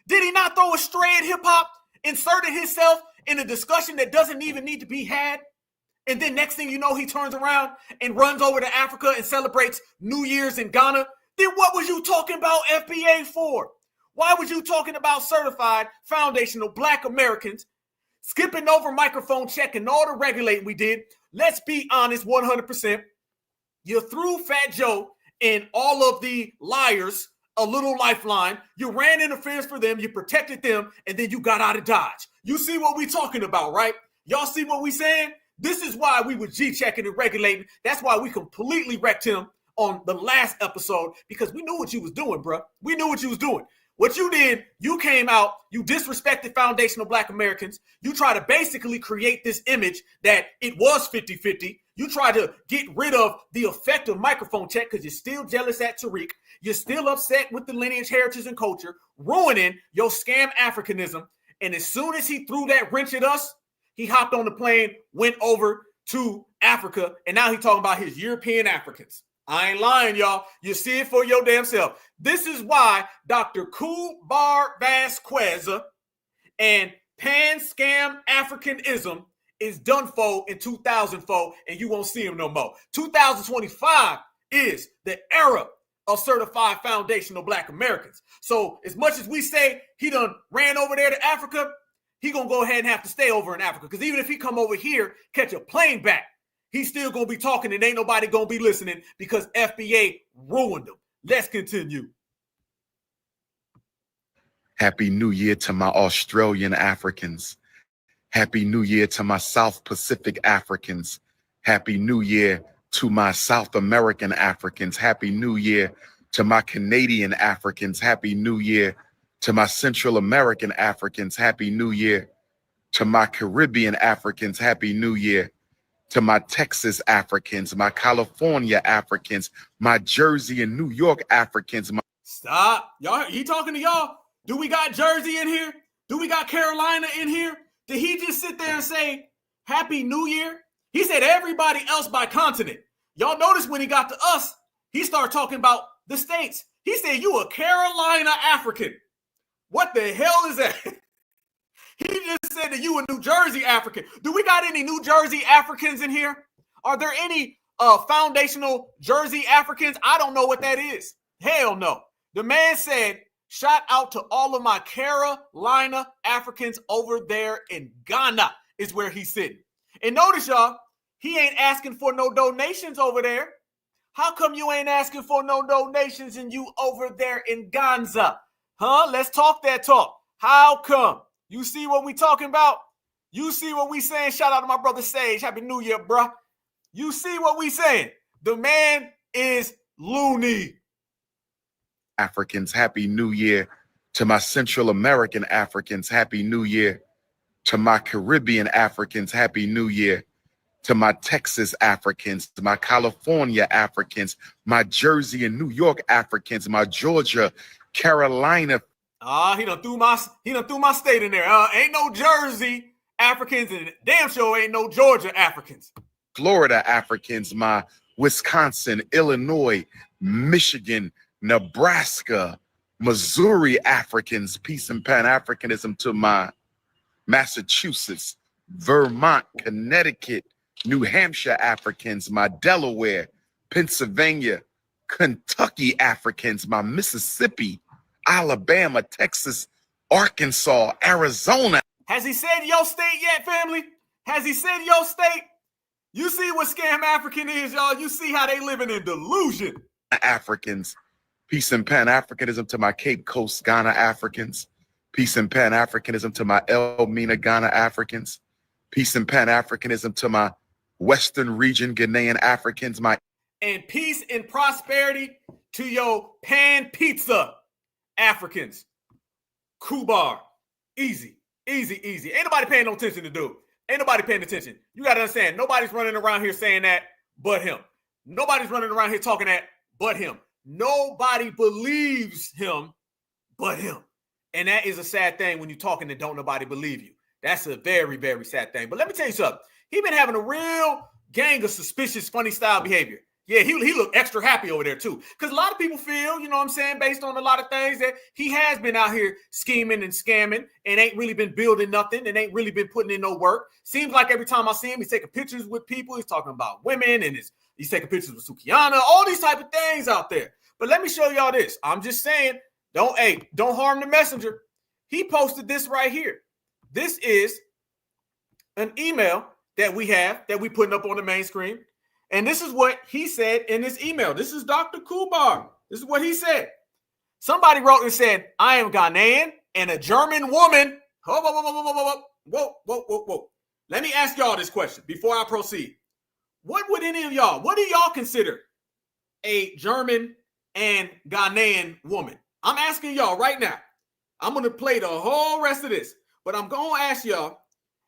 Did he not throw a stray at hip-hop, inserted himself in a discussion that doesn't even need to be had? And then next thing you know, he turns around and runs over to Africa and celebrates New Year's in Ghana. Then what was you talking about FBA for? Why was you talking about certified foundational Black Americans, skipping over microphone check and all the regulating we did? Let's be honest, 100%. You threw Fat Joe and all of the liars a little lifeline. You ran interference for them. You protected them. And then you got out of Dodge. You see what we talking about, right? Y'all see what we saying? This is why we were G-checking and regulating. That's why we completely wrecked him on the last episode, because we knew what you was doing, bro. We knew what you was doing. What you did, you came out, you disrespected foundational Black Americans. You try to basically create this image that it was 50-50. You try to get rid of the effect of microphone check because you're still jealous at Tariq. You're still upset with the lineage, heritage, and culture, ruining your scam Africanism. And as soon as he threw that wrench at us, he hopped on the plane, went over to Africa, and now he's talking about his European Africans. I ain't lying, y'all. You see it for your damn self. This is why Dr. Kubar Vasquez and Pan-Scam Africanism is done for in 2004, and you won't see him no more. 2025 is the era of certified foundational Black Americans. So as much as we say he done ran over there to Africa, he gonna go ahead and have to stay over in Africa, because even if he come over here, catch a plane back, he's still going to be talking and ain't nobody going to be listening because FBA ruined him. Let's continue. Happy New Year to my Australian Africans. Happy New Year to my South Pacific Africans. Happy New Year to my South American Africans. Happy New Year to my Canadian Africans. Happy New Year to my Central American Africans. Happy New Year to my Caribbean Africans. Happy New Year to my Texas Africans, my California Africans, my Jersey and New York Africans. Stop. Y'all, he talking to y'all? Do we got Jersey in here? Do we got Carolina in here? Did he just sit there and say, Happy New Year? He said everybody else by continent. Y'all notice when he got to us, he started talking about the states. He said, you a Carolina African. What the hell is that? He just said that you a New Jersey African. Do we got any New Jersey Africans in here? Are there any foundational Jersey Africans? I don't know what that is. Hell no. The man said, shout out to all of my Carolina Africans over there in Ghana is where he's sitting. And notice, y'all, he ain't asking for no donations over there. How come you ain't asking for no donations and you over there in Ghana? Huh? Let's talk that talk. How come? You see what we talking about? You see what we saying? Shout out to my brother Sage. Happy New Year, bruh. You see what we saying? The man is loony. Africans, Happy New Year to my Central American Africans. Happy New Year to my Caribbean Africans. Happy New Year to my Texas Africans, to my California Africans, my Jersey and New York Africans, my Georgia, Carolina. He done threw my state in there. Ain't no Jersey Africans and damn sure ain't no Georgia Africans. Florida Africans, my Wisconsin, Illinois, Michigan, Nebraska, Missouri Africans. Peace and Pan-Africanism to my Massachusetts, Vermont, Connecticut, New Hampshire Africans, my Delaware, Pennsylvania, Kentucky Africans, my Mississippi, Alabama, Texas, Arkansas, Arizona. Has he said your state yet, family? Has he said your state? You see what scam African is, y'all. You see how they living in delusion. Africans, peace and Pan-Africanism to my Cape Coast Ghana Africans, peace and Pan-Africanism to my Elmina Ghana Africans, peace and Pan-Africanism to my Western region Ghanaian Africans, and peace and prosperity to your pan pizza Africans. Kubar. Easy, easy, easy. Ain't nobody paying no attention to dude. Ain't nobody paying attention. You got to understand, nobody's running around here saying that but him. Nobody's running around here talking that but him. Nobody believes him but him. And that is a sad thing when you're talking and don't nobody believe you. That's a very, very sad thing. But let me tell you something. He been having a real gang of suspicious, funny style behavior. Yeah, he looked extra happy over there too. Because a lot of people feel, you know what I'm saying, based on a lot of things, that he has been out here scheming and scamming and ain't really been building nothing and ain't really been putting in no work. Seems like every time I see him, he's taking pictures with people. He's talking about women and he's taking pictures with Sukiana, all these type of things out there. But let me show y'all this. I'm just saying, don't harm the messenger. He posted this right here. This is an email that we have that we putting up on the main screen. And this is what he said in this email. This is Dr. Kubar. This is what he said. Somebody wrote and said, I am Ghanaian and a German woman. Whoa. Let me ask y'all this question before I proceed. What do y'all consider a German and Ghanaian woman? I'm asking y'all right now. I'm going to play the whole rest of this, but I'm going to ask y'all,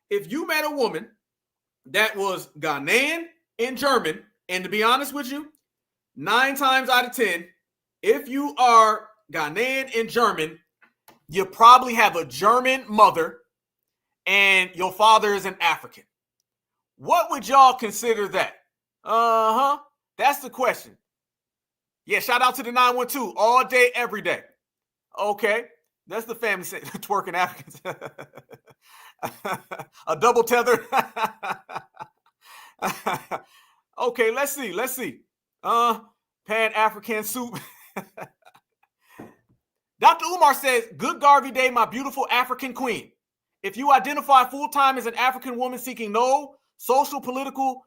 if you met a woman that was Ghanaian and German, and to be honest with you, 9 times out of 10, if you are Ghanaian and German, you probably have a German mother and your father is an African. What would y'all consider that? That's the question. Yeah, shout out to the 912 all day, every day. Okay, that's the family saying twerking Africans. A double tether. Okay, let's see. Pan-African soup. Dr. Umar says, good Garvey Day, my beautiful African queen. If you identify full-time as an African woman seeking no social, political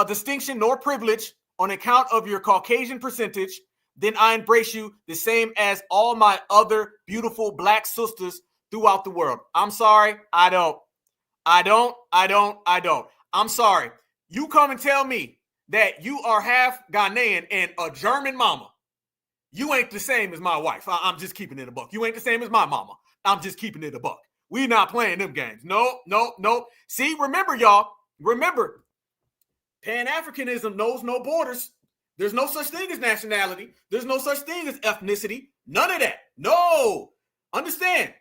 distinction nor privilege on account of your Caucasian percentage, then I embrace you the same as all my other beautiful Black sisters throughout the world. I'm sorry, I don't. I'm sorry. You come and tell me that you are half Ghanaian and a German mama. You ain't the same as my wife. I'm just keeping it a buck. You ain't the same as my mama. I'm just keeping it a buck. We not playing them games. No. See, remember, y'all. Remember, Pan-Africanism knows no borders. There's no such thing as nationality. There's no such thing as ethnicity. None of that. No. Understand.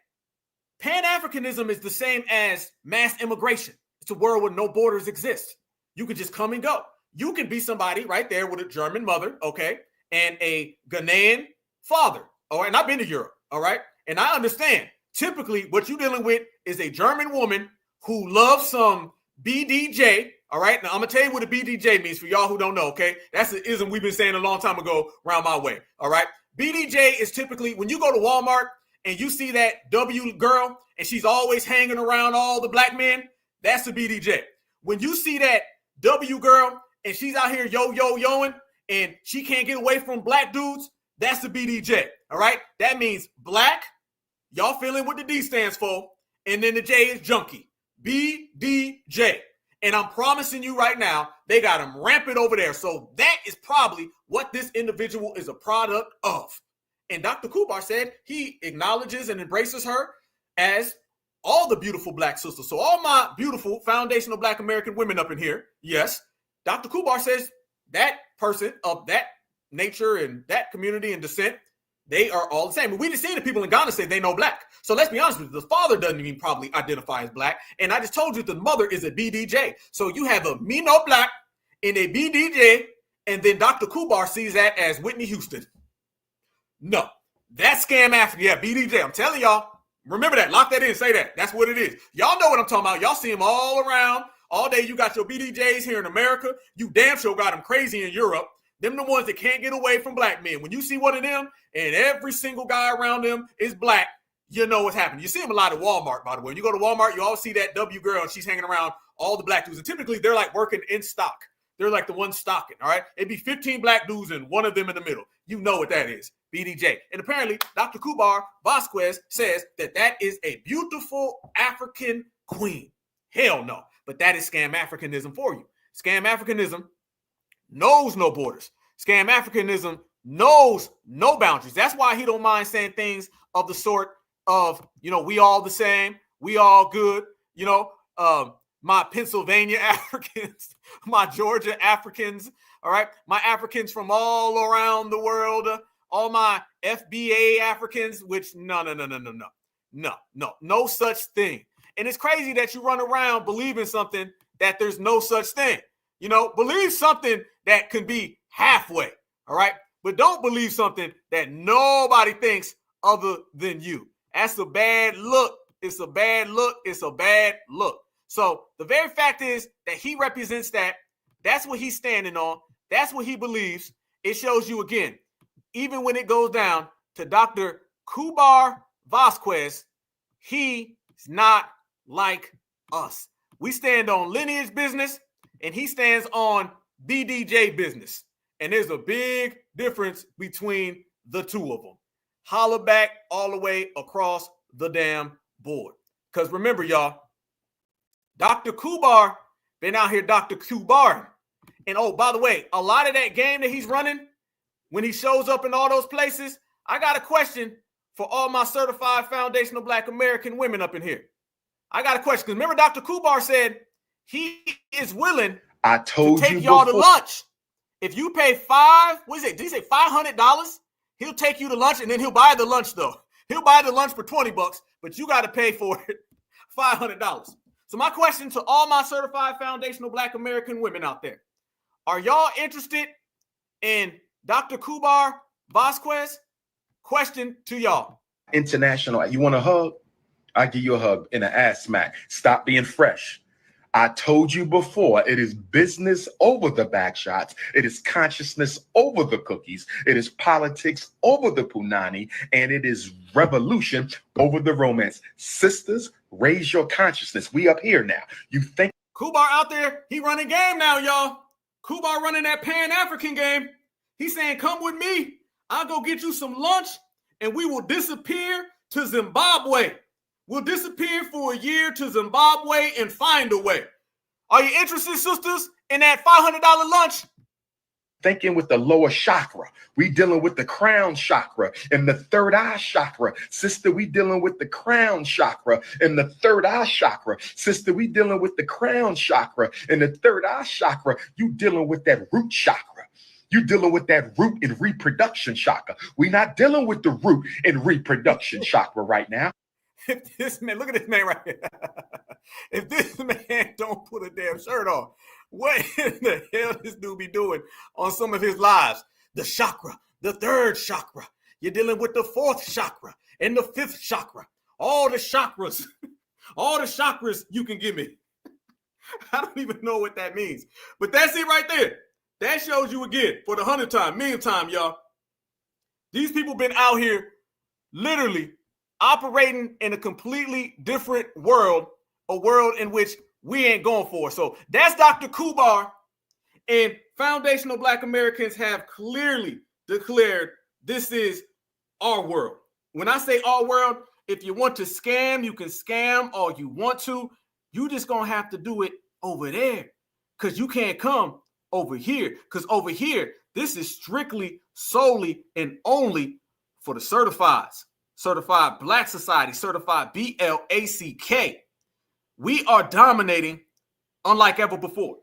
Pan-Africanism is the same as mass immigration. It's a world where no borders exist. You can just come and go. You can be somebody right there with a German mother, okay, and a Ghanaian father, all right? And I've been to Europe, all right? And I understand. Typically, what you're dealing with is a German woman who loves some BDJ, all right? Now, I'm going to tell you what a BDJ means for y'all who don't know, okay? That's an ism we've been saying a long time ago around my way, all right? BDJ is typically when you go to Walmart and you see that W girl and she's always hanging around all the Black men, that's a BDJ. When you see that W girl and she's out here yoing and she can't get away from Black dudes, that's the BDJ, all right? That means Black, y'all feeling what the D stands for, and then the J is junkie, BDJ. And I'm promising you right now, they got them rampant over there. So that is probably what this individual is a product of. And Dr. Kubar said he acknowledges and embraces her as all the beautiful Black sisters. So all my beautiful foundational Black American women up in here, yes, Dr. Kubar says that person of that nature and that community and descent, they are all the same. And we just seen the people in Ghana say they know Black. So let's be honest with you, the father doesn't even probably identify as Black. And I just told you the mother is a BDJ. So you have a me no Black and a BDJ, and then Dr. Kubar sees that as Whitney Houston. No, that's scam Africa. Yeah, BDJ. I'm telling y'all, Remember that. Lock that in. Say that. That's what it is. Y'all know what I'm talking about. Y'all see them all around all day. You got your BDJs here in America. You damn sure got them crazy in Europe. Them the ones that can't get away from black men. When you see one of them and every single guy around them is black, you know what's happening. You see them a lot at Walmart, by the way. When you go to Walmart, you always see that W girl, and she's hanging around all the black dudes. And typically, they're like working in stock. They're like the ones stocking, all right? It'd be 15 black dudes and one of them in the middle. You know what that is, BDJ. And apparently, Dr. Kubar Vasquez says that that is a beautiful African queen. Hell no. But that is scam Africanism for you. Scam Africanism knows no borders. Scam Africanism knows no boundaries. That's why he don't mind saying things of the sort of, you know, we all the same, we all good, you know, my Pennsylvania Africans, my Georgia Africans, all right, my Africans from all around the world, all my FBA Africans, which no such thing. And it's crazy that you run around believing something that there's no such thing. You know, believe something that can be halfway, all right? But don't believe something that nobody thinks other than you. That's a bad look. It's a bad look. It's a bad look. So the very fact is that he represents that. That's what he's standing on. That's what he believes. It shows you again, even when it goes down to Dr. Kubar Vasquez, he's not like us. We stand on lineage business, and he stands on BDJ business. And there's a big difference between the two of them. Holler back all the way across the damn board. Because remember, y'all, Dr. Kubar been out here Dr. Kubar. And oh, by the way, a lot of that game that he's running, when he shows up in all those places, I got a question for all my certified foundational Black American women up in here. I got a question. Because remember, Dr. Kubar said he is willing to take y'all to lunch. If you pay did he say $500? He'll take you to lunch, and then he'll buy the lunch, though. He'll buy the lunch for $20, but you got to pay for it $500. So my question to all my certified foundational Black American women out there, are y'all interested in Dr. Kubar Vasquez? Question to y'all. International. You want a hug? I'll give you a hug and an ass smack. Stop being fresh. I told you before, it is business over the backshots. It is consciousness over the cookies. It is politics over the punani. And it is revolution over the romance. Sisters, raise your consciousness. We up here now. You think Kubar out there, he running game now, y'all. Kubar running that Pan-African game. He's saying, come with me. I'll go get you some lunch, and we will disappear to Zimbabwe. We'll disappear for a year to Zimbabwe and find a way. Are you interested, sisters, in that $500 lunch? thinking with the lower chakra. We dealing with the crown chakra and the third eye chakra. Sister, we dealing with the crown chakra and the third eye chakra. Sister, we dealing with the crown chakra and the third eye chakra. You dealing with that root chakra. You dealing with that root and reproduction chakra. We not dealing with the root and reproduction chakra right now. If this man, look at this man right here. If this man don't put a damn shirt on, what in the hell this dude be doing on some of his lives? The chakra, the third chakra. You're dealing with the fourth chakra and the fifth chakra. All the chakras, all the chakras you can give me. I don't even know what that means. But that's it right there. That shows you again for the 100th time, millionth time, y'all. These people been out here literally operating in a completely different world, a world in which we ain't going for. So that's Dr. Kubar, and foundational Black Americans have clearly declared this is our world. When I say our world, if you want to scam, you can scam all you want to. You just gonna have to do it over there because you can't come over here, because over here, this is strictly, solely, and only for the certifieds. Certified Black Society, certified BLACK. We are dominating unlike ever before.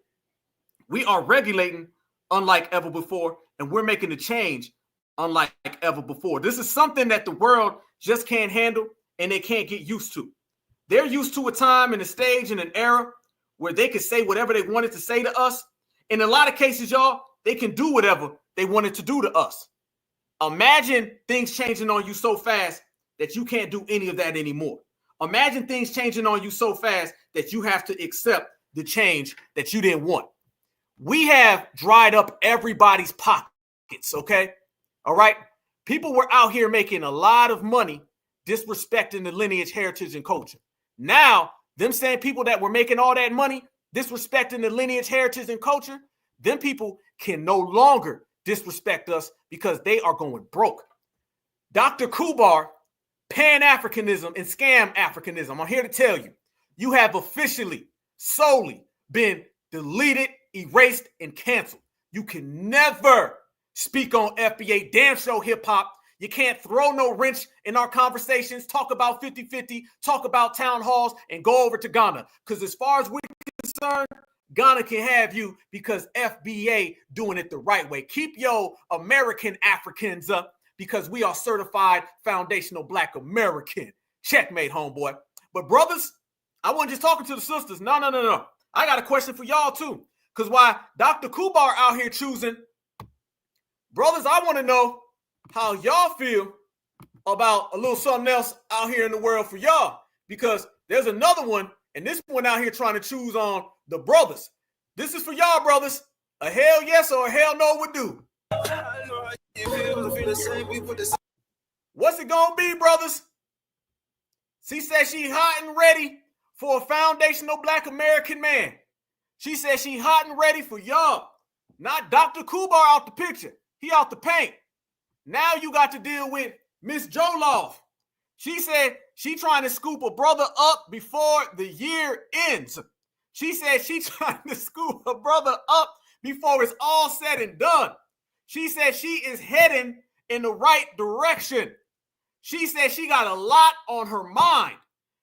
We are regulating unlike ever before, and we're making a change unlike ever before. This is something that the world just can't handle, and they can't get used to. They're used to a time and a stage and an era where they could say whatever they wanted to say to us. In a lot of cases, y'all, they can do whatever they wanted to do to us. Imagine things changing on you so fast that you can't do any of that anymore. Imagine things changing on you so fast that you have to accept the change that you didn't want. We have dried up everybody's pockets, okay? All right? People were out here making a lot of money disrespecting the lineage, heritage, and culture. Now, them same people that were making all that money disrespecting the lineage, heritage, and culture, them people can no longer disrespect us because they are going broke. Dr. Kubar, Pan-Africanism and Scam Africanism, I'm here to tell you, you have officially, solely been deleted, erased, and canceled. You can never speak on FBA, damn show hip-hop. You can't throw no wrench in our conversations, talk about 50-50, talk about town halls, and go over to Ghana. Because as far as we're concerned, Ghana can have you because FBA doing it the right way. Keep your American Africans up because we are certified foundational Black American. Checkmate, homeboy. But brothers, I wasn't just talking to the sisters. No. I got a question for y'all too. Because why Dr. Kubar out here choosing, brothers, I want to know how y'all feel about a little something else out here in the world for y'all. Because there's another one, and this one out here trying to choose on the brothers. This is for y'all, brothers. A hell yes or a hell no would do. What's it gonna be, brothers? She said she hot and ready for a foundational Black American man. She said she hot and ready for y'all. Not Dr. Kubar out the picture. He out the paint. Now you got to deal with Miss Joloff. She said she trying to scoop a brother up before the year ends. She said she trying to scoop a brother up before it's all said and done. She said she is heading in the right direction. She said she got a lot on her mind.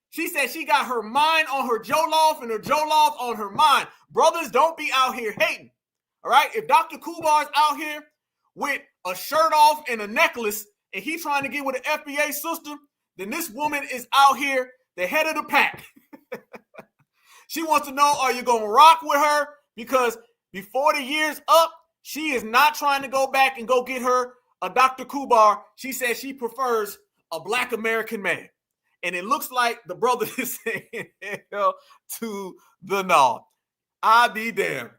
She said she got her mind on her Joloff and her Joloff on her mind. Brothers, don't be out here hating. All right? If Dr. Kubar's out here with a shirt off and a necklace and he trying to get with an FBA sister, then this woman is out here the head of the pack. She wants to know, are you going to rock with her? Because before the year's up, she is not trying to go back and go get her a Dr. Kubar. She says she prefers a Black American man. And it looks like the brother is saying hell to the no. I be damned.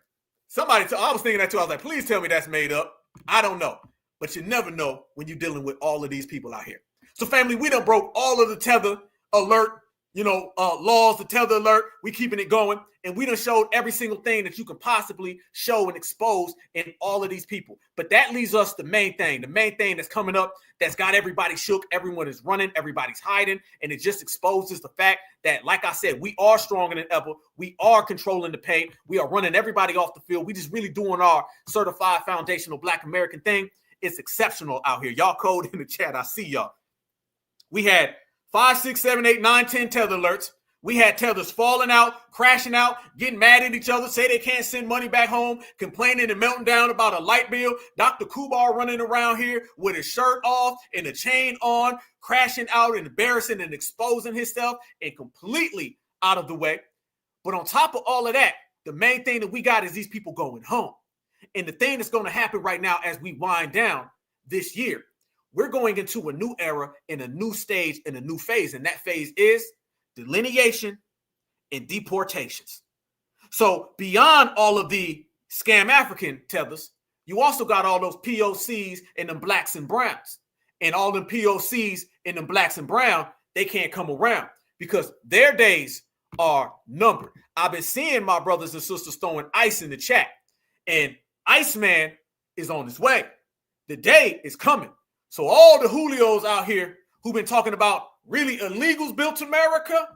I was thinking that too. I was like, please tell me that's made up. I don't know. But you never know when you're dealing with all of these people out here. So family, we done broke all of the Tether alert, laws, the Tether alert. We keeping it going. And we done showed every single thing that you can possibly show and expose in all of these people. But that leaves us the main thing that's coming up, that's got everybody shook. Everyone is running. Everybody's hiding. And it just exposes the fact that, like I said, we are stronger than ever. We are controlling the paint. We are running everybody off the field. We just really doing our certified foundational Black American thing. It's exceptional out here. Y'all code in the chat. I see y'all. We had 5, 6, 7, 8, 9, 10 Tether alerts. We had tethers falling out, crashing out, getting mad at each other, say they can't send money back home, complaining and melting down about a light bill. Dr. Kubar running around here with his shirt off and a chain on, crashing out and embarrassing and exposing himself and completely out of the way. But on top of all of that, the main thing that we got is these people going home. And the thing that's going to happen right now as we wind down this year, we're going into a new era and a new stage and a new phase. And that phase is delineation and deportations. So beyond all of the scam African tethers, you also got all those POCs and them blacks and browns. And all them POCs and them blacks and brown, they can't come around because their days are numbered. I've been seeing my brothers and sisters throwing ice in the chat, and Iceman is on his way. The day is coming. So all the Julios out here who've been talking about really illegals built America,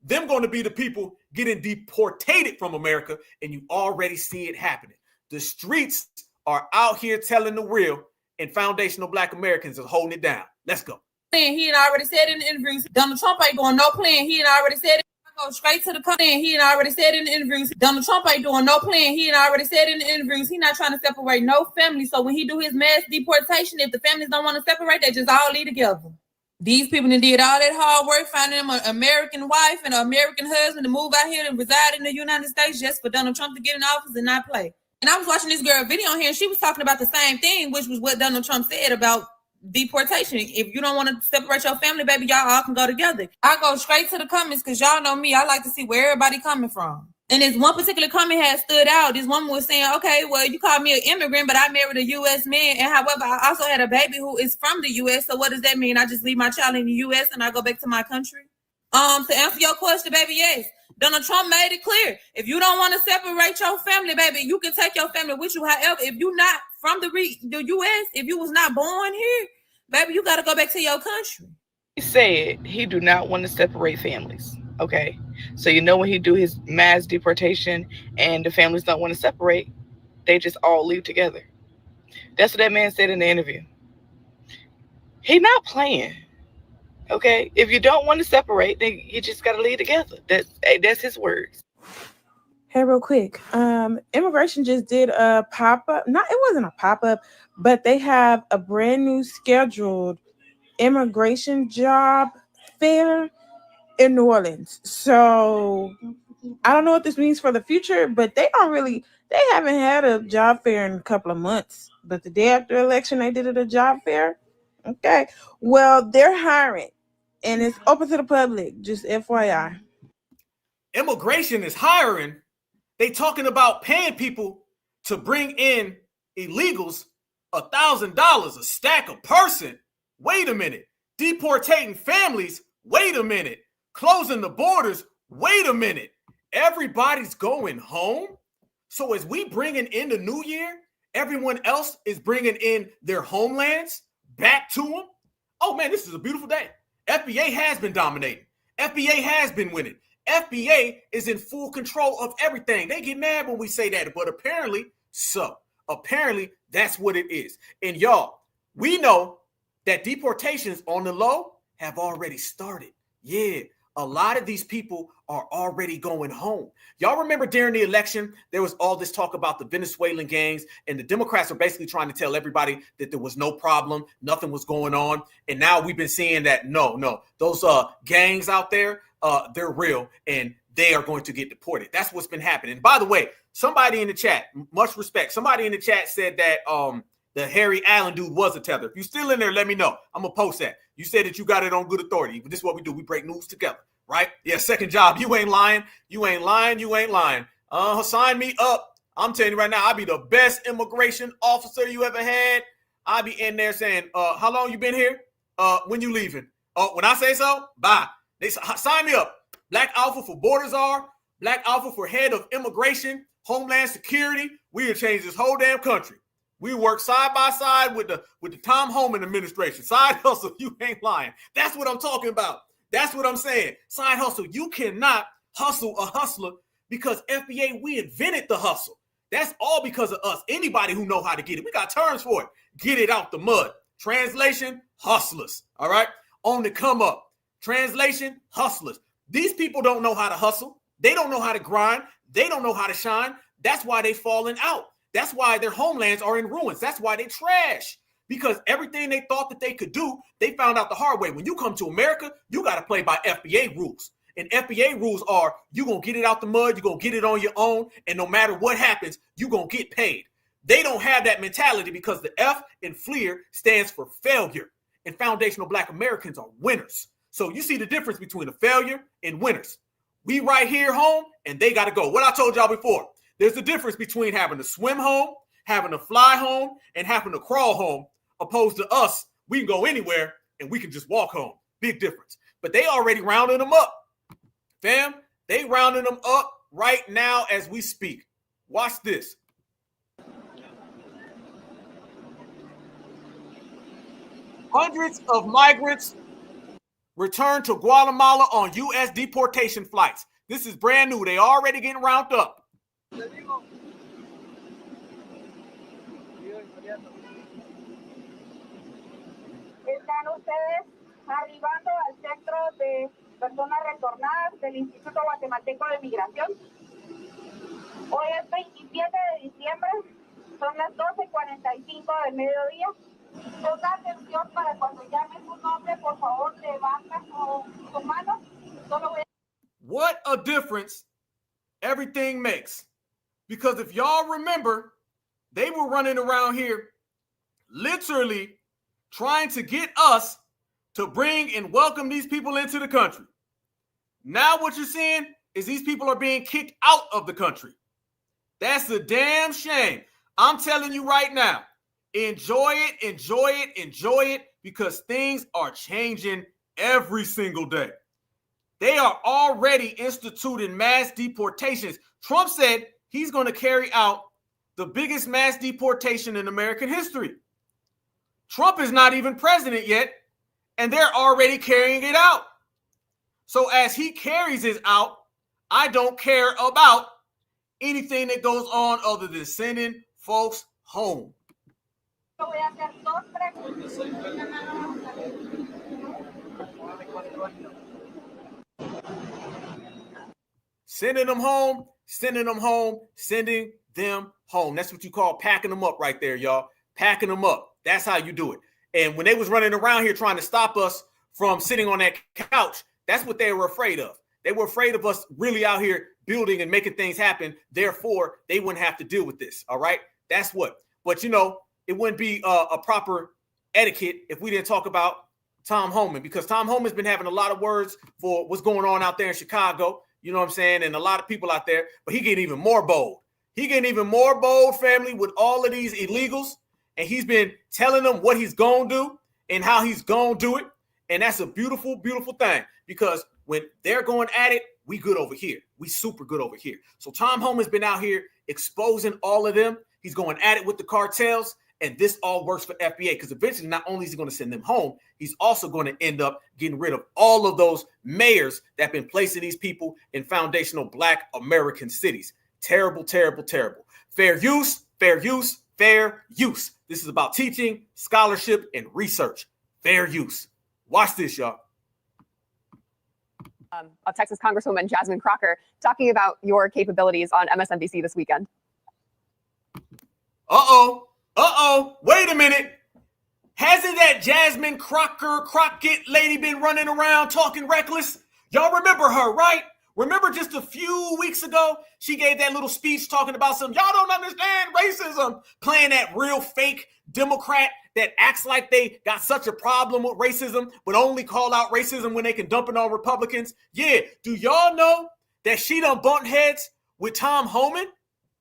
them going to be the people getting deportated from America, and you already see it happening. The streets are out here telling the real, and foundational Black Americans are holding it down. Let's go. He had already said in the interviews, Donald Trump ain't going no plan. He had already said it. Go straight to the plan. He had already said in the interviews, Donald Trump ain't doing no plan. He had already said in the interviews, he not trying to separate no family. So when he do his mass deportation, if the families don't want to separate, they just all leave together. These people that did all that hard work, finding them an American wife and an American husband to move out here and reside in the United States just for Donald Trump to get in office and not play. And I was watching this girl video here, and she was talking about the same thing, which was what Donald Trump said about deportation. If you don't want to separate your family, baby, y'all all can go together. I go straight to the comments because y'all know me. I like to see where everybody coming from. And this one particular comment had stood out. This woman was saying, okay, well, you call me an immigrant, but I married a U.S. man. And however, I also had a baby who is from the U.S. So what does that mean? I just leave my child in the U.S. and I go back to my country? To answer your question, baby, yes. Donald Trump made it clear. If you don't want to separate your family, baby, you can take your family with you. However, if you're not from the U.S., if you was not born here, baby, you got to go back to your country. He said he do not want to separate families. Okay, so you know when he do his mass deportation and the families don't want to separate, they just all leave together. That's what that man said in the interview. He not playing. Okay, if you don't want to separate, then you just got to leave together. That's his words. Hey, real quick, immigration just did a pop-up. It wasn't a pop-up, but they have a brand new scheduled immigration job fair in New Orleans. So I don't know what this means for the future, but they haven't had a job fair in a couple of months. But the day after election, they did it a job fair. Okay, well, they're hiring and it's open to the public, just FYI. Immigration is hiring. They talking about paying people to bring in illegals $1,000 a stack a person. Wait a minute. Deportating families. Wait a minute. Closing the borders. Wait a minute. Everybody's going home. So as we bringing in the new year, everyone else is bringing in their homelands back to them. Oh man, this is a beautiful day. FBA has been dominating. FBA has been winning. FBA is in full control of everything. They get mad when we say that, but apparently that's what it is. And y'all, we know that deportations on the low have already started. Yeah, a lot of these people are already going home. Y'all remember during the election, there was all this talk about the Venezuelan gangs, and the Democrats are basically trying to tell everybody that there was no problem, nothing was going on. And now we've been seeing that no, those gangs out there, they're real, and they are going to get deported. That's what's been happening. By the way, somebody in the chat, much respect, somebody in the chat said that the Harry Allen dude was a tether. If you're still in there, let me know. I'm going to post that. You said that you got it on good authority. But this is what we do. We break news together, right? Yeah, second job. You ain't lying. You ain't lying. You ain't lying. Sign me up. I'm telling you right now, I'll be the best immigration officer you ever had. I'll be in there saying, how long you been here? When you leaving? When I say so, bye. They sign me up. Black Alpha for Borders are, Black Alpha for head of immigration, Homeland Security. We have changed this whole damn country. We work side by side with the Tom Homan administration. Side hustle, you ain't lying. That's what I'm talking about. That's what I'm saying. Side hustle. You cannot hustle a hustler because FBA, we invented the hustle. That's all because of us. Anybody who know how to get it. We got terms for it. Get it out the mud. Translation, hustlers. All right? On the come up. Translation, hustlers. These people don't know how to hustle. They don't know how to grind. They don't know how to shine. That's why they falling out. That's why their homelands are in ruins. That's why they trash. Because everything they thought that they could do, they found out the hard way. When you come to America, you got to play by FBA rules. And FBA rules are, you're going to get it out the mud, you're going to get it on your own, and no matter what happens, you're going to get paid. They don't have that mentality because the F in FLIR stands for failure. And foundational Black Americans are winners. So you see the difference between a failure and winners. We right here home, and they got to go. What I told y'all before. There's a difference between having to swim home, having to fly home, and having to crawl home, opposed to us. We can go anywhere, and we can just walk home. Big difference. But they already rounding them up. Fam, they rounding them up right now as we speak. Watch this. Hundreds of migrants return to Guatemala on U.S. deportation flights. This is brand new. They already getting rounded up. Están ustedes arribando al centro de personas retornadas del Instituto Guatemalteco de Migración. Hoy es 27 de diciembre, son las 12:45 del mediodía. Ponga atención para cuando llame su nombre, por favor, levanta su mano. Solo voy a... What a difference everything makes. Because if y'all remember, they were running around here literally trying to get us to bring and welcome these people into the country. Now what you're seeing is these people are being kicked out of the country. That's a damn shame. I'm telling you right now, enjoy it, enjoy it, enjoy it, because things are changing every single day. They are already instituting mass deportations. Trump said he's going to carry out the biggest mass deportation in American history. Trump is not even president yet, and they're already carrying it out. So as he carries it out, I don't care about anything that goes on other than sending folks home. Sending them home, sending them home, sending them home. That's what you call packing them up right there, y'all. Packing them up. That's how you do it. And when they was running around here trying to stop us from sitting on that couch, that's what they were afraid of. They were afraid of us really out here building and making things happen. Therefore, they wouldn't have to deal with this. All right. That's what. But, you know, it wouldn't be a proper etiquette if we didn't talk about Tom Homan, because Tom Homan's been having a lot of words for what's going on out there in Chicago. You know what I'm saying? And a lot of people out there, but he getting even more bold. He getting even more bold, family, with all of these illegals. And he's been telling them what he's going to do and how he's going to do it. And that's a beautiful, beautiful thing, because when they're going at it, we good over here. We super good over here. So Tom Homan's been out here exposing all of them. He's going at it with the cartels. And this all works for FBA, because eventually not only is he going to send them home, he's also going to end up getting rid of all of those mayors that have been placing these people in foundational Black American cities. Terrible, terrible, terrible. Fair use, fair use, fair use. This is about teaching, scholarship, and research. Fair use. Watch this, y'all. Of Texas Congresswoman Jasmine Crocker talking about your capabilities on MSNBC this weekend. Wait a minute. Hasn't that Jasmine Crockett lady been running around talking reckless? Y'all remember her, right? Remember just a few weeks ago, she gave that little speech talking about some, y'all don't understand racism, playing that real fake Democrat that acts like they got such a problem with racism, but only call out racism when they can dump it on Republicans. Yeah, do y'all know that she done bumped heads with Tom Homan?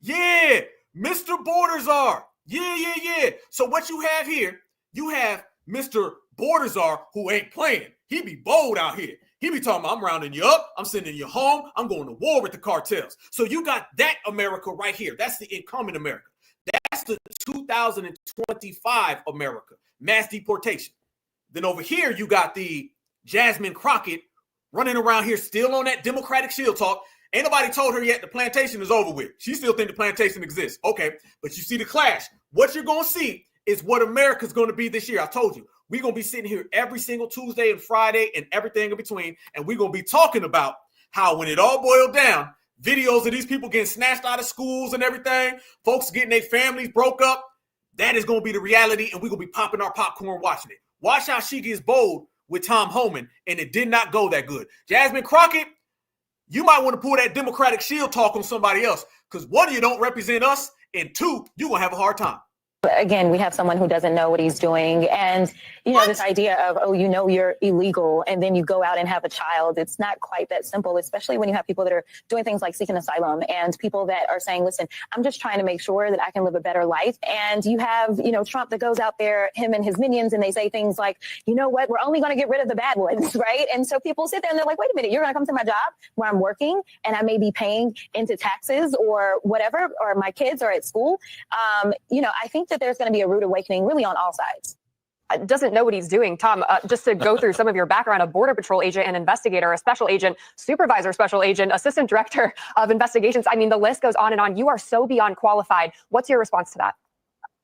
Yeah, Mr. Borders-Czar. Yeah. So what you have here, you have Mr. Borders-Czar, who ain't playing. He be bold out here. He be talking about, I'm rounding you up, I'm sending you home, I'm going to war with the cartels. So you got that America right here. That's the incoming America. That's the 2025 America, mass deportation. Then over here, you got the Jasmine Crockett running around here still on that Democratic shield talk. Ain't nobody told her yet the plantation is over with. She still think the plantation exists. Okay, but you see the clash. What you're going to see is what America's going to be this year. I told you, we're going to be sitting here every single Tuesday and Friday and everything in between, and we're going to be talking about how when it all boiled down, videos of these people getting snatched out of schools and everything, folks getting their families broke up, that is going to be the reality, and we're going to be popping our popcorn watching it. Watch how she gets bold with Tom Homan, and it did not go that good. Jasmine Crockett, you might want to pull that Democratic shield talk on somebody else, because one, you don't represent us, and two, you're going to have a hard time. Again, we have someone who doesn't know what he's doing. And, you know, this idea of, oh, you know, you're illegal and then you go out and have a child. It's not quite that simple, especially when you have people that are doing things like seeking asylum and people that are saying, listen, I'm just trying to make sure that I can live a better life. And you have, you know, Trump that goes out there, him and his minions, and they say things like, you know what, we're only going to get rid of the bad ones, right? And so people sit there and they're like, wait a minute, you're going to come to my job where I'm working and I may be paying into taxes or whatever, or my kids are at school. You know, I think that there's going to be a rude awakening really on all sides. Doesn't know what he's doing. Tom, just to go through some of your background, a Border Patrol agent, an investigator, a special agent, supervisor, special agent, assistant director of investigations. I mean, the list goes on and on. You are so beyond qualified. What's your response to that?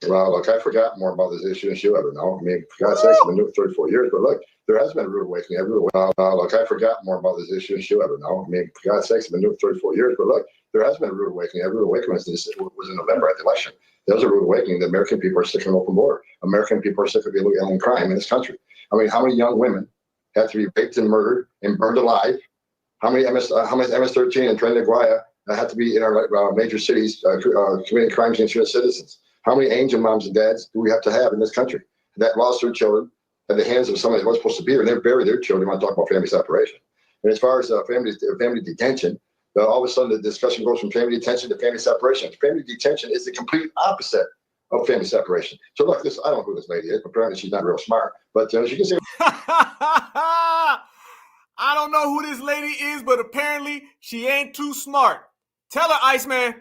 Well, look, I forgot more about this issue than you ever know. I mean, for God's sakes, I've been doing it 34 years, but look, there has been a rude awakening everywhere. Look, I forgot more about this issue than you ever know. I mean, for God's sakes, I've been doing it 34 years, but look, there has been a rude awakening. Every awakening was in November at the election. There was a rude awakening. The American people are sick of an open border. American people are sick of illegal crime in this country. I mean, how many young women have to be raped and murdered and burned alive? How many MS-13 and Trinidad Guaya have to be in our major cities committing crimes against U.S. citizens? How many angel moms and dads do we have to have in this country? that lost their children at the hands of somebody that wasn't supposed to be here, and they bury their children. You want to talk about family separation. And as far as family detention, all of a sudden the discussion goes from family detention to family separation. Family detention is the complete opposite of family separation. So look, I don't know who this lady is. Apparently she's not real smart, but as you can see. I don't know who this lady is, but apparently she ain't too smart. Tell her, Iceman.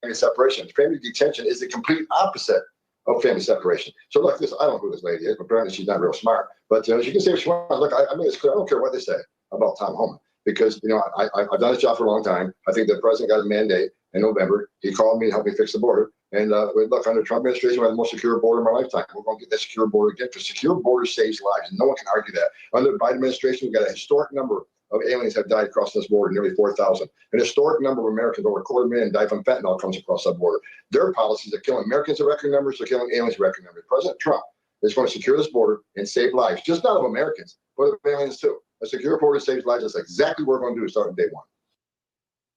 Family separation. Family detention is the complete opposite of family separation. So look, I don't know who this lady is, but apparently she's not real smart. But as you can see, if she wants, look, I mean, it's clear. I don't care what they say about Tom Homan, because I've done this job for a long time. I think the president got a mandate in November. He called me and helped me fix the border. And look, under the Trump administration, we had the most secure border in my lifetime. We're going to get that secure border again, because secure border saves lives, and no one can argue that. Under the Biden administration, we've got a historic number of aliens have died across this border, nearly 4,000. An historic number of Americans, over 250,000, died from fentanyl comes across that border. Their policies are killing Americans at record numbers, they're killing aliens at record numbers. President Trump is going to secure this border and save lives, just not of Americans, but of aliens too. A secure border saves lives. That's exactly what we're going to do starting day one.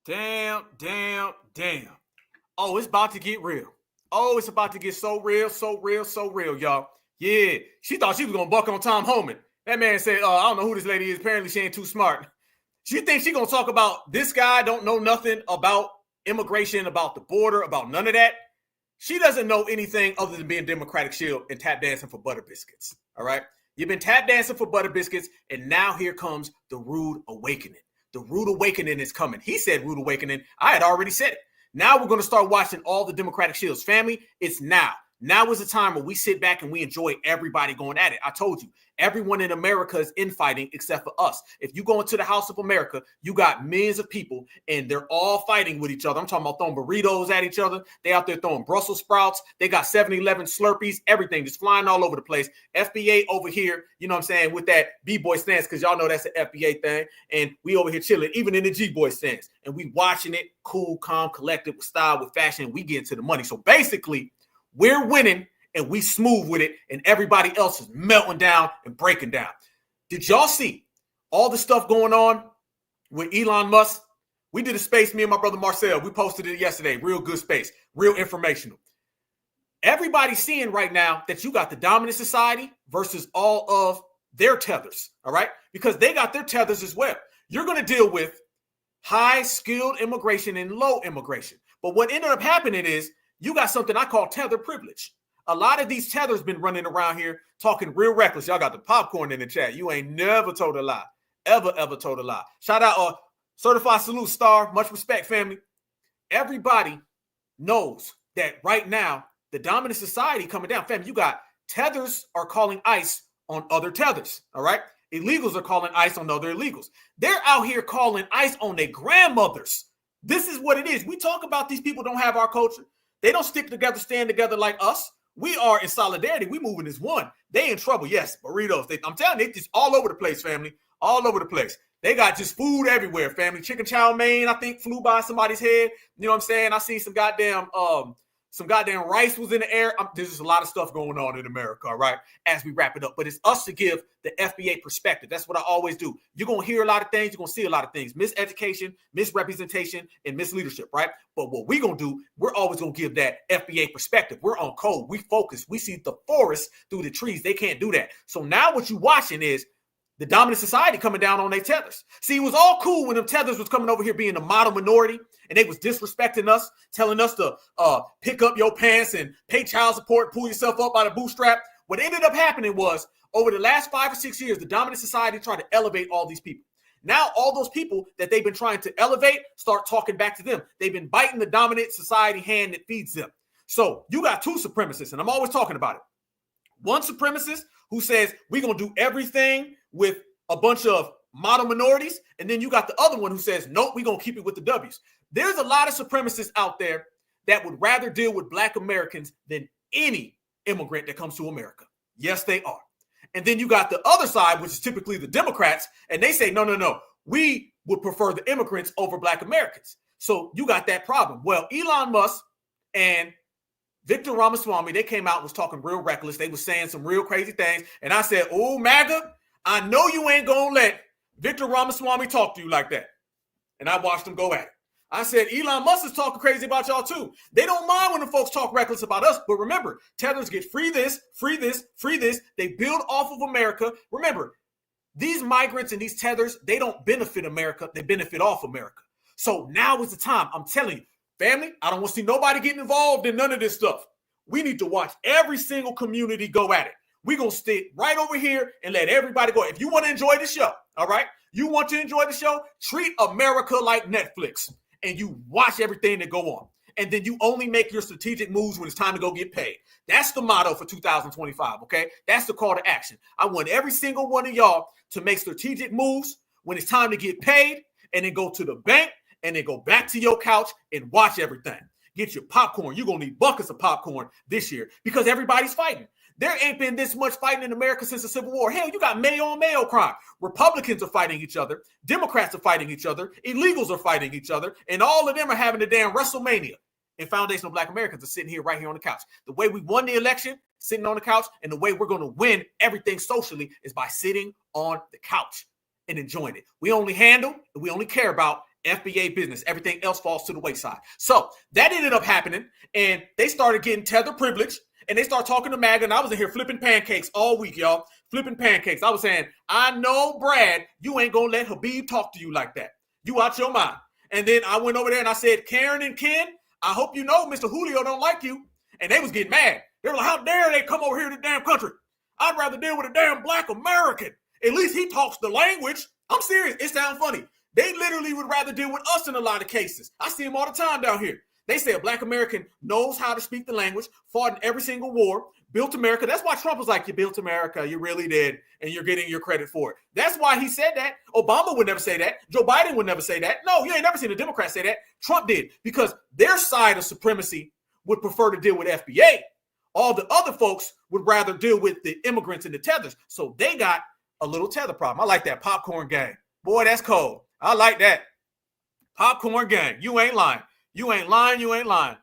Damn. Oh, it's about to get real. Oh, it's about to get so real, y'all. Yeah, she thought she was going to buck on Tom Homan. That man said, I don't know who this lady is. Apparently she ain't too smart. She thinks she going to talk about this guy don't know nothing about immigration, about the border, about none of that. She doesn't know anything other than being Democratic shield and tap dancing for butter biscuits. All right? You've been tap dancing for butter biscuits, and now here comes the rude awakening. The rude awakening is coming. He said rude awakening. I had already said it. Now we're going to start watching all the Democratic shields. Family, it's now. Now is the time where we sit back and we enjoy everybody going at it. I told you, everyone in America is infighting except for us. If you go into the House of America, you got millions of people and they're all fighting with each other. I'm talking about throwing burritos at each other. They out there throwing Brussels sprouts. They got 7-Eleven Slurpees, everything just flying all over the place. FBA over here, you know what I'm saying, with that B-boy stance, because y'all know that's an FBA thing. And we over here chilling, even in the G-boy stance. And we watching it cool, calm, collected, with style, with fashion. And we get into the money. So basically, we're winning and we smooth with it, and everybody else is melting down and breaking down. Did y'all see all the stuff going on with Elon Musk? We did a space, me and my brother Marcel. We posted it yesterday. Real good space, real informational. Everybody's seeing right now that you got the dominant society versus all of their tethers, all right? Because they got their tethers as well. You're going to deal with high-skilled immigration and low immigration. But what ended up happening is you got something I call tether privilege. A lot of these tethers been running around here talking real reckless. Y'all got the popcorn in the chat. You ain't never told a lie. Ever told a lie. Shout out Certified Salute Star. Much respect, family. Everybody knows that right now, the dominant society coming down. Family, you got tethers are calling ICE on other tethers. All right? Illegals are calling ICE on other illegals. They're out here calling ICE on their grandmothers. This is what it is. We talk about these people don't have our culture. They don't stick together, stand together like us. We are in solidarity. We moving as one. They in trouble. Yes, burritos. I'm telling you, they just all over the place, family. All over the place. They got just food everywhere, family. Chicken chow mein, I think, flew by somebody's head. You know what I'm saying? I see some goddamn rice was in the air. There's just a lot of stuff going on in America, all right, as we wrap it up. But it's us to give the FBA perspective. That's what I always do. You're going to hear a lot of things. You're going to see a lot of things. Miseducation, misrepresentation, and misleadership, right? But what we're going to do, we're always going to give that FBA perspective. We're on code. We focus. We see the forest through the trees. They can't do that. So now what you're watching is the dominant society coming down on their tethers. See, it was all cool when them tethers was coming over here being the model minority, and they was disrespecting us, telling us to pick up your pants and pay child support, pull yourself up by the bootstrap. What ended up happening was, over the last 5 or 6 years, the dominant society tried to elevate all these people. Now, all those people that they've been trying to elevate start talking back to them. They've been biting the dominant society hand that feeds them. So you got two supremacists, and I'm always talking about it. One supremacist who says we're going to do everything with a bunch of model minorities, and then you got the other one who says, nope, we're going to keep it with the W's. There's a lot of supremacists out there that would rather deal with Black Americans than any immigrant that comes to America. Yes, they are. And then you got the other side, which is typically the Democrats, and they say, no, we would prefer the immigrants over Black Americans. So you got that problem. Well, Elon Musk and Victor Ramaswamy, they came out and was talking real reckless. They was saying some real crazy things. And I said, oh, MAGA, I know you ain't going to let Victor Ramaswamy talk to you like that. And I watched him go at it. I said, Elon Musk is talking crazy about y'all too. They don't mind when the folks talk reckless about us. But remember, tethers get free this, free this, free this. They build off of America. Remember, these migrants and these tethers, they don't benefit America. They benefit off America. So now is the time. I'm telling you, family, I don't want to see nobody getting involved in none of this stuff. We need to watch every single community go at it. We're going to stick right over here and let everybody go. If you want to enjoy the show, all right, you want to enjoy the show, treat America like Netflix. And you watch everything that go on. And then you only make your strategic moves when it's time to go get paid. That's the motto for 2025, okay? That's the call to action. I want every single one of y'all to make strategic moves when it's time to get paid, and then go to the bank, and then go back to your couch and watch everything. Get your popcorn. You're going to need buckets of popcorn this year because everybody's fighting. There ain't been this much fighting in America since the Civil War. Hell, you got male-on-male crime. Republicans are fighting each other. Democrats are fighting each other. Illegals are fighting each other. And all of them are having a damn WrestleMania. And foundational Black Americans are sitting here right here on the couch. The way we won the election, sitting on the couch, and the way we're going to win everything socially is by sitting on the couch and enjoying it. We only handle and we only care about FBA business. Everything else falls to the wayside. So that ended up happening, and they started getting tether privilege. And they start talking to Maga, and I was in here flipping pancakes all week, y'all. Flipping pancakes. I was saying, I know, Brad, you ain't going to let Habib talk to you like that. You out your mind. And then I went over there and I said, Karen and Ken, I hope you know Mr. Julio don't like you. And they was getting mad. They were like, how dare they come over here to the damn country? I'd rather deal with a damn Black American. At least he talks the language. I'm serious. It sounds funny. They literally would rather deal with us in a lot of cases. I see them all the time down here. They say a Black American knows how to speak the language, fought in every single war, built America. That's why Trump was like, you built America, you really did, and you're getting your credit for it. That's why he said that. Obama would never say that. Joe Biden would never say that. No, you ain't never seen a Democrat say that. Trump did, because their side of supremacy would prefer to deal with FBA. All the other folks would rather deal with the immigrants and the tethers. So they got a little tether problem. I like that popcorn gang. Boy, that's cold. I like that. Popcorn gang. You ain't lying. You ain't lying. You ain't lying.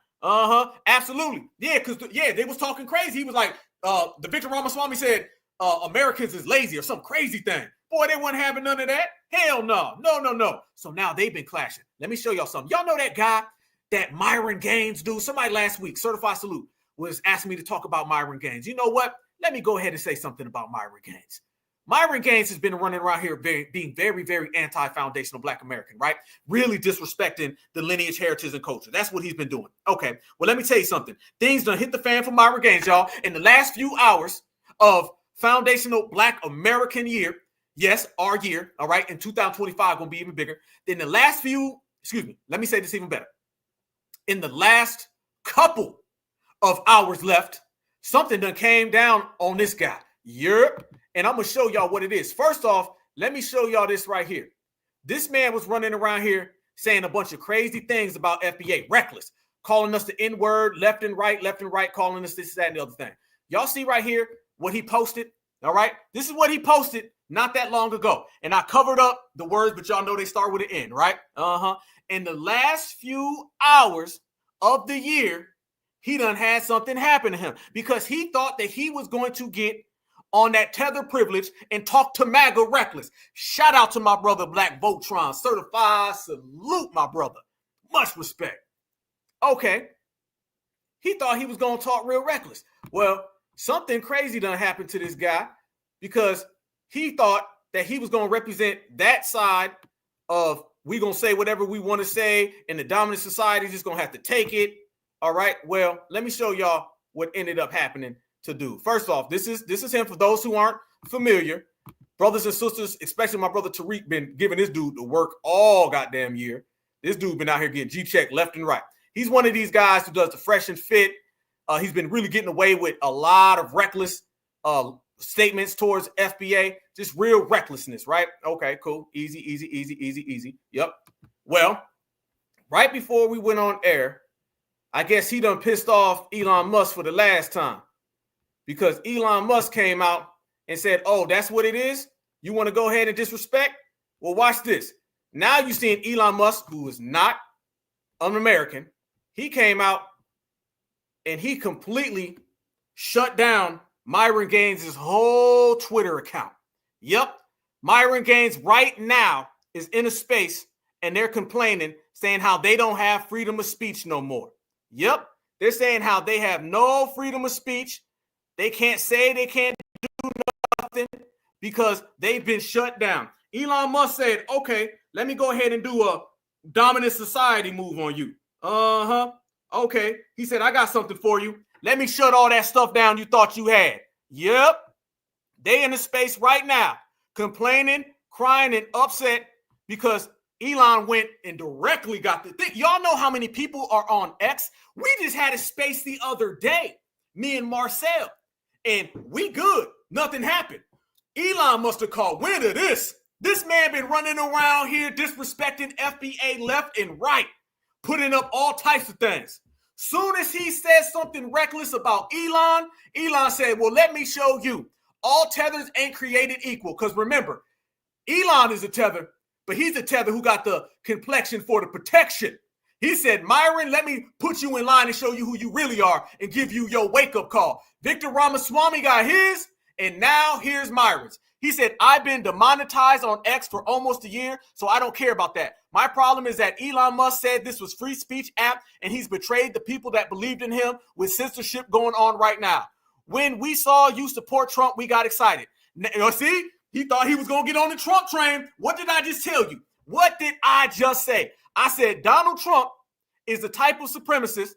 Absolutely. Yeah, because they was talking crazy. He was like, the Victor Ramaswamy said, Americans is lazy or some crazy thing. Boy, they wasn't having none of that. Hell no. No. So now they've been clashing. Let me show y'all something. Y'all know that guy, that Myron Gaines dude? Somebody last week, Certified Salute, was asking me to talk about Myron Gaines. You know what? Let me go ahead and say something about Myron Gaines. Myron Gaines has been running around here being very, very anti-foundational Black American, right? Really disrespecting the lineage, heritage, and culture. That's what he's been doing. Okay, well, let me tell you something. Things done hit the fan for Myron Gaines, y'all. In the last few hours of foundational Black American year, yes, our year, all right, in 2025, going to be even bigger. In the last few, let me say this even better. In the last couple of hours left, something done came down on this guy. Europe. And I'm going to show y'all what it is. First off, let me show y'all this right here. This man was running around here saying a bunch of crazy things about FBA, reckless, calling us the N-word, left and right, calling us this, that, and the other thing. Y'all see right here what he posted, all right? This is what he posted not that long ago. And I covered up the words, but y'all know they start with an N, right? In the last few hours of the year, he done had something happen to him because he thought that he was going to get on that tether privilege and talk to Maga reckless. Shout out to my brother Black Voltron. Certified salute, my brother. Much respect. Okay. He thought he was going to talk real reckless. Well, something crazy done happened to this guy because he thought that he was going to represent that side of we going to say whatever we want to say and the dominant society is just going to have to take it. All right. Well, let me show y'all what ended up happening to do. First off, this is him. For those who aren't familiar, brothers and sisters, especially my brother Tariq, been giving this dude to work all goddamn year. This dude been out here getting G-check left and right. He's one of these guys who does the fresh and fit. He's been really getting away with a lot of reckless statements towards FBA, just real recklessness, right? Okay, cool. Easy. Yep. Well, right before we went on air, I guess he done pissed off Elon Musk for the last time. Because Elon Musk came out and said, oh, that's what it is? You want to go ahead and disrespect? Well, watch this. Now you're seeing Elon Musk, who is not an American. He came out and he completely shut down Myron Gaines' whole Twitter account. Yep. Myron Gaines right now is in a space and they're complaining, saying how they don't have freedom of speech no more. Yep, they're saying how they have no freedom of speech. They can't say, they can't do nothing because they've been shut down. Elon Musk said, okay, let me go ahead and do a dominant society move on you. Okay. He said, I got something for you. Let me shut all that stuff down you thought you had. Yep. They in the space right now, complaining, crying, and upset because Elon went and directly got the thing. Y'all know how many people are on X? We just had a space the other day, me and Marcel, and we good. Nothing happened. Elon must have called wind of this. This man been running around here disrespecting FBA left and right, putting up all types of things. Soon as he said something reckless about Elon, Elon said, well, let me show you. All tethers ain't created equal. Because remember, Elon is a tether, but he's a tether who got the complexion for the protection. He said, Myron, let me put you in line and show you who you really are and give you your wake-up call. Victor Ramaswamy got his, and now here's Myron's. He said, I've been demonetized on X for almost a year, so I don't care about that. My problem is that Elon Musk said this was free speech app, and he's betrayed the people that believed in him with censorship going on right now. When we saw you support Trump, we got excited. See, he thought he was going to get on the Trump train. What did I just tell you? What did I just say? I said Donald Trump is the type of supremacist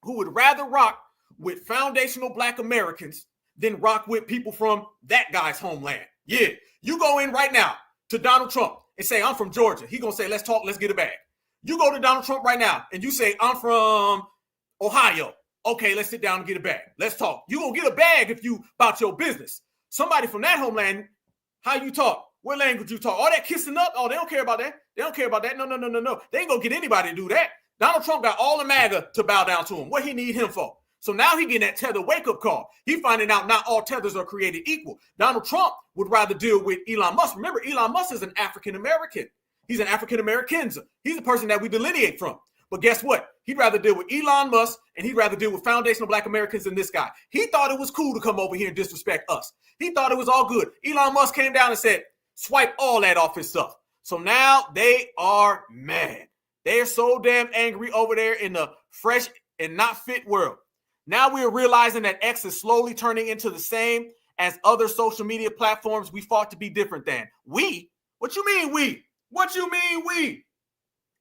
who would rather rock with foundational Black Americans than rock with people from that guy's homeland. Yeah, you go in right now to Donald Trump and say, I'm from Georgia. He going to say, let's talk, let's get a bag. You go to Donald Trump right now and you say, I'm from Ohio. Okay, let's sit down and get a bag. Let's talk. You going to get a bag if you about your business. Somebody from that homeland, how you talk? What language you talk? All that kissing up? Oh, they don't care about that. They don't care about that. No. They ain't going to get anybody to do that. Donald Trump got all the MAGA to bow down to him. What he need him for? So now he getting that tether wake-up call. He finding out not all tethers are created equal. Donald Trump would rather deal with Elon Musk. Remember, Elon Musk is an African-American. He's an African-American. He's the person that we delineate from. But guess what? He'd rather deal with Elon Musk, and he'd rather deal with foundational Black Americans than this guy. He thought it was cool to come over here and disrespect us. He thought it was all good. Elon Musk came down and said, swipe all that off his stuff. So now they are mad. They are so damn angry over there in the fresh and not fit world. Now we're realizing that X is slowly turning into the same as other social media platforms we fought to be different than. We? What you mean we? What you mean we?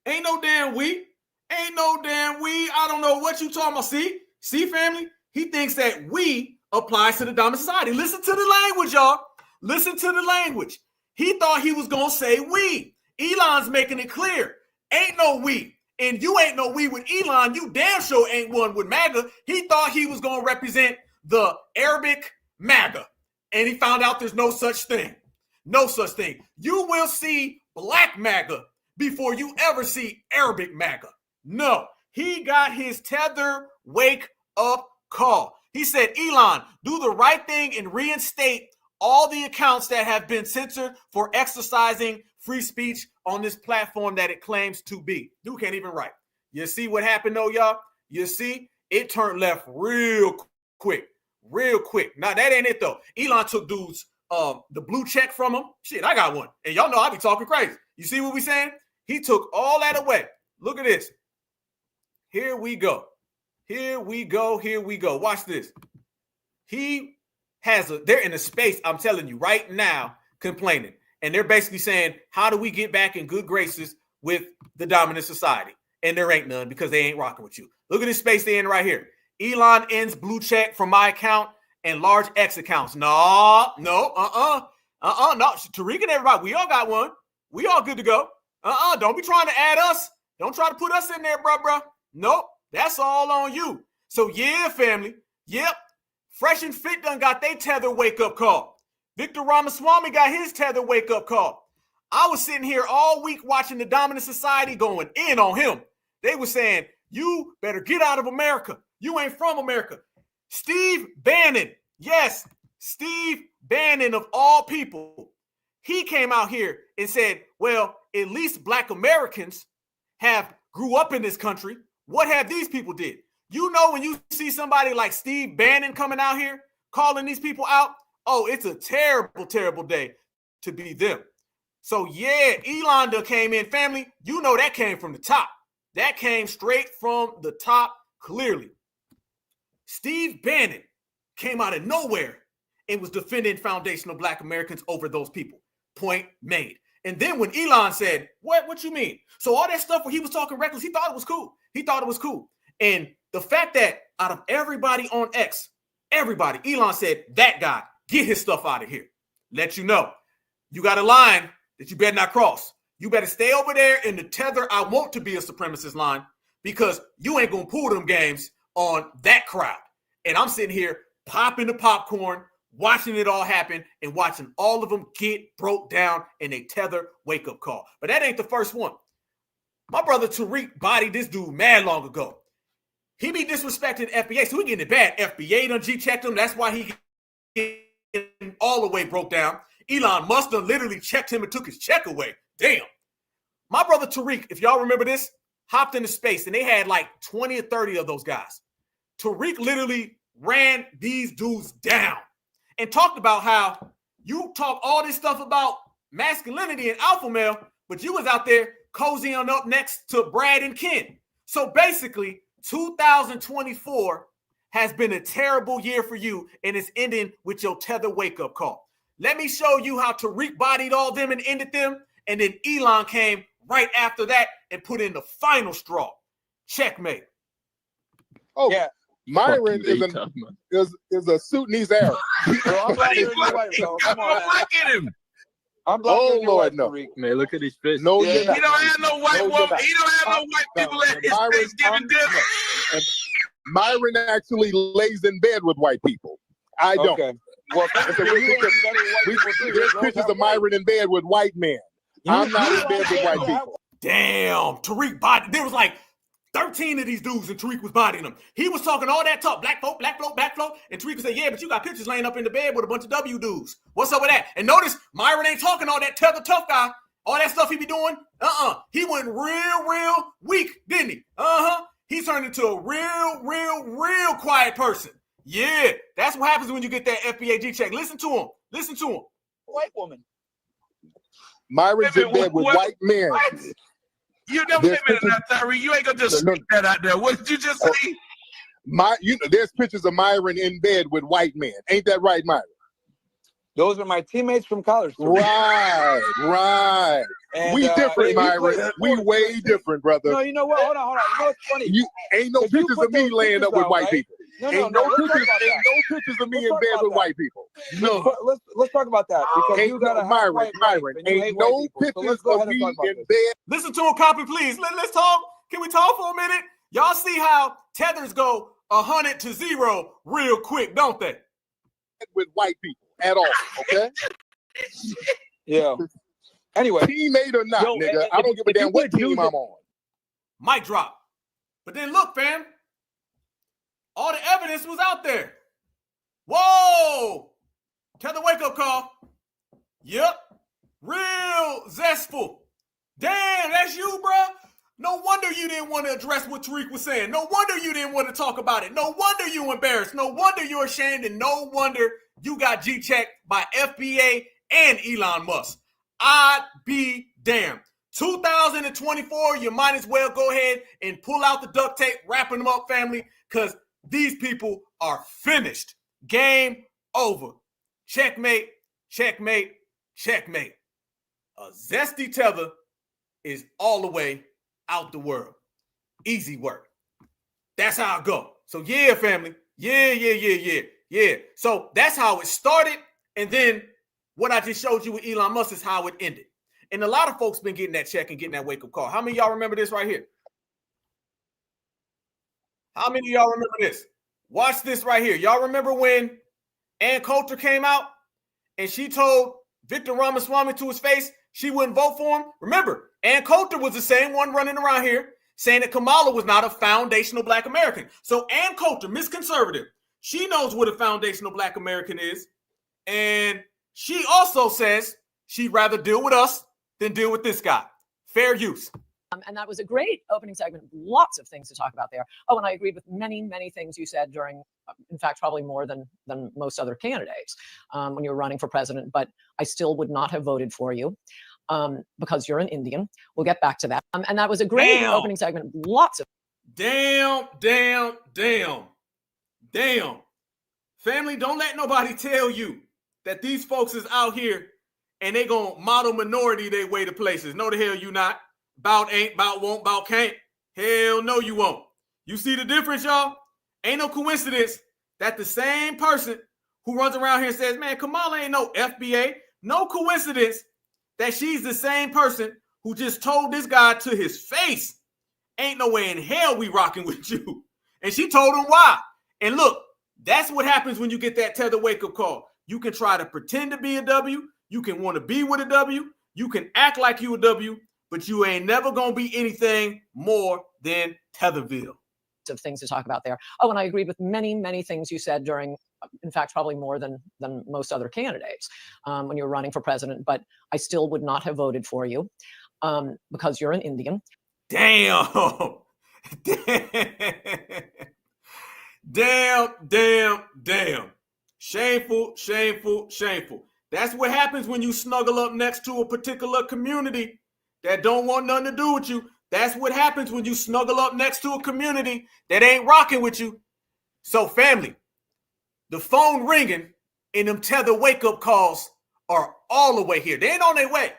Ain't no damn we. Ain't no damn we. I don't know what you talking about. See, family? He thinks that we applies to the dominant society. Listen to the language, y'all. Listen to the language. He thought he was going to say we. Elon's making it clear. Ain't no we. And you ain't no we with Elon. You damn sure ain't one with MAGA. He thought he was going to represent the Arabic MAGA. And he found out there's no such thing. No such thing. You will see Black MAGA before you ever see Arabic MAGA. No. He got his tether wake up call. He said, Elon, do the right thing and reinstate all the accounts that have been censored for exercising free speech on this platform that it claims to be. Dude can't even write. You see what happened though, y'all? You see, it turned left real quick. Now that ain't it though. Elon took dudes the blue check from him. Shit, I got one. And y'all know I be talking crazy. You see what we saying? He took all that away. Look at this. Here we go. Watch this. They're in a space, I'm telling you right now, complaining. And they're basically saying, how do we get back in good graces with the dominant society? And there ain't none because they ain't rocking with you. Look at this space they're in right here. Elon ends blue check from my account and large X accounts. No. Tariq and everybody, we all got one. We all good to go. Don't be trying to add us. Don't try to put us in there, bro. Nope. That's all on you. So yeah, family. Yep. Fresh and Fit done got they tether wake-up call. Victor Ramaswamy got his tether wake-up call. I was sitting here all week watching the dominant society going in on him. They were saying, you better get out of America. You ain't from America. Steve Bannon. Yes, Steve Bannon of all people. He came out here and said, well, at least Black Americans have grew up in this country. What have these people did? You know, when you see somebody like Steve Bannon coming out here calling these people out, oh, it's a terrible, terrible day to be them. So yeah, Elon done came in, family. You know that came from the top. That came straight from the top, clearly. Steve Bannon came out of nowhere and was defending foundational Black Americans over those people. Point made. And then when Elon said, what you mean? So all that stuff where he was talking reckless, he thought it was cool. He thought it was cool. And the fact that out of everybody on X, everybody, Elon said, that guy, get his stuff out of here. Let you know, you got a line that you better not cross. You better stay over there in the tether I want to be a supremacist line, because you ain't going to pull them games on that crowd. And I'm sitting here popping the popcorn, watching it all happen and watching all of them get broke down in a tether wake-up call. But that ain't the first one. My brother Tariq bodied this dude mad long ago. He be disrespecting FBA, so he getting it bad. FBA done G-checked him. That's why he getting all the way broke down. Elon Musk done literally checked him and took his check away. Damn. My brother Tariq, if y'all remember this, hopped into space, and they had like 20 or 30 of those guys. Tariq literally ran these dudes down and talked about how you talk all this stuff about masculinity and alpha male, but you was out there cozying up next to Brad and Ken. So basically, 2024 has been a terrible year for you, and it's ending with your tether wake-up call. Let me show you how Tariq bodied all them and ended them, and then Elon came right after that and put in the final straw. Checkmate. Oh, yeah. Myron is a Sudanese Arab. I'm blacker than you white, bro. Come on, look at him. I'm blacker than you white, no. Man, look at his face. No, yeah. He don't have no white woman. He don't have no white people at his Thanksgiving dinner. Myron actually lays in bed with white people. I don't. Okay. Well, there's pictures of Myron in bed with white men. I'm not in bed with white people. Damn, Tariq body. There was like 13 of these dudes, and Tariq was bodying them. He was talking all that talk, black folk, and Tariq said, yeah, but you got pictures laying up in the bed with a bunch of W dudes. What's up with that? And notice, Myron ain't talking all that tether tough guy, all that stuff he be doing. He went real weak, didn't he? He turned into a real quiet person. Yeah, that's what happens when you get that FBA check. Listen to him. White woman. Myron's in bed with white men. What? You never came in that, Tyree. You ain't gonna just stick that out there. What did you just say? There's pictures of Myron in bed with white men. Ain't that right, Myron? Those are my teammates from college. Right. And, we different, Myron. We way different, brother. No, you know what? Hold on. You know what's funny? You ain't no pictures of me laying up with white people. No pictures of me in bed with white people. No. Let's talk about that, because you got a Myron. Ain't no pictures of me in bed. Listen to him, copy, please. Let's talk. Can we talk for a minute? Y'all see how tethers go 100 to 0 real quick, don't they? With white people at all, okay? Yeah. Anyway, teammate or not, nigga, I don't give a damn what team I'm on. Mic drop. But then look, fam. All the evidence was out there. Whoa! Tether wake-up call. Yep. Real zestful. Damn, that's you, bro. No wonder you didn't want to address what Tariq was saying. No wonder you didn't want to talk about it. No wonder you embarrassed. No wonder you're ashamed. And no wonder you got G-checked by FBA and Elon Musk. I'd be damned. 2024, you might as well go ahead and pull out the duct tape, wrapping them up, family, because these people are finished. Game over. Checkmate, checkmate, checkmate. A zesty tether is all the way out the world. Easy work. That's how I go. So yeah, family. Yeah. So that's how it started. And then what I just showed you with Elon Musk is how it ended. And a lot of folks been getting that check and getting that wake-up call. How many of y'all remember this right here? How many of y'all remember this? Watch this right here. Y'all remember when Ann Coulter came out and she told Victor Ramaswamy to his face she wouldn't vote for him? Remember, Ann Coulter was the same one running around here saying that Kamala was not a foundational Black American. So Ann Coulter, Miss Conservative, she knows what a foundational Black American is. And she also says she'd rather deal with us than deal with this guy. Fair use. And that was a great opening segment. Lots of things to talk about there. Oh, and I agreed with many things you said during, in fact, probably more than most other candidates when you were running for president, but I still would not have voted for you. because you're an Indian. We'll get back to that. And that was a great opening segment. Lots of Damn. Family, don't let nobody tell you that these folks is out here and they gonna model minority their way to places. No, the hell you not. Bout ain't, bout won't, bout can't. Hell no, you won't. You see the difference, y'all? Ain't no coincidence that the same person who runs around here and says, man, Kamala ain't no FBA. No coincidence that she's the same person who just told this guy to his face, ain't no way in hell we rocking with you. And she told him why. And look, that's what happens when you get that Tether wake-up call. You can try to pretend to be a W. You can want to be with a W. You can act like you a W, but you ain't never going to be anything more than Tetherville. Of things to talk about there. Oh, and I agreed with many things you said during, in fact, probably more than most other candidates when you were running for president, but I still would not have voted for you because you're an Indian. Damn. Shameful. That's what happens when you snuggle up next to a particular community that don't want nothing to do with you. That's what happens when you snuggle up next to a community that ain't rocking with you. So family, the phone ringing and them Tether wake-up calls are all the way here. They ain't on their way.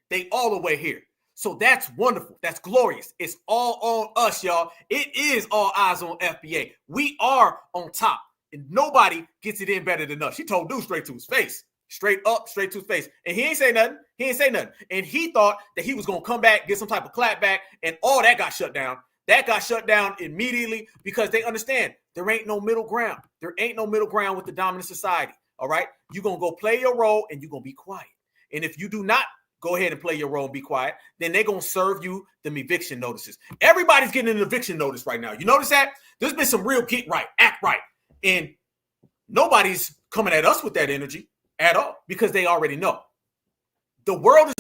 They all the way here. So that's wonderful. That's glorious. It's all on us, y'all. It is all eyes on FBA. We are on top. And nobody gets it in better than us. She told dude straight to his face. Straight up, straight to his face. And he ain't say nothing. And he thought that he was going to come back, get some type of clap back, and all that got shut down. That got shut down immediately because they understand there ain't no middle ground. There ain't no middle ground with the dominant society, all right? You're going to go play your role, and you're going to be quiet. And if you do not go ahead and play your role and be quiet, then they're going to serve you them eviction notices. Everybody's getting an eviction notice right now. You notice that? There's been some real get right, act right. And nobody's coming at us with that energy at all, because they already know. The world is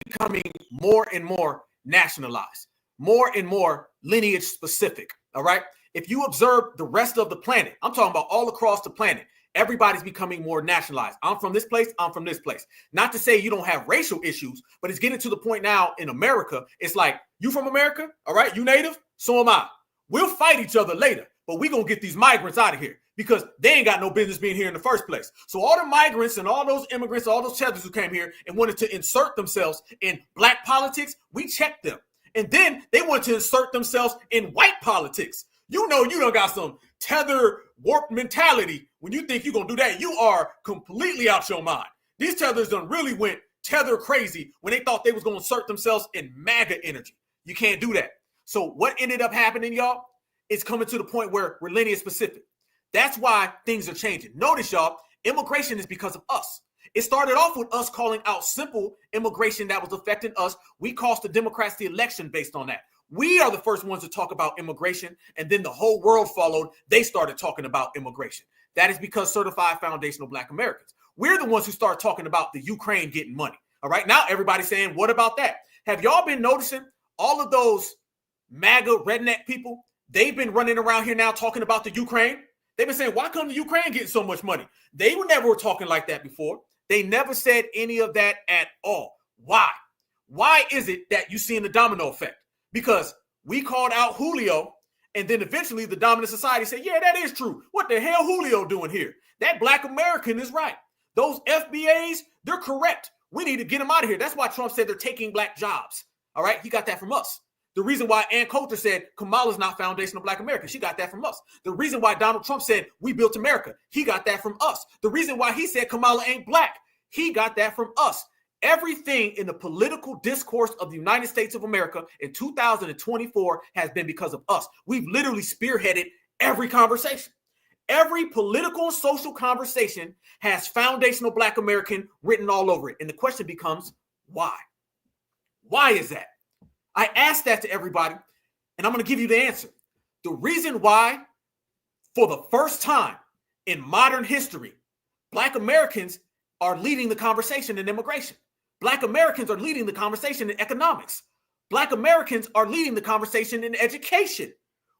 becoming more and more nationalized, more and more lineage specific, all right? If you observe the rest of the planet, I'm talking about all across the planet, everybody's becoming more nationalized. I'm from this place, I'm from this place. Not to say you don't have racial issues, but it's getting to the point now in America, it's like, you from America, all right? You native? So am I. We'll fight each other later, but we're going to get these migrants out of here, because they ain't got no business being here in the first place. So all the migrants and all those immigrants, all those tethers who came here and wanted to insert themselves in black politics, we checked them. And then they wanted to insert themselves in white politics. You know you done got some tether warped mentality. When you think you're going to do that, you are completely out your mind. These tethers done really went tether crazy when they thought they was going to insert themselves in MAGA energy. You can't do that. So what ended up happening, y'all, is coming to the point where we're lineage specific. That's why things are changing. Notice, y'all, immigration is because of us. It started off with us calling out simple immigration that was affecting us. We cost the Democrats the election based on that. We are the first ones to talk about immigration, and then the whole world followed. They started talking about immigration. That is because certified foundational Black Americans. We're the ones who start talking about the Ukraine getting money. All right, now everybody's saying, what about that? Have y'all been noticing all of those MAGA redneck people? They've been running around here now talking about the Ukraine. They've been saying, why come the Ukraine getting so much money? They were never talking like that before. They never said any of that at all. Why? Why is it that you seeing the domino effect? Because we called out Julio, and then eventually the dominant society said, yeah, that is true. What the hell Julio doing here? That Black American is right. Those FBAs, they're correct. We need to get them out of here. That's why Trump said they're taking Black jobs. All right, he got that from us. The reason why Ann Coulter said Kamala's not foundational Black American, she got that from us. The reason why Donald Trump said we built America, he got that from us. The reason why he said Kamala ain't Black, he got that from us. Everything in the political discourse of the United States of America in 2024 has been because of us. We've literally spearheaded every conversation. Every political and social conversation has foundational Black American written all over it. And the question becomes, why? Why is that? I asked that to everybody, and I'm going to give you the answer. The reason why, for the first time in modern history, Black Americans are leading the conversation in immigration. Black Americans are leading the conversation in economics. Black Americans are leading the conversation in education.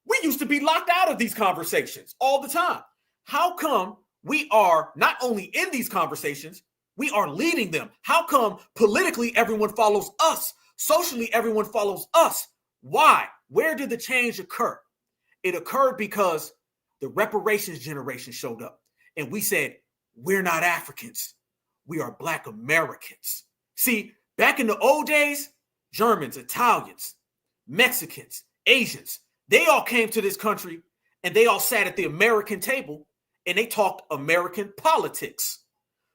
We used to be locked out of these conversations all the time. How come we are not only in these conversations, We are leading them. How come politically everyone follows us? Socially everyone follows us? Why? Where did the change occur? It occurred because the reparations generation showed up and we said, we're not Africans. We are Black Americans. See, back in the old days, Germans, Italians, Mexicans, Asians, they all came to this country and they all sat at the American table and they talked American politics.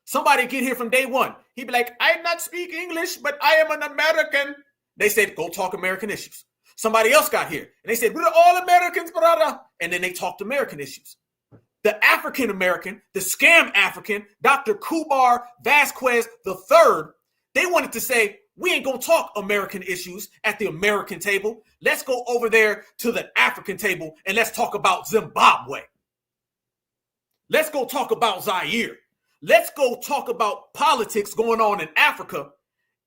Somebody get here from day one. He'd be like, I not speak English, but I am an American. They said, go talk American issues. Somebody else got here and they said, we're all Americans, brother. And then they talked American issues. The African American, the scam African, Dr. Kubar Vasquez III, they wanted to say, we ain't gonna talk American issues at the American table. Let's go over there to the African table and let's talk about Zimbabwe. Let's go talk about Zaire. Let's go talk about politics going on in Africa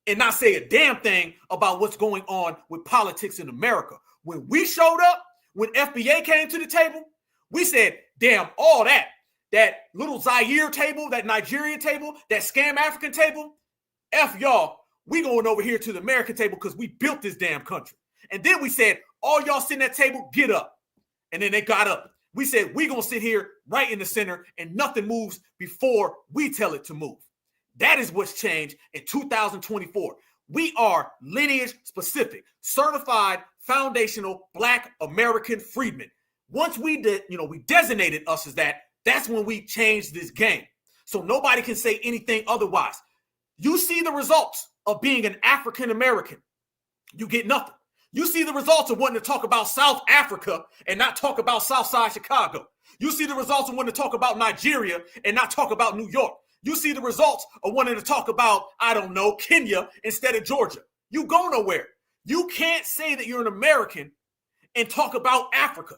and not say a damn thing about what's going on with politics in America. When we showed up, when FBA came to the table, we said, damn, all that little Zaire table, that Nigerian table, that scam African table, F y'all, we going over here to the American table because we built this damn country. And then we said, all y'all sitting at that table, get up. And then they got up. We said, we going to sit here right in the center and nothing moves before we tell it to move. That is what's changed in 2024. We are lineage specific, certified, foundational Black American freedmen. Once we did, we designated us as that, that's when we changed this game. So nobody can say anything otherwise. You see the results of being an African American. You get nothing. You see the results of wanting to talk about South Africa and not talk about Southside Chicago. You see the results of wanting to talk about Nigeria and not talk about New York. You see the results of wanting to talk about, I don't know, Kenya instead of Georgia. You go nowhere. You can't say that you're an American and talk about Africa.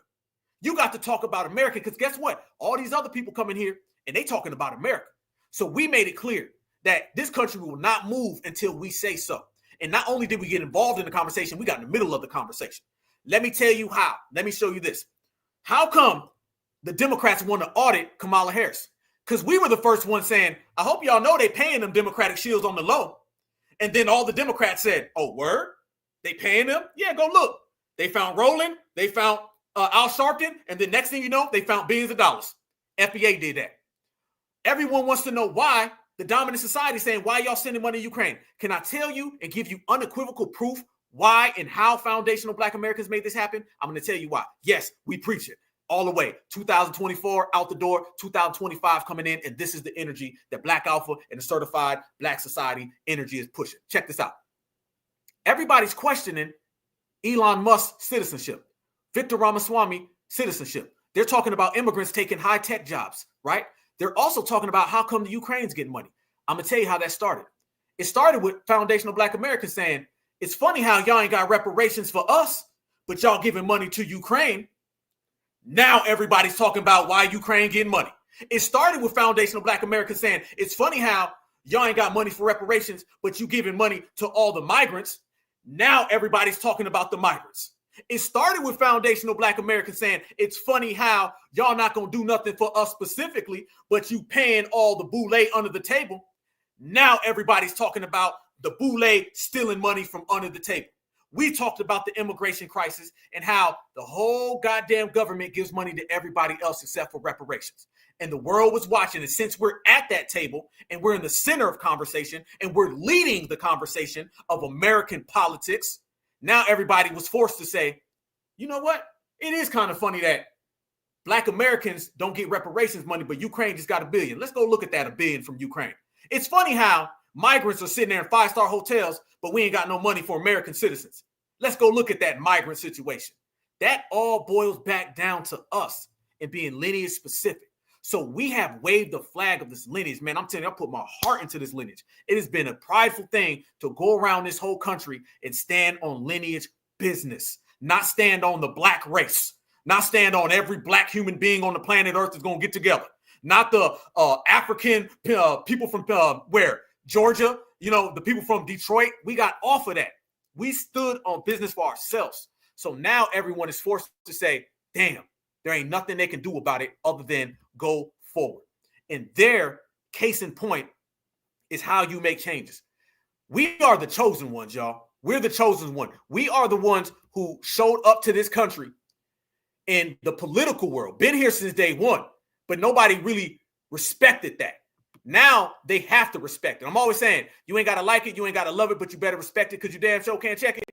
You got to talk about America because guess what? All these other people come in here and they talking about America. So we made it clear that this country will not move until we say so. And not only did we get involved in the conversation, we got in the middle of the conversation. Let me tell you how. Let me show you this. How come the Democrats want to audit Kamala Harris? Because we were the first one saying, I hope y'all know they paying them Democratic shields on the low. And then all the Democrats said, oh, word? They paying them? Yeah, go look. They found Rowland. They found Al Sharpton. And the next thing you know, they found billions of dollars. FBA did that. Everyone wants to know why the dominant society is saying, why y'all sending money to Ukraine? Can I tell you and give you unequivocal proof why and how foundational Black Americans made this happen? I'm going to tell you why. Yes, we preach it all the way. 2024 out the door, 2025 coming in, and this is the energy that Black Alpha and the certified Black society energy is pushing. Check this out. Everybody's questioning Elon Musk's citizenship, Victor Ramaswamy citizenship. They're talking about immigrants taking high-tech jobs, right? They're also talking about how come the Ukraine's getting money. I'm going to tell you how that started. It started with foundational Black Americans saying, it's funny how y'all ain't got reparations for us, but y'all giving money to Ukraine. Now everybody's talking about why Ukraine getting money. It started with foundational Black Americans saying, it's funny how y'all ain't got money for reparations, but you giving money to all the migrants. Now everybody's talking about the migrants. It started with foundational Black Americans saying, it's funny how y'all not going to do nothing for us specifically, but you paying all the boule under the table. Now everybody's talking about the boule stealing money from under the table. We talked about the immigration crisis and how the whole goddamn government gives money to everybody else except for reparations. And the world was watching. And since we're at that table and we're in the center of conversation and we're leading the conversation of American politics, now everybody was forced to say, you know what? It is kind of funny that Black Americans don't get reparations money, but Ukraine just got $1 billion. Let's go look at that $1 billion from Ukraine. It's funny how migrants are sitting there in 5-star hotels, but we ain't got no money for American citizens. Let's go look at that migrant situation. That all boils back down to us and being lineage specific. So we have waved the flag of this lineage. Man, I'm telling you, I put my heart into this lineage. It has been a prideful thing to go around this whole country and stand on lineage business, not stand on the Black race, not stand on every Black human being on the planet Earth is going to get together, not the African people from where? Georgia, the people from Detroit. We got off of that. We stood on business for ourselves. So now everyone is forced to say, damn, there ain't nothing they can do about it other than go forward. And their case in point is how you make changes. We are the chosen ones, y'all. We're the chosen one. We are the ones who showed up to this country in the political world, been here since day one, but nobody really respected that. Now they have to respect it. I'm always saying, you ain't got to like it, you ain't got to love it, but you better respect it because you damn sure can't check it.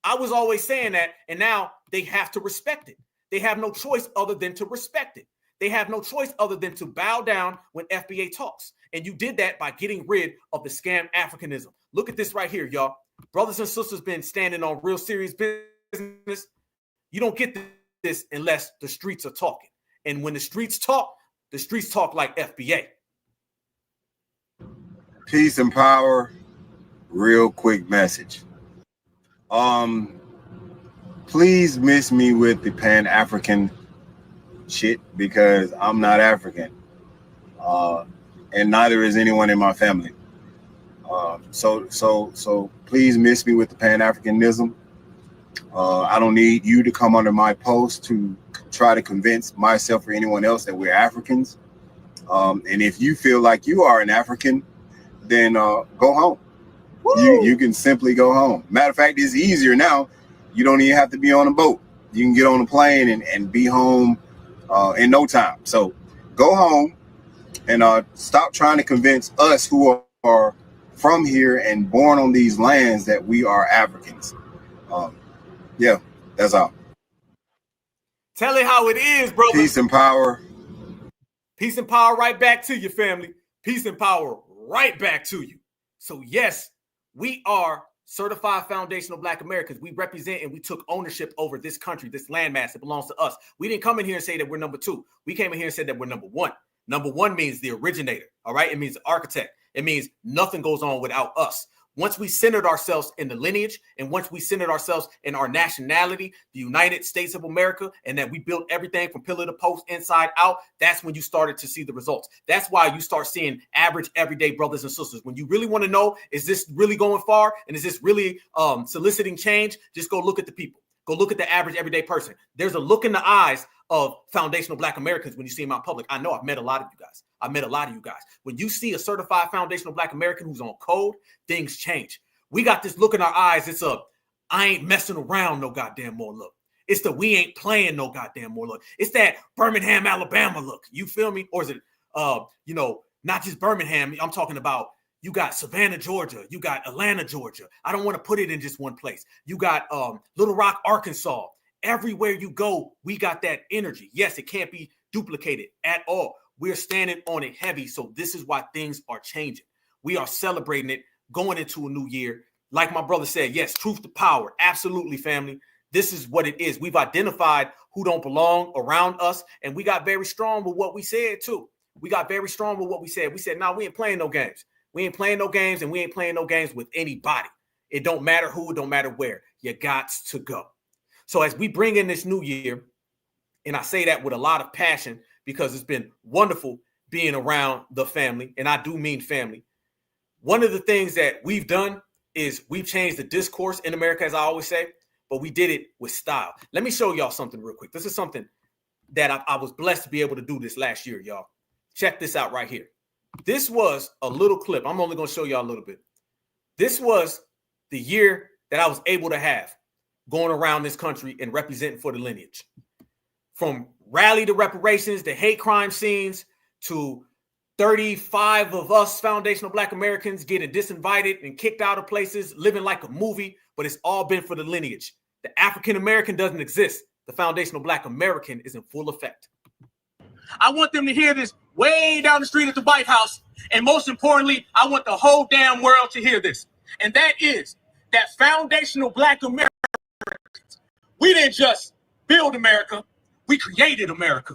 I was always saying that, and now they have to respect it. They have no choice other than to respect it. They have no choice other than to bow down when FBA talks. And you did that by getting rid of the scam Africanism. Look at this right here, y'all. Brothers and sisters been standing on real serious business. You don't get this unless the streets are talking. And when the streets talk like FBA. Peace and power. Real quick message. Please miss me with the Pan-African shit because I'm not African. And neither is anyone in my family. So please miss me with the Pan-Africanism. I don't need you to come under my post to try to convince myself or anyone else that we're Africans. And if you feel like you are an African, then go home. You can simply go home. Matter of fact, it's easier now. You don't even have to be on a boat. You can get on a plane and be home in no time. So go home and stop trying to convince us who are from here and born on these lands that we are Africans. Yeah, that's all. Tell it how it is, brother. Peace and power. Peace and power right back to you, family. Peace and power right back to you. So yes, we are certified foundational Black Americans. We represent and we took ownership over this country, this landmass. It belongs to us. We didn't come in here and say that we're number two. We came in here and said that we're number one. Number one means the originator, all right? It means the architect. It means nothing goes on without us. Once we centered ourselves in the lineage and once we centered ourselves in our nationality, the United States of America, and that we built everything from pillar to post, inside out, that's when you started to see the results. That's why you start seeing average, everyday brothers and sisters. When you really want to know, is this really going far? And is this really soliciting change? Just go look at the people. Go look at the average, everyday person. There's a look in the eyes of foundational Black Americans when you see them out in public. I know I've met a lot of you guys. When you see a certified foundational Black American who's on code, things change. We got this look in our eyes. It's a, I ain't messing around no goddamn more look. It's the we ain't playing no goddamn more look. It's that Birmingham, Alabama look. You feel me? Or is it, not just Birmingham. I'm talking about you got Savannah, Georgia. You got Atlanta, Georgia. I don't want to put it in just one place. You got Little Rock, Arkansas. Everywhere you go, we got that energy. Yes, it can't be duplicated at all. We're standing on it heavy. So this is why things are changing. We are celebrating it going into a new year. Like my brother said, yes, truth to power. Absolutely, family. This is what it is. We've identified who don't belong around us. And we got very strong with what we said, too. We got very strong with what we said. We said, no, we ain't playing no games. We ain't playing no games, and we ain't playing no games with anybody. It don't matter who, it don't matter where. You got to go. So as we bring in this new year, and I say that with a lot of passion because it's been wonderful being around the family, and I do mean family. One of the things that we've done is we've changed the discourse in America, as I always say, but we did it with style. Let me show y'all something real quick. This is something that I was blessed to be able to do this last year, y'all. Check this out right here. This was a little clip. I'm only going to show y'all a little bit. This was the year that I was able to have going around this country and representing for the lineage. From rally to reparations, to hate crime scenes, to 35 of us foundational Black Americans getting disinvited and kicked out of places, living like a movie, but it's all been for the lineage. The African American doesn't exist. The foundational Black American is in full effect. I want them to hear this way down the street at the White House. And most importantly, I want the whole damn world to hear this. And that is that foundational Black Americans, we didn't just build America, we created America.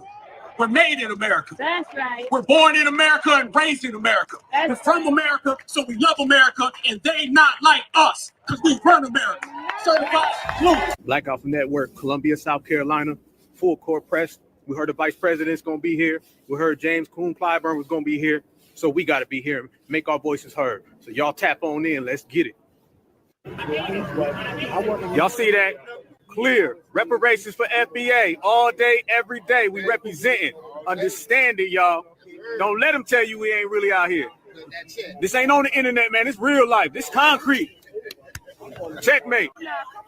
We're made in America. That's right. We're born in America and raised in America. We're from America, so we love America, and they not like us, because we run America. Certified blue. Black Alpha Network, Columbia, South Carolina, full court press. We heard the vice president's going to be here. We heard James Coon Clyburn was going to be here. So we got to be here and make our voices heard. So y'all tap on in. Let's get it. Y'all see that? Clear. Reparations for FBA all day, every day. We representing. Understand it, y'all. Don't let them tell you we ain't really out here. This ain't on the internet, man. It's real life. This concrete. Checkmate.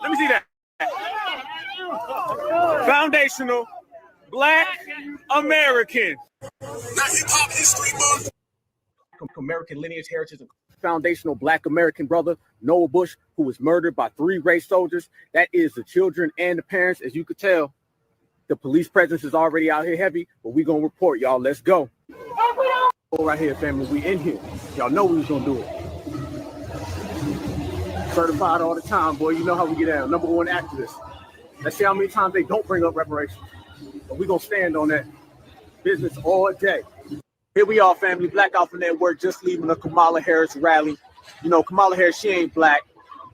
Let me see that. Foundational Black American. American lineage, heritage, and foundational Black American brother, Noah Bush, who was murdered by 3 race soldiers. That is the children and the parents. As you could tell, the police presence is already out here heavy, but we gonna report, y'all. Let's go. Right here, family. We in here. Y'all know we was gonna do it. Certified all the time, boy. You know how we get out. Number 1 activist. Let's see how many times they don't bring up reparations. But we gonna stand on that business all day. Here we are, family. Black Alpha Network just leaving a Kamala Harris rally. You know, Kamala Harris, she ain't black.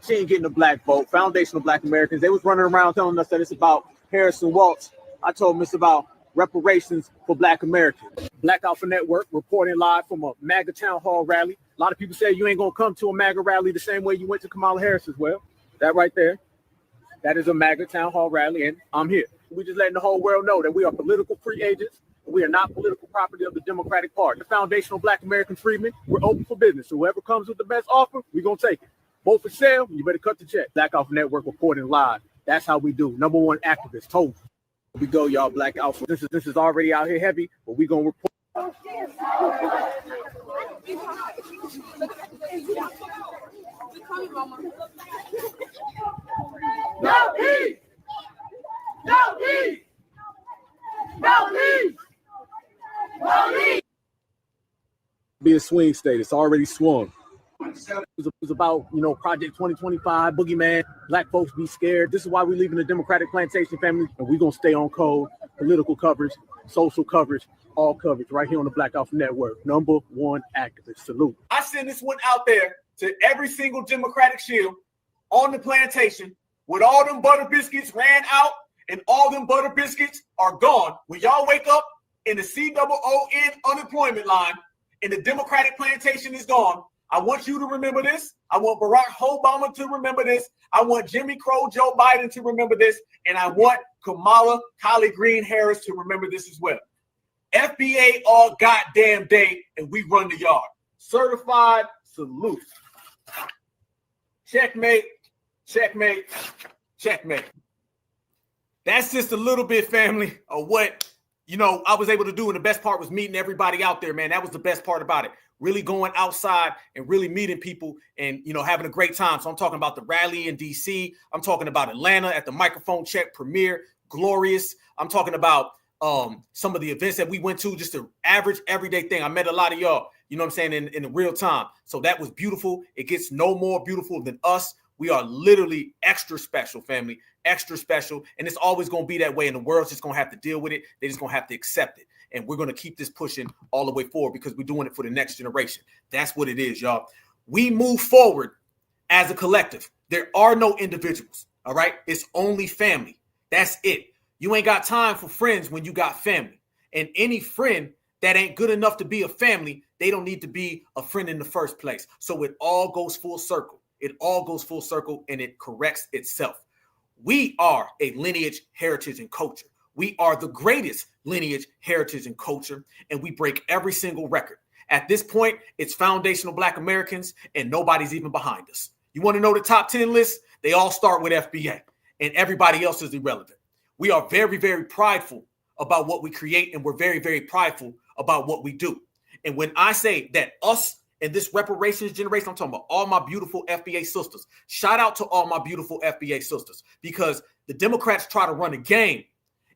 She ain't getting a black vote. Foundational Black Americans. They was running around telling us that it's about Harrison Waltz. I told them it's about reparations for Black Americans. Black Alpha Network reporting live from a Maga town hall rally. A lot of people say you ain't gonna come to a Maga rally the same way you went to Kamala Harris as well. That right there. That is a Maga town hall rally, and I'm here. We just letting the whole world know that we are political free agents. We are not political property of the Democratic Party. The foundational Black American freedmen, we're open for business. So whoever comes with the best offer, we're going to take it. Vote for sale, you better cut the check. Black Alpha Network reporting live. That's how we do. Number 1 activist, told you. Here we go, y'all, Black Alpha. This is already out here heavy, but we're going to report. No peace! No peace! No peace! Be a swing state. It's already swung. It was about, you know, Project 2025, Boogeyman, Black folks be scared. This is why we live in the Democratic Plantation family, and we're going to stay on code, political coverage, social coverage, all coverage right here on the Black Alpha Network. Number 1 activist. Salute. I send this one out there to every single Democratic shield on the plantation with all them butter biscuits ran out and all them butter biscuits are gone. When y'all wake up in the COON unemployment line and the Democratic plantation is gone, I want you to remember this. I want Barack Obama to remember this. I want Jimmy Crow, Joe Biden to remember this. And I want Kamala Collie Green Harris to remember this as well. FBA all goddamn day, and we run the yard. Certified salute. Checkmate, checkmate, checkmate. That's just a little bit, family, of what, you know, I was able to do. And the best part was meeting everybody out there, man. That was the best part about it. Really going outside and really meeting people and, you know, having a great time. So I'm talking about the rally in DC. I'm talking about Atlanta at the Microphone Check premiere. Glorious. I'm talking about some of the events that we went to, just an average everyday thing. I met a lot of y'all, you know what I'm saying, in real time. So that was beautiful. It gets no more beautiful than us. We are literally extra special, family, extra special. And it's always going to be that way. And the world's just going to have to deal with it. They're just going to have to accept it. And we're going to keep this pushing all the way forward because we're doing it for the next generation. That's what it is, y'all. We move forward as a collective. There are no individuals, all right? It's only family. That's it. You ain't got time for friends when you got family. And any friend that ain't good enough to be a family, they don't need to be a friend in the first place. So it all goes full circle. It all goes full circle and it corrects itself. We are a lineage, heritage, and culture. We are the greatest lineage, heritage, and culture, and we break every single record. At this point, it's foundational Black Americans, and nobody's even behind us. You want to know the top 10 list? They all start with FBA, and everybody else is irrelevant. We are very, very prideful about what we create, and we're very, very prideful about what we do. And when I say that us and this reparations generation, I'm talking about all my beautiful FBA sisters. Shout out to all my beautiful FBA sisters, because the Democrats try to run a game,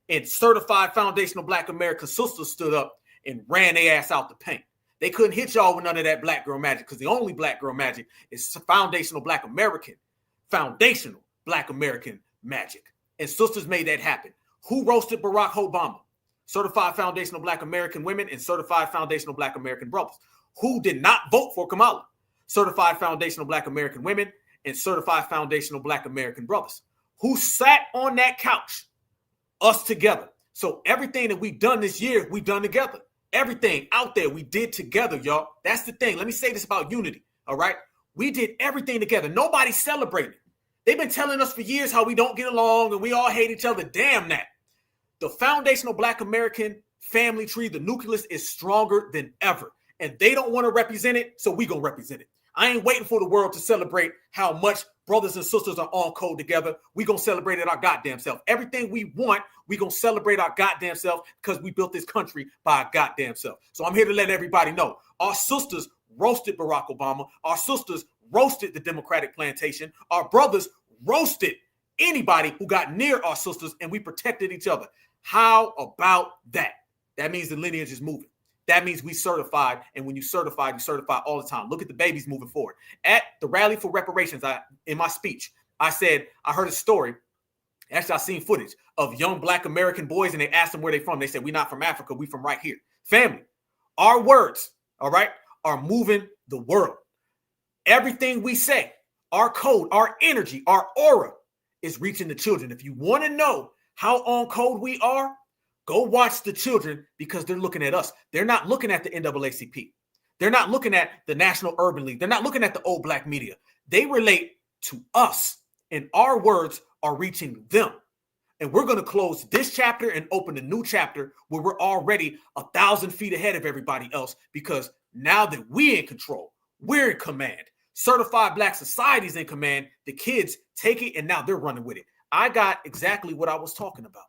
and certified foundational Black American sisters stood up and ran their ass out the paint. They couldn't hit y'all with none of that black girl magic, because the only black girl magic is foundational Black American magic. And sisters made that happen. Who roasted Barack Obama? Certified foundational Black American women and certified foundational Black American brothers. Who did not vote for Kamala? Certified foundational Black American women and certified foundational Black American brothers. Who sat on that couch? Us together. So everything that we've done this year, we've done together. Everything out there we did together, y'all. That's the thing. Let me say this about unity, all right? We did everything together. Nobody celebrated. They've been telling us for years how we don't get along and we all hate each other. Damn that. The foundational Black American family tree, the nucleus, is stronger than ever. and they don't want to represent it, so we gonna represent it. I ain't waiting for the world to celebrate how much brothers and sisters are on code together. We gonna celebrate it our goddamn self. Everything we want, we gonna celebrate our goddamn self because we built this country by our goddamn self. So I'm here to let everybody know, our sisters roasted Barack Obama. Our sisters roasted the Democratic plantation. Our brothers roasted anybody who got near our sisters, and we protected each other. How about that? That means the lineage is moving. That means we certified, and when you certify all the time. Look at the babies moving forward. At the rally for reparations, in my speech, I said, I heard a story. Actually, I seen footage of young Black American boys, and they asked them where they from. They said, we're not from Africa. We from right here. Family, our words, all right, are moving the world. Everything we say, our code, our energy, our aura is reaching the children. If you want to know how on code we are, go watch the children, because they're looking at us. They're not looking at the NAACP. They're not looking at the National Urban League. They're not looking at the old Black media. They relate to us, and our words are reaching them. And we're going to close this chapter and open a new chapter where we're already 1,000 feet ahead of everybody else, because now that we're in control, we're in command. Certified Black Society's in command. The kids take it, and now they're running with it. I got exactly what I was talking about.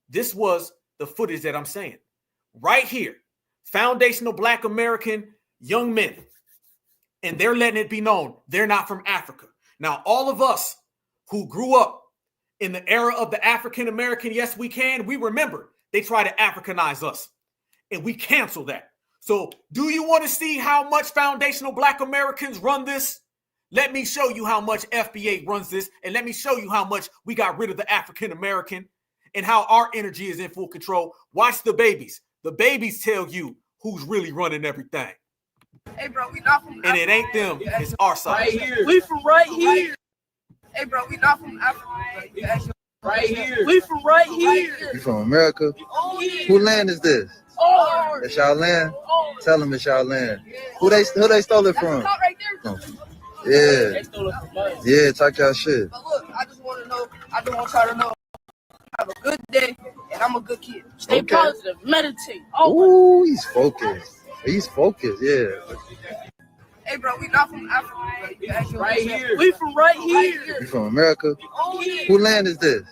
This was the footage that I'm saying. Right here, foundational Black American young men, and they're letting it be known they're not from Africa. Now, all of us who grew up in the era of the African American, yes, we can, we remember they try to Africanize us, and we cancel that. So do you want to see how much foundational Black Americans run this? Let me show you how much FBA runs this, and let me show you how much we got rid of the African American and how our energy is in full control. Watch the babies. The babies tell you who's really running everything. Hey, bro, we not from Africa. And it ain't them, it's our side. Right here. We from right here. Hey, bro, we not from Africa. Right here. We from right here. You from America? Who land is this? It's y'all land? Tell them it's y'all land. Who they stole it from? Right there. Yeah. They stole it from us. Yeah, talk y'all shit. But look, I just want y'all to know, have a good day, and I'm a good kid. Stay positive, meditate. Ooh, he's focused. He's focused, yeah. Hey, bro, we not from Africa. Right here. We from right here. You from America? Who land is this?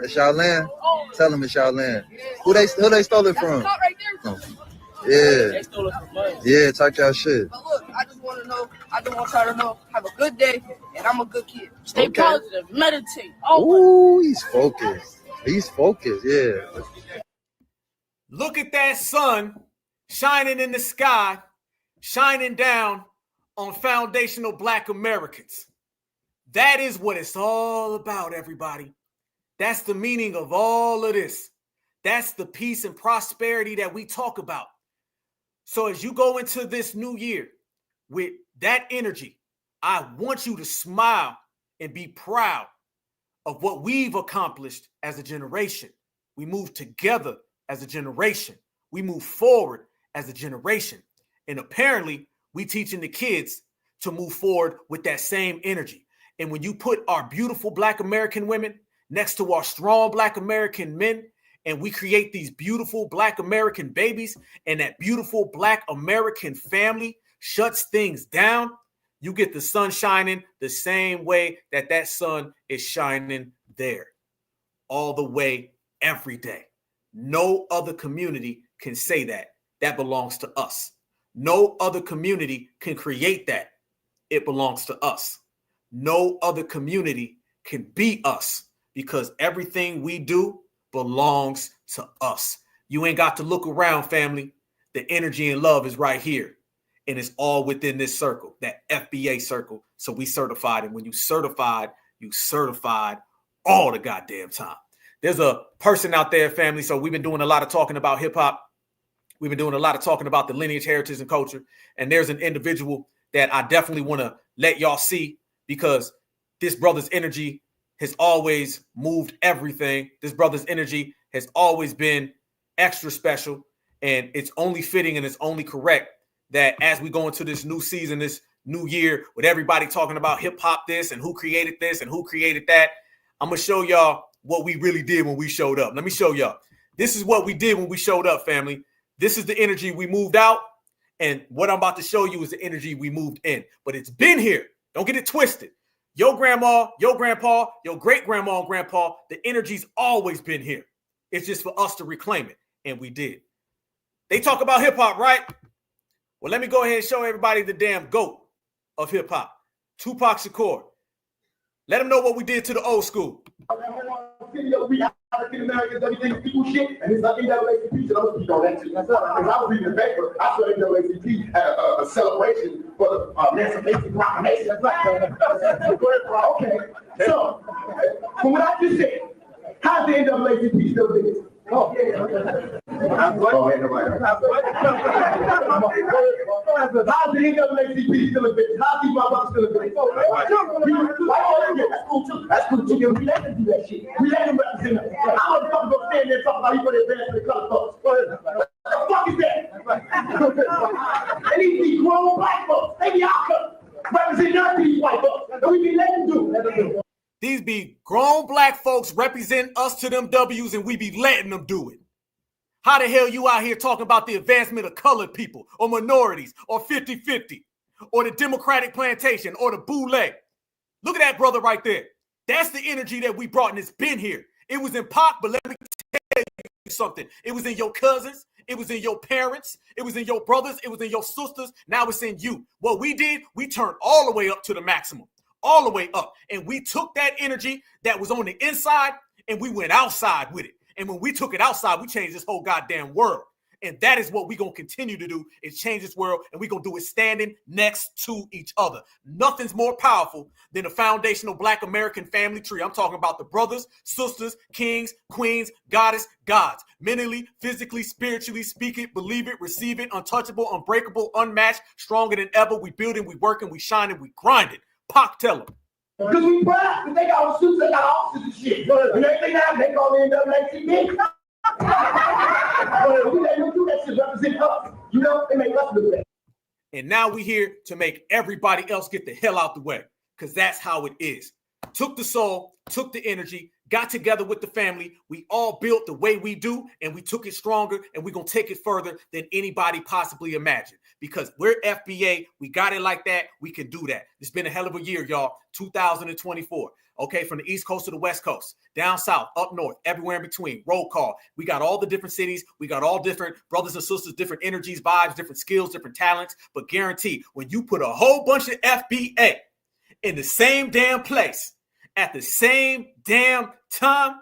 It's y'all land? Tell them it's y'all land. Who they stole it from? Right there. Yeah. They stole it from us. Yeah, talk y'all shit. But look, I just want y'all to know, have a good day, and I'm a good kid. Stay positive, meditate. Ooh, he's focused. He's focused, yeah. Look at that sun shining in the sky, shining down on foundational Black Americans. That is what it's all about, everybody. That's the meaning of all of this. That's the peace and prosperity that we talk about. So as you go into this new year with that energy, I want you to smile and be proud of what we've accomplished as a generation. We move together as a generation. We move forward as a generation. And apparently, we teaching the kids to move forward with that same energy. And when you put our beautiful Black American women next to our strong Black American men, and we create these beautiful Black American babies, and that beautiful Black American family shuts things down, you get the sun shining the same way that sun is shining there, all the way, every day. No other community can say that. That belongs to us. No other community can create that. It belongs to us. No other community can be us, because everything we do belongs to us. You ain't got to look around, family. The energy and love is right here. And it's all within this circle, that FBA circle. So we certified. And when you certified all the goddamn time. There's a person out there, family. So we've been doing a lot of talking about hip hop. We've been doing a lot of talking about the lineage, heritage, and culture. And there's an individual that I definitely want to let y'all see, because this brother's energy has always moved everything. This brother's energy has always been extra special. And it's only fitting and it's only correct that as we go into this new season, this new year, with everybody talking about hip hop this and who created this and who created that, I'm going to show y'all what we really did when we showed up. Let me show y'all. This is what we did when we showed up, family. This is the energy we moved out, And what I'm about to show you is the energy we moved in. But it's been here. Don't get it twisted. Your grandma, your grandpa, your great-grandma and grandpa, the energy's always been here. It's just for us to reclaim it. And we did. They talk about hip-hop, right? Well, let me go ahead and show everybody the damn GOAT of hip-hop, Tupac Shakur. Let them know what we did to the old school. We African Americans, everything people shit, and it's like NAACP, and I'm gonna speak on that too. Because I was reading the paper, I saw NAACP had a celebration for the Emancipation Proclamation. That's right. Okay, so from what I just said, how's the NAACP still this? Oh, yeah. How's the NAACP still a bitch? How's these motherfuckers still a bitch? That's cool too. We let them do that shit. We let them represent us. I'm gonna go stand there and talk about you for the advance of the color folks. What the fuck is that? They need to be grown black folks. They be out there representing us, these white folks. And we be letting them do. These be grown black folks represent us to them W's, and we be letting them do it. How the hell you out here talking about the advancement of colored people or minorities or 50-50 or the Democratic plantation or the boule? Look at that brother right there. That's the energy that we brought, and it's been here. It was in Pac, but let me tell you something. It was in your cousins. It was in your parents. It was in your brothers. It was in your sisters. Now it's in you. What we did, we turned all the way up to the maximum. All the way up. And we took that energy that was on the inside and we went outside with it. And when we took it outside, we changed this whole goddamn world. And that is what we're going to continue to do, is change this world. And we're going to do it standing next to each other. Nothing's more powerful than a foundational Black American family tree. I'm talking about the brothers, sisters, kings, queens, goddess, gods. Mentally, physically, spiritually, speak it, believe it, receive it, untouchable, unbreakable, unmatched, stronger than ever. We building, we working, we shining, we grinding. Pac, tell them. Because we proud, because they got all the suits, they got officers and shit. And everything now, they call the NAACP. We let them do that shit, represent us. You know, they make us do that. And now we here to make everybody else get the hell out the way, because that's how it is. Took the soul, took the energy, got together with the family. We all built the way we do, and we took it stronger, and we're going to take it further than anybody possibly imagined. Because we're FBA, we got it like that, we can do that. It's been a hell of a year, y'all, 2024. Okay, from the East Coast to the West Coast, down south, up north, everywhere in between, roll call. We got all the different cities. We got all different brothers and sisters, different energies, vibes, different skills, different talents. But guarantee, when you put a whole bunch of FBA in the same damn place at the same damn time,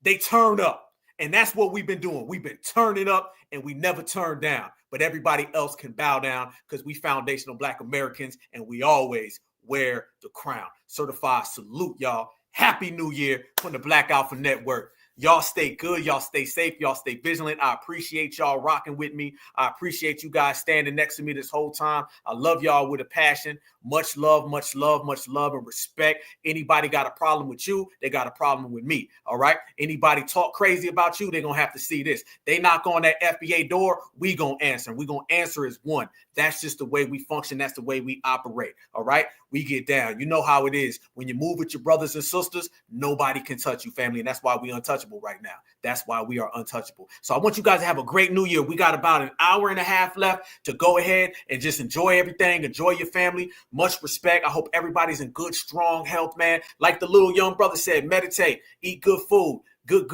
they turn up. And that's what we've been doing. We've been turning up, and we never turn down. But everybody else can bow down because we foundational Black Americans, and we always wear the crown. Certified salute, y'all. Happy New Year from the Black Alpha Network. Y'all stay good. Y'all stay safe. Y'all stay vigilant. I appreciate y'all rocking with me. I appreciate you guys standing next to me this whole time. I love y'all with a passion. Much love, much love, much love and respect. Anybody got a problem with you, they got a problem with me. All right. Anybody talk crazy about you, they're going to have to see this. They knock on that FBA door, we going to answer. We going to answer as one. That's just the way we function. That's the way we operate. All right. We get down. You know how it is. When you move with your brothers and sisters, nobody can touch you, family. And that's why we untouchable right now. That's why we are untouchable. So I want you guys to have a great new year. We got about an hour and a half left to go ahead and just enjoy everything. Enjoy your family. Much respect. I hope everybody's in good, strong health, man. Like the little young brother said, meditate, eat good food, get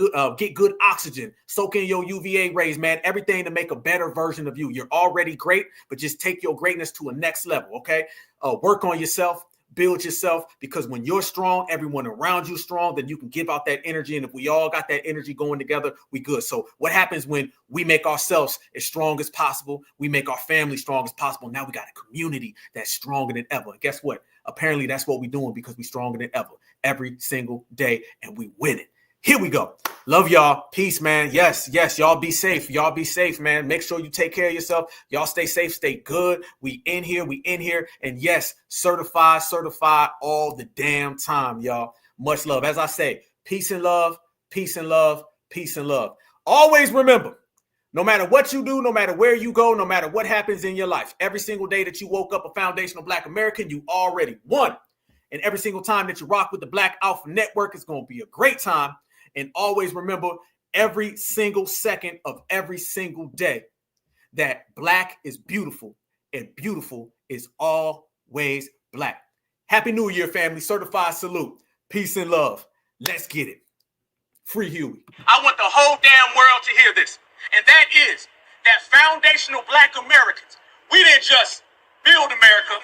good oxygen, soak in your UVA rays, man. Everything to make a better version of you. You're already great, but just take your greatness to a next level, okay? Work on yourself. Build yourself, because when you're strong, everyone around you strong, then you can give out that energy. And if we all got that energy going together, we good. So what happens when we make ourselves as strong as possible? We make our family strong as possible. Now we got a community that's stronger than ever. And guess what? Apparently that's what we're doing, because we're stronger than ever every single day, and we win it. Here we go. Love y'all. Peace, man. Yes. Y'all be safe. Y'all be safe, man. Make sure you take care of yourself. Y'all stay safe, stay good. We in here. And yes, certified all the damn time, y'all. Much love. As I say, peace and love, peace and love, peace and love. Always remember, no matter what you do, no matter where you go, no matter what happens in your life, every single day that you woke up a foundational Black American, you already won. And every single time that you rock with the Black Alpha Network, it's going to be a great time. And always remember, every single second of every single day, that black is beautiful and beautiful is always black. Happy New Year, family. Certified salute. Peace and love. Let's get it. Free Huey. I want the whole damn world to hear this. And that is that foundational black Americans. We didn't just build America.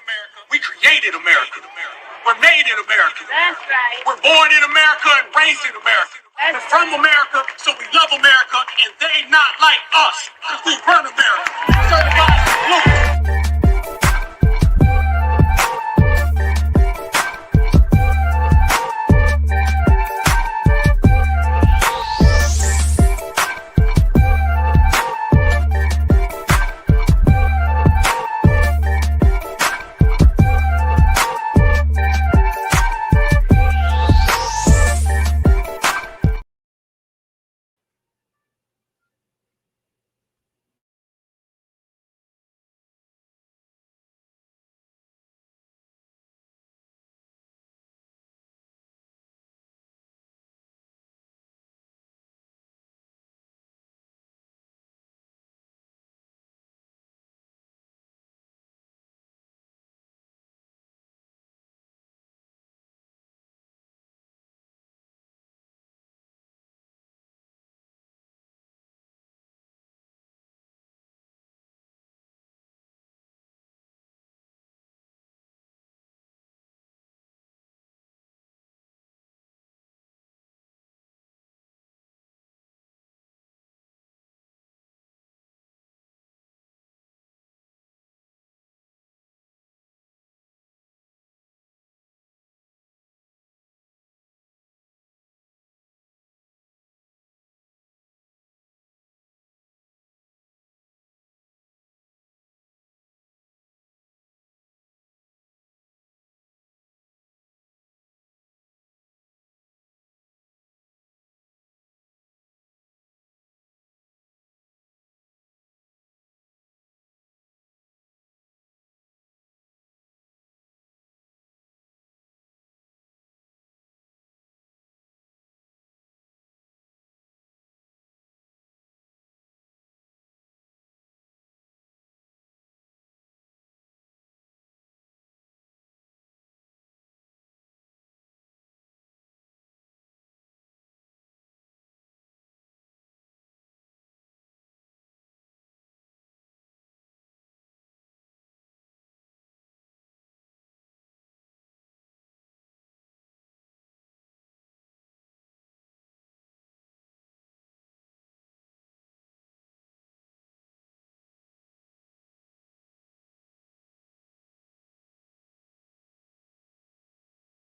We created America. We're made in America. That's right. We're born in America and raised in America. We're from America, so we love America, and they not like us, because we run America. Certified salute.